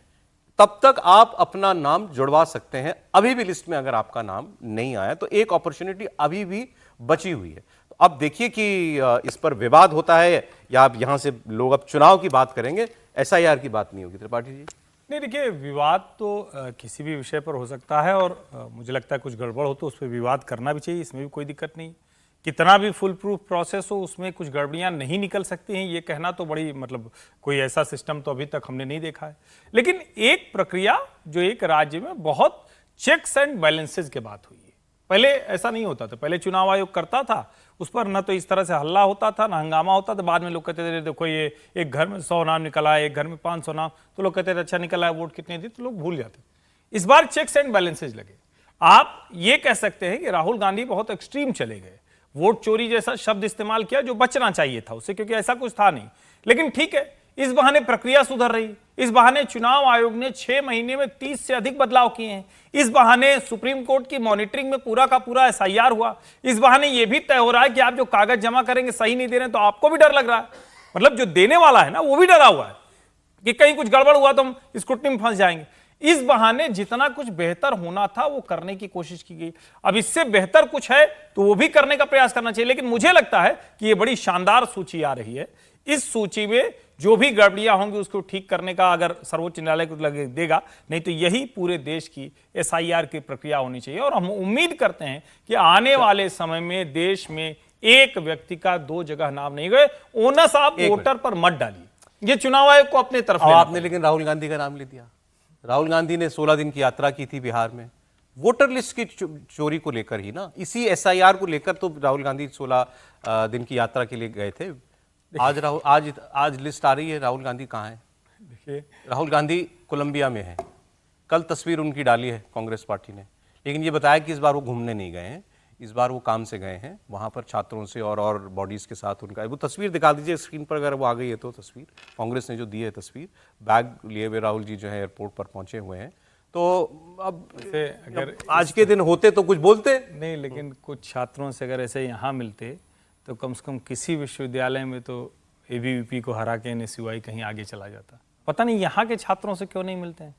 तब तक आप अपना नाम जुड़वा सकते हैं। अभी भी लिस्ट में अगर आपका नाम नहीं आया तो एक अपॉर्चुनिटी अभी भी बची हुई है। तो अब देखिए कि इस पर विवाद होता है या आप यहां से लोग अब चुनाव की बात करेंगे, SIR की बात नहीं होगी। त्रिपाठी जी नहीं, देखिए विवाद तो किसी भी विषय पर हो सकता है, और मुझे लगता है कुछ गड़बड़ हो तो उस पर विवाद करना भी चाहिए, इसमें भी कोई दिक्कत नहीं। कितना भी फुल प्रूफ प्रोसेस हो उसमें कुछ गड़बड़ियां नहीं निकल सकती हैं, ये कहना तो बड़ी मतलब कोई ऐसा सिस्टम तो अभी तक हमने नहीं देखा है। लेकिन एक प्रक्रिया जो एक राज्य में बहुत चेक्स एंड बैलेंसेस के बात हुई है, पहले ऐसा नहीं होता था। पहले चुनाव आयोग करता था, उस पर न तो इस तरह से हल्ला होता था, ना हंगामा होता था। बाद में लोग कहते थे देखो ये एक घर में 100 नाम निकला है, एक घर में 500 नाम, तो लोग कहते थे अच्छा निकला है, वोट कितने दिए, तो लोग भूल जाते। इस बार चेक्स एंड बैलेंसेज लगे। आप ये कह सकते हैं कि राहुल गांधी बहुत एक्सट्रीम चले गए, वोट चोरी जैसा शब्द इस्तेमाल किया जो बचना चाहिए था उससे, क्योंकि ऐसा कुछ था नहीं। लेकिन ठीक है, इस बहाने प्रक्रिया सुधर रही, इस बहाने चुनाव आयोग ने 6 महीने में 30 से अधिक बदलाव किए हैं, इस बहाने सुप्रीम कोर्ट की मॉनिटरिंग में पूरा का पूरा SIR हुआ, इस बहाने यह भी तय हो रहा है कि आप जो कागज जमा करेंगे सही नहीं दे रहे हैं तो आपको भी डर लग रहा है, मतलब जो देने वाला है ना वो भी डरा हुआ है कि कहीं कुछ गड़बड़ हुआ तो हम स्क्रूटनी में फंस जाएंगे। इस बहाने जितना कुछ बेहतर होना था वो करने की कोशिश की गई। अब इससे बेहतर कुछ है तो वो भी करने का प्रयास करना चाहिए। लेकिन मुझे लगता है कि ये बड़ी शानदार सूची आ रही है, इस सूची में जो भी गड़बड़ियां होंगी उसको ठीक करने का अगर सर्वोच्च न्यायालय को लगे देगा, नहीं तो यही पूरे देश की SIR की प्रक्रिया होनी चाहिए। और हम उम्मीद करते हैं कि आने वाले समय में देश में एक व्यक्ति का 2 जगह नाम नहीं गए। ओनस आप वोटर पर मत डालिए, ये चुनाव आयोग को अपने तरफ आपने लेकिन राहुल गांधी का नाम ले दिया। राहुल गांधी ने 16 दिन की यात्रा की थी बिहार में, वोटर लिस्ट की चोरी को लेकर ही ना, इसी SIR को लेकर तो राहुल गांधी 16 दिन की यात्रा के लिए गए थे। आज लिस्ट आ रही है, राहुल गांधी कहाँ है? देखिए, राहुल गांधी कोलंबिया में है। कल तस्वीर उनकी डाली है कांग्रेस पार्टी ने, लेकिन ये बताया कि इस बार वो घूमने नहीं गए हैं, इस बार वो काम से गए हैं, वहाँ पर छात्रों से और बॉडीज के साथ उनका वो तस्वीर दिखा दीजिए स्क्रीन पर, अगर वो आ गई है तो तस्वीर कांग्रेस ने जो दी है तस्वीर, बैग लिए हुए राहुल जी जो है एयरपोर्ट पर पहुंचे हुए हैं। तो अब अगर आज के दिन होते तो कुछ बोलते नहीं, लेकिन कुछ छात्रों से अगर ऐसे यहाँ मिलते तो कम से कम किसी विश्वविद्यालय में तो ABVP को हरा के NSUI कहीं आगे चला जाता। पता नहीं यहाँ के छात्रों से क्यों नहीं मिलते हैं।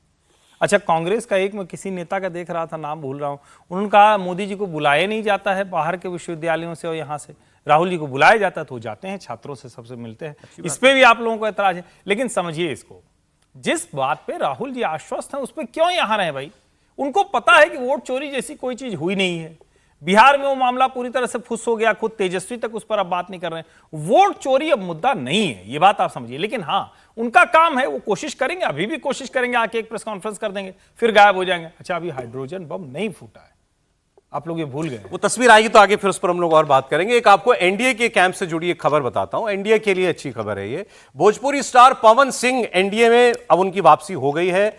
अच्छा, कांग्रेस का एक मैं किसी नेता का देख रहा था, नाम भूल रहा हूँ, उन्होंने कहा मोदी जी को बुलाया नहीं जाता है बाहर के विश्वविद्यालयों से और यहाँ से, राहुल जी को बुलाया जाता है तो जाते हैं, छात्रों से सबसे मिलते हैं। इस पर भी आप लोगों को एतराज है, लेकिन समझिए इसको, जिस बात पे राहुल जी आश्वस्त हैं उस पर क्यों यहाँ रहे भाई? उनको पता है कि वोट चोरी जैसी कोई चीज हुई नहीं है। बिहार में वो मामला पूरी तरह से फुस हो गया, खुद तेजस्वी तक उस पर अब बात नहीं कर रहे हैं। वोट चोरी अब मुद्दा नहीं है, ये बात आप समझिए। लेकिन हाँ, उनका काम है, वो कोशिश करेंगे, अभी भी कोशिश करेंगे, आके एक प्रेस कॉन्फ्रेंस कर देंगे, फिर गायब हो जाएंगे। अच्छा, अभी हाइड्रोजन बम नहीं फूटा है, आप लोग ये भूल गए। वो तस्वीर आएगी तो आगे फिर उस पर हम लोग और बात करेंगे। एक आपको एनडीए के कैंप से जुड़ी एक खबर बताता हूं, एनडीए के लिए अच्छी खबर है ये। भोजपुरी स्टार पवन सिंह एनडीए में अब उनकी वापसी हो गई है।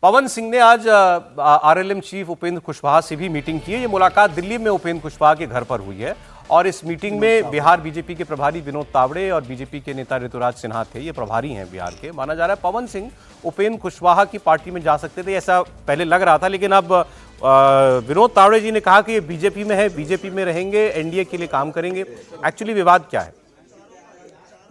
पवन सिंह ने आज आरएलएम चीफ उपेंद्र कुशवाहा से भी मीटिंग की है। ये मुलाकात दिल्ली में उपेंद्र कुशवाहा के घर पर हुई है और इस मीटिंग में बिहार बीजेपी के प्रभारी विनोद तावड़े और बीजेपी के नेता ऋतुराज सिन्हा थे। ये प्रभारी हैं बिहार के। माना जा रहा है पवन सिंह उपेंद्र कुशवाहा की पार्टी में जा सकते थे, ऐसा पहले लग रहा था, लेकिन अब विनोद तावड़े जी ने कहा कि ये बीजेपी में है, बीजेपी में रहेंगे, एनडीए के लिए काम करेंगे। एक्चुअली विवाद क्या है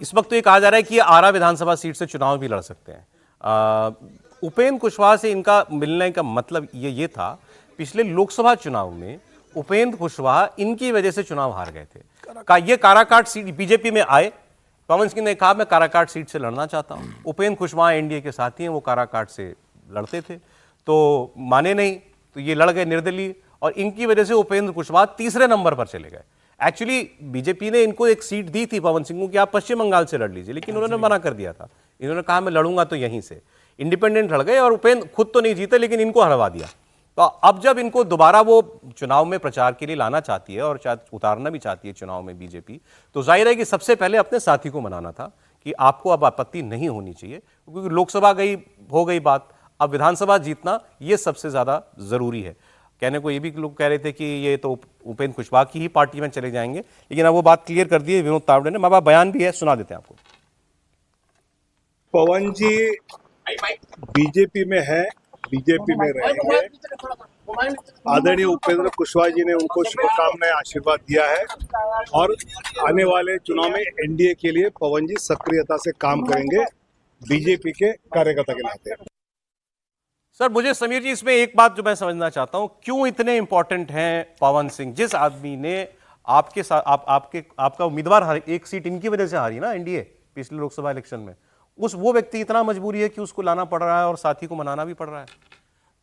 इस वक्त? तो ये कहा जा रहा है कि ये आरा विधानसभा सीट से चुनाव भी लड़ सकते हैं। उपेंद्र कुशवाहा से इनका मिलने का मतलब ये था, पिछले लोकसभा चुनाव में उपेंद्र कुशवाहा इनकी वजह से चुनाव हार गए थे। ये काराकाट सीट बीजेपी में आए, पवन सिंह ने कहा मैं काराकाट सीट से लड़ना चाहता हूं। उपेंद्र कुशवाहा एनडीए के साथी हैं, वो काराकाट से लड़ते थे तो माने नहीं, तो ये लड़ गए निर्दलीय और इनकी वजह से उपेंद्र कुशवाहा तीसरे नंबर पर चले गए। एक्चुअली बीजेपी ने इनको एक सीट दी थी पवन सिंह को कि आप पश्चिम बंगाल से लड़ लीजिए, लेकिन उन्होंने मना कर दिया था। इन्होंने कहा मैं लड़ूंगा तो यहीं से। इंडिपेंडेंट लड़ गए और उपेंद्र खुद तो नहीं जीते लेकिन इनको हरवा दिया। तो अब जब इनको दोबारा वो चुनाव में प्रचार के लिए लाना चाहती है और शायद उतारना भी चाहती है चुनाव में बीजेपी, तो जाहिर है कि सबसे पहले अपने साथी को मनाना था कि आपको अब आपत्ति नहीं होनी चाहिए, क्योंकि लोकसभा हो गई बात, अब विधानसभा जीतना ये सबसे ज्यादा जरूरी है। कहने को ये भी लोग कह रहे थे कि ये तो उपेंद्र कुशवाहा की ही पार्टी में चले जाएंगे, लेकिन अब वो बात क्लियर कर दी है विनोद तावड़े ने। माँ बयान भी है, सुना देते हैं आपको। पवन जी बीजेपी में है, बीजेपी में रहेंगे। आदरणीय उपेंद्र कुशवाहा जी ने उनको शुभकामनाएं, आशीर्वाद दिया है और आने वाले चुनाव में एनडीए के लिए पवन जी सक्रियता से काम करेंगे बीजेपी के कार्यकर्ता के नाते। सर मुझे समीर जी इसमें एक बात जो मैं समझना चाहता हूं, क्यों इतने इंपॉर्टेंट हैं पवन सिंह? जिस आदमी ने आपके साथ आपका उम्मीदवार एक सीट इनकी वजह से हारी ना एनडीए पिछले लोकसभा इलेक्शन में, वो व्यक्ति इतना मजबूरी है कि उसको लाना पड़ रहा है और साथी को मनाना भी पड़ रहा है।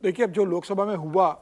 देखिए, अब जो लोकसभा में हुआ,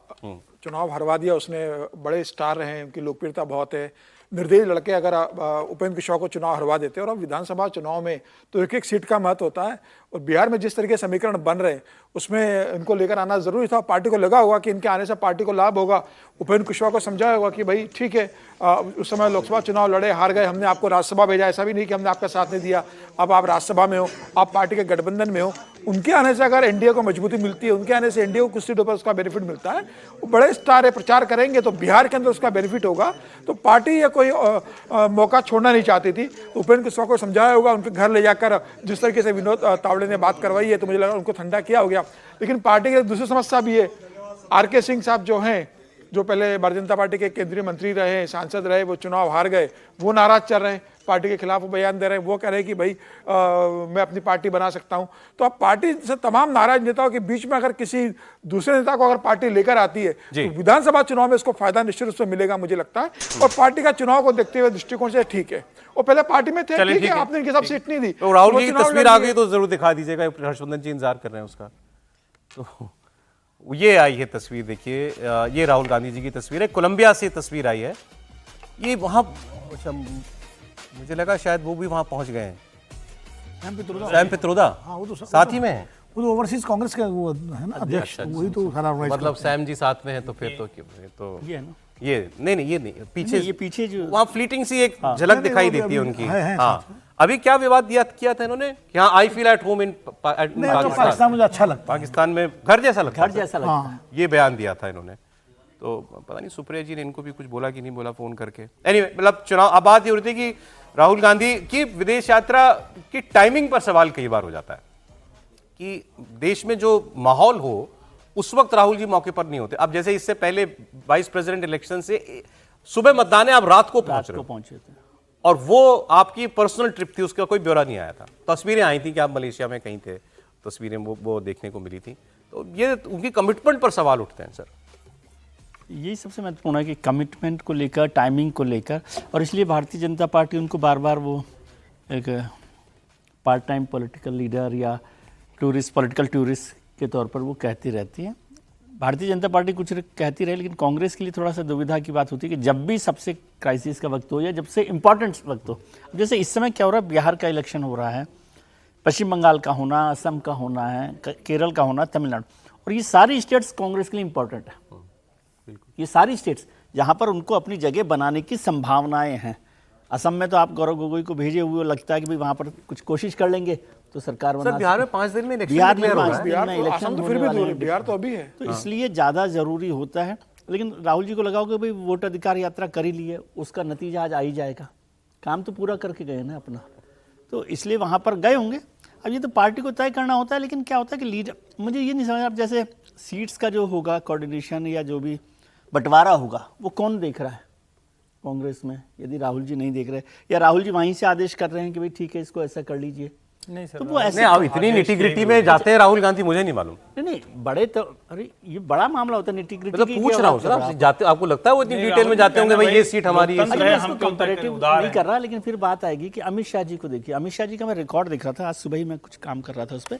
चुनाव हरवा दिया उसने, बड़े स्टार रहे, उनकी लोकप्रियता बहुत है, निर्दलीय लड़के अगर उपेंद्र कुशवाहा को चुनाव हरवा देते हैं और अब विधानसभा चुनाव में तो एक एक सीट का महत्व होता है। और बिहार में जिस तरीके समीकरण बन रहे हैं उसमें इनको लेकर आना जरूरी था। पार्टी को लगा होगा कि इनके आने से पार्टी को लाभ होगा। उपेंद्र कुशवाहा को समझाया होगा कि भाई ठीक है, उस समय लोकसभा चुनाव लड़े, हार गए, हमने आपको राज्यसभा भेजा, ऐसा भी नहीं कि हमने आपका साथ नहीं दिया, अब आप राज्यसभा में हो, आप पार्टी के गठबंधन में हो। उनके आने से अगर एनडीए को मजबूती मिलती है, उनके आने से एनडीए को कुछ सीटों पर उसका बेनिफिट मिलता है, वो बड़े स्टार है, प्रचार करेंगे तो बिहार के अंदर उसका बेनिफिट होगा। तो पार्टी ये कोई मौका छोड़ना नहीं चाहती थी। उपेंद्र कुशवाहा को समझाया होगा, उनके घर ले जाकर जिस तरीके से विनोद तावड़े ने बात करवाई है, तो मुझे लगा उनको ठंडा किया हो गया। लेकिन पार्टी की दूसरी समस्या भी है। आरके सिंह साहब जो हैं, जो पहले भारतीय जनता पार्टी के केंद्रीय मंत्री रहे, सांसद रहे, वो चुनाव हार गए, वो नाराज चल रहे हैं, पार्टी के खिलाफ बयान दे रहे हैं। वो कह रहे हैं कि भाई मैं अपनी पार्टी बना सकता हूं। तो अब पार्टी से तमाम नाराज नेताओं के बीच में अगर किसी दूसरे नेता को अगर पार्टी लेकर आती है तो विधानसभा चुनाव में इसको फायदा निश्चित रूप से मिलेगा मुझे लगता है। और पार्टी का चुनाव को देखते हुए दृष्टिकोण से ठीक है। वो पहले पार्टी में थे, ठीक है, आपने इनके साथ सीट नहीं दी। तो राहुल जी की तस्वीर आ गई तो जरूर दिखा दीजिएगा, हर्षवर्धन जी इंतजार कर रहे हैं उसका। तो ये आई है तस्वीर, देखिए ये राहुल गांधी जी की तस्वीर है, कोलंबिया से तस्वीर आई है। ये वहां, अच्छा मुझे लगा शायद वो भी वहां पहुंच गए हैं। सैम पित्रोदा हाँ, वो तो साथ ही में है, वो तो ओवरसीज कांग्रेस का वो है ना अध्यक्ष, वही तो सारा ऑर्गेनाइज मतलब करते हैं। सैम जी साथ में है तो फिर तो ये है ना, ये नहीं ये नहीं, पीछे ये पीछे जो वहाँ फ्लीटिंग सी एक झलक दिखाई देती है उनकी। हाँ, अभी क्या विवाद किया था इन्होंने कि हाँ I feel at home in Pakistan मुझे अच्छा लगता है, पाकिस्तान में घर जैसा लगता लगता है। ये बयान दिया था इन्होंने। तो पता नहीं सुप्रिया जी ने इनको भी कुछ बोला कि नहीं बोला फोन करके। एनीवे, मतलब चुनाव, अब बात ये हो रही थी कि राहुल गांधी की विदेश यात्रा की टाइमिंग पर सवाल कई बार हो जाता है कि देश में जो माहौल हो उस वक्त राहुल जी मौके पर नहीं होते। अब जैसे इससे पहले वाइस प्रेसिडेंट इलेक्शन से सुबह मतदान है, आप रात को पहुंचे थे और वो आपकी पर्सनल ट्रिप थी, उसका कोई ब्यौरा नहीं आया था। तस्वीरें आई थी कि आप मलेशिया में कहीं थे, तस्वीरें वो देखने को मिली थी। तो ये उनकी कमिटमेंट पर सवाल उठते हैं सर। यही सबसे महत्वपूर्ण है कि कमिटमेंट को लेकर, टाइमिंग को लेकर, और इसलिए भारतीय जनता पार्टी उनको बार बार वो एक पार्ट टाइम पॉलिटिकल लीडर या पॉलिटिकल टूरिस्ट के तौर पर वो कहती रहती है। भारतीय जनता पार्टी कुछ कहती रही, लेकिन कांग्रेस के लिए थोड़ा सा दुविधा की बात होती है कि जब भी सबसे क्राइसिस का वक्त हो या जब से इम्पोर्टेंट वक्त हो, जैसे इस समय क्या हो रहा है, बिहार का इलेक्शन हो रहा है, पश्चिम बंगाल का होना, असम का होना है, केरल का होना, तमिलनाडु, और ये सारी स्टेट्स कांग्रेस के लिए इंपॉर्टेंट है। ये सारी स्टेट्स जहाँ पर उनको अपनी जगह बनाने की संभावनाएं हैं। असम में तो आप गौरव गोगोई को भेजे हुए, लगता है कि भाई वहाँ पर कुछ कोशिश कर लेंगे तो सरकार बना। बिहार में 5 दिन में इलेक्शन, बिहार में 5 बिहार दिन में तो इलेक्शन आसाम तो होने फिर वाले भी हैं। बिहार तो अभी है। तो इसलिए ज़्यादा ज़रूरी होता है। लेकिन राहुल जी को लगाओ कि भाई वोट अधिकार यात्रा कर ही ली है, उसका नतीजा आज आ ही जाएगा। काम तो पूरा करके गए ना अपना, तो इसलिए वहाँ पर गए होंगे। अब ये तो पार्टी को तय करना होता है, लेकिन क्या होता है कि लीडर, मुझे ये नहीं समझ, अब जैसे सीट्स का जो होगा कोऑर्डिनेशन या जो भी बंटवारा होगा वो कौन देख रहा है कांग्रेस में? यदि राहुल जी नहीं देख रहे या राहुल जी वहीं से आदेश कर रहे हैं कि भाई ठीक है इसको ऐसा कर लीजिए, नहीं सर, तो वो ऐसे नहीं, इतनी निटी-ग्रिटी में जाते हैं राहुल गांधी, मुझे नहीं मालूम। नहीं बड़े तो, अरे ये बड़ा मामला होता है निटी-ग्रिटी मतलब पूछ रहा हूँ सर, आप जाते, आपको लगता है वो इतनी डिटेल में जाते होंगे, भाई ये सीट हमारी है? मैं इसको कंपैरेटिव नहीं कर रहा, लेकिन फिर बात आएगी कि अमित शाह जी को देखिए। अमित शाह जी का मैं रिकॉर्ड देख रहा था, आज सुबह ही मैं कुछ काम कर रहा था उस पर,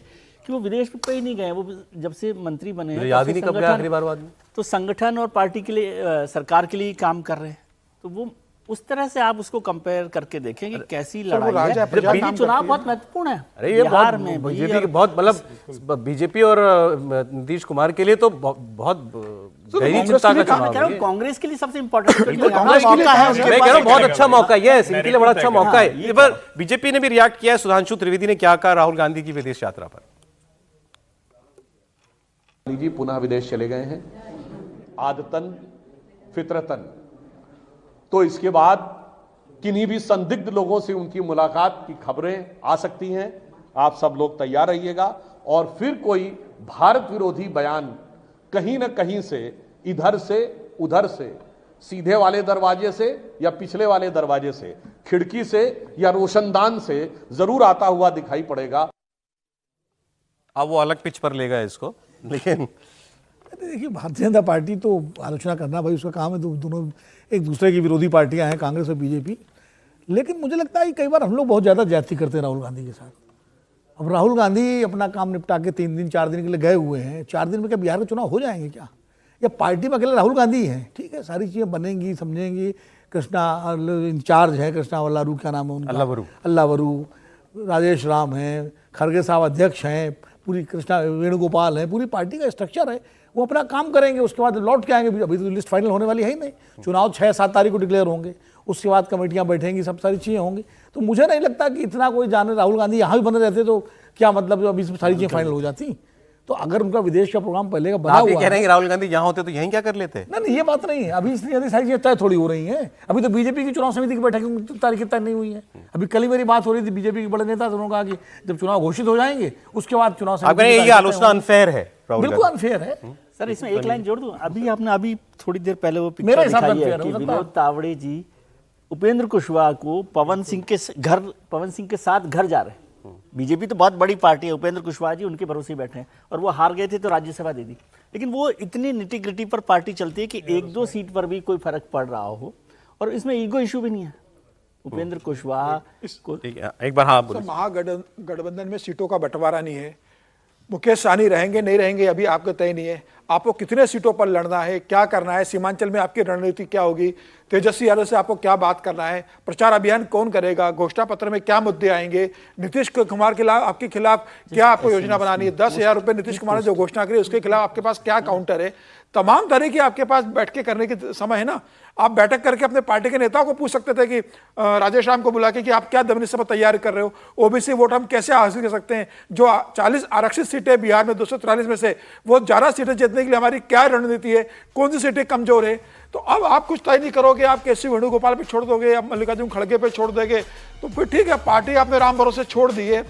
कि वो विदेश में कहीं नहीं गए। वो जब से मंत्री बने हैं याद ही नहीं कब गया आखिरी बार वो आदमी। तो संगठन और पार्टी के लिए, सरकार के लिए काम कर रहे हैं। तो वो उस तरह से आप उसको कंपेयर करके देखें कि कैसी लड़ाई है। बीजेपी चुनाव बहुत महत्वपूर्ण है। अरे ये बिहार में बीजेपी के बहुत, मतलब बीजेपी और नीतीश कुमार के लिए तो बहुत गहरी चिंता का चुनाव है। कांग्रेस के लिए सबसे इम्पोर्टेंट मैं कह रहा हूँ बहुत अच्छा मौका है, इनके लिए बड़ा अच्छा मौका है। पर बीजेपी ने भी रिएक्ट किया है। सुधांशु त्रिवेदी ने क्या कहा राहुल गांधी की विदेश यात्रा पर? जी पुनः विदेश चले गए हैं, आदतन फितरतन, तो इसके बाद किन्हीं भी संदिग्ध लोगों से उनकी मुलाकात की खबरें आ सकती हैं। आप सब लोग तैयार रहिएगा, और फिर कोई भारत विरोधी बयान कहीं ना कहीं से, इधर से उधर से, सीधे वाले दरवाजे से या पिछले वाले दरवाजे से, खिड़की से या रोशनदान से जरूर आता हुआ दिखाई पड़ेगा। अब वो अलग पिच पर लेगा इसको, लेकिन देखिए भारतीय जनता पार्टी तो आलोचना करना भाई उसका काम है। दोनों एक दूसरे की विरोधी पार्टियां हैं, कांग्रेस और बीजेपी। लेकिन मुझे लगता है कि कई बार हम लोग बहुत ज़्यादा ज्यादती करते हैं राहुल गांधी के साथ। अब राहुल गांधी अपना काम निपटा के 3 दिन 4 दिन के लिए गए हुए हैं। 4 दिन में क्या बिहार के चुनाव हो जाएंगे क्या? या पार्टी में अकेले राहुल गांधी हैं? ठीक है, सारी चीज़ें बनेंगी, समझेंगी। कृष्णा इंचार्ज है, कृष्णा वल्लारू, क्या नाम है उनका, अल्लावरू, राजेश राम हैं, खड़गे साहब अध्यक्ष हैं, पूरी कृष्णा वेणुगोपाल है, पूरी पार्टी का स्ट्रक्चर है। वो अपना काम करेंगे, उसके बाद लौट के आएंगे। अभी तो लिस्ट फाइनल होने वाली है ही नहीं, चुनाव 6-7 तारीख को डिक्लेयर होंगे, उसके बाद कमेटियां बैठेंगी, सब सारी चीज़ें होंगी। तो मुझे नहीं लगता कि इतना कोई जाने। राहुल गांधी यहाँ भी बने रहते तो क्या मतलब, अभी सारी चीज़ें फाइनल हो जाती। तो अगर उनका विदेश का प्रोग्राम पहले का बना हुआ है, कह रहे हैं राहुल गांधी यहाँ होते तो यहीं क्या कर लेते? नहीं, ये बात नहीं है। अभी इसलिए सारी चीज़ें तय थोड़ी हो रही हैं। अभी तो बीजेपी की चुनाव समिति की बैठक तारीखें तय नहीं हुई है। अभी कल ही मेरी बात हो रही थी बीजेपी के बड़े नेता, उन्होंने कहा कि जब चुनाव घोषित हो जाएंगे उसके बाद चुनाव समिति। ये आलोचना अनफेयर है, बिल्कुल अनफेयर है सर। इसमें एक लाइन जोड़ दूं, अभी थोड़ी देर पहले वो पिक्चर दिखाई है कि विनोद तावड़े जी उपेंद्र कुशवाहा को पवन सिंह के साथ घर जा रहे हैं। बीजेपी तो बहुत बड़ी पार्टी है, उपेंद्र कुशवाहा जी उनके भरोसे बैठे हैं, और वो हार गए थे तो राज्यसभा दे दी। लेकिन वो इतनी निटी-ग्रिटी पर पार्टी चलती है कि 1-2 सीट पर भी कोई फर्क पड़ रहा हो, और इसमें ईगो इशू भी नहीं है। उपेंद्र कुशवाहा को एक बार महागठबंधन में सीटों का बंटवारा नहीं है। मुकेश सहनी रहेंगे नहीं रहेंगे अभी आपको तय नहीं है। आपको कितने सीटों पर लड़ना है, क्या करना है, सीमांचल में आपकी रणनीति क्या होगी, तेजस्वी यादव से आपको क्या बात करना है, प्रचार अभियान कौन करेगा, घोषणा पत्र में क्या मुद्दे आएंगे, नीतीश कुमार के खिलाफ आपके खिलाफ क्या आपको योजना बनानी है, 10,000 रुपये नीतीश कुमार ने जो घोषणा करी उसके खिलाफ आपके पास क्या काउंटर है। तमाम तरह की आपके पास बैठ के करने की समय है ना। आप बैठक करके अपने पार्टी के नेताओं को पूछ सकते थे कि राजेश राम को बुला के कि आप क्या दमनी सभा तैयार कर रहे हो, ओबीसी वोट हम कैसे हासिल कर सकते हैं, जो 40 आरक्षित सीटें बिहार में 243 में से वो 11 सीटें जीतने के लिए हमारी क्या रणनीति है, कौन सी सीटें कमजोर है। तो अब आप कुछ तय नहीं करोगे, आप केसी वेणुगोपाल पे छोड़ दोगे, आप मल्लिकार्जुन खड़गे पे छोड़ देंगे, तो फिर ठीक है। पार्टी आपने राम भरोसे छोड़ दी है,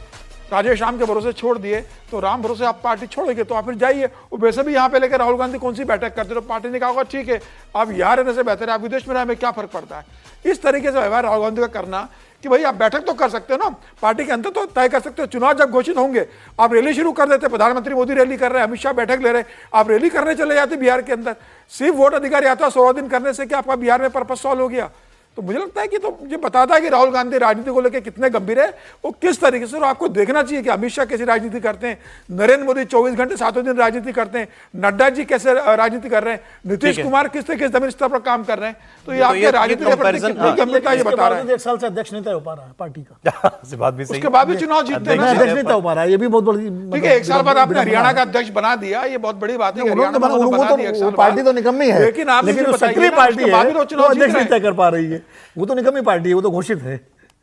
राजेश राम के भरोसे छोड़ दिए, तो राम भरोसे आप पार्टी छोड़ेंगे तो आप फिर जाइए। वो वैसे भी यहाँ पे लेकर राहुल गांधी कौन सी बैठक करते, तो पार्टी ने कहा होगा ठीक है आप यहाँ रहने से बेहतर है आप विदेश में रहने में क्या फर्क पड़ता है। इस तरीके से व्यवहार राहुल गांधी का करना कि भाई आप बैठक तो कर सकते हो ना, पार्टी के अंदर तो तय कर सकते हो। चुनाव जब घोषित होंगे आप रैली शुरू कर देते, प्रधानमंत्री मोदी रैली कर रहे हैं, अमित शाह बैठक ले रहे हैं, आप रैली करने चले जाते बिहार के अंदर। सिर्फ वोट अधिकार यात्रा 16 दिन करने से क्या आपका बिहार में पर्पस सॉल्व हो गया? तो मुझे लगता है कि तो ये बताता है कि राहुल गांधी राजनीति को लेकर कितने गंभीर है, वो किस तरीके से। और आपको देखना चाहिए कि अमित शाह कैसी राजनीति करते हैं, नरेंद्र मोदी 24 घंटे 7 दिन राजनीति करते हैं, नड्डा जी कैसे राजनीति कर रहे हैं, नीतीश कुमार किस तरीके से जमीन स्तर पर काम कर रहे हैं। तो ये आपके राजनीति के प्रति कितनी गंभीरता ये बता रहा है। एक साल से अध्यक्ष नहीं तय हो पा रहा है पार्टी का, बात भी सही। उसके बाद भी चुनाव जीतते हैं, अध्यक्ष नहीं तय हो पा रहा है, ये भी बहुत बड़ी। ठीक है, 1 साल बाद आपने हरियाणा का अध्यक्ष बना दिया, ये बहुत बड़ी बात है। पार्टी तो निकम्मी है, लेकिन आप लेकिन जो सक्रिय पार्टी है वो अध्यक्ष नहीं तय कर पा रही है। वो तो निकम्मी पार्टी है, वो तो घोषित है।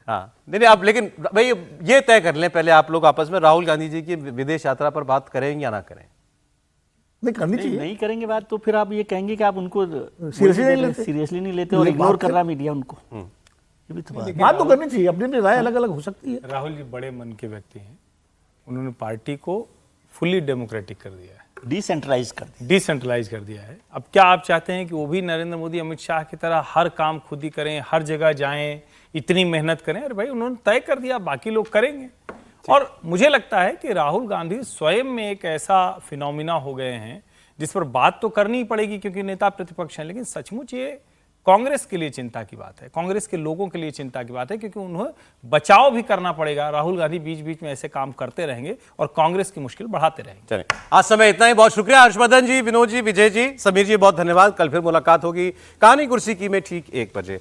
हाँ नहीं आप, लेकिन भाई ये तय कर लें पहले आप लोग आपस में, राहुल गांधी जी की विदेश यात्रा पर बात करें या ना करें? नहीं करनी चाहिए। नहीं करेंगे बात तो फिर आप ये कहेंगे कि आप उनको सीरियसली नहीं लेते और इग्नोर कर रहा मीडिया उनको। ये भी तो बात तो करनी चाहिए, अपनी राय अलग अलग हो सकती है। राहुल जी बड़े मन के व्यक्ति हैं, उन्होंने पार्टी को फुली डेमोक्रेटिक कर दिया है, डिसेंट्रलाइज कर दिया है। अब क्या आप चाहते हैं कि वो भी नरेंद्र मोदी अमित शाह की तरह हर काम खुद ही करें, हर जगह जाएं, इतनी मेहनत करें? अरे भाई उन्होंने तय कर दिया, बाकी लोग करेंगे। और मुझे लगता है कि राहुल गांधी स्वयं में एक ऐसा फिनोमिना हो गए हैं जिस पर बात तो करनी ही पड़ेगी क्योंकि नेता प्रतिपक्ष हैं, लेकिन सचमुच ये कांग्रेस के लिए चिंता की बात है, कांग्रेस के लोगों के लिए चिंता की बात है, क्योंकि उन्हें बचाव भी करना पड़ेगा। राहुल गांधी बीच बीच में ऐसे काम करते रहेंगे और कांग्रेस की मुश्किल बढ़ाते रहेंगे। चलिए आज समय इतना ही, बहुत शुक्रिया हर्षवर्धन जी, विनोद जी, विजय जी, समीर जी, बहुत धन्यवाद। कल फिर मुलाकात होगी कहानी कुर्सी की में ठीक 1 बजे।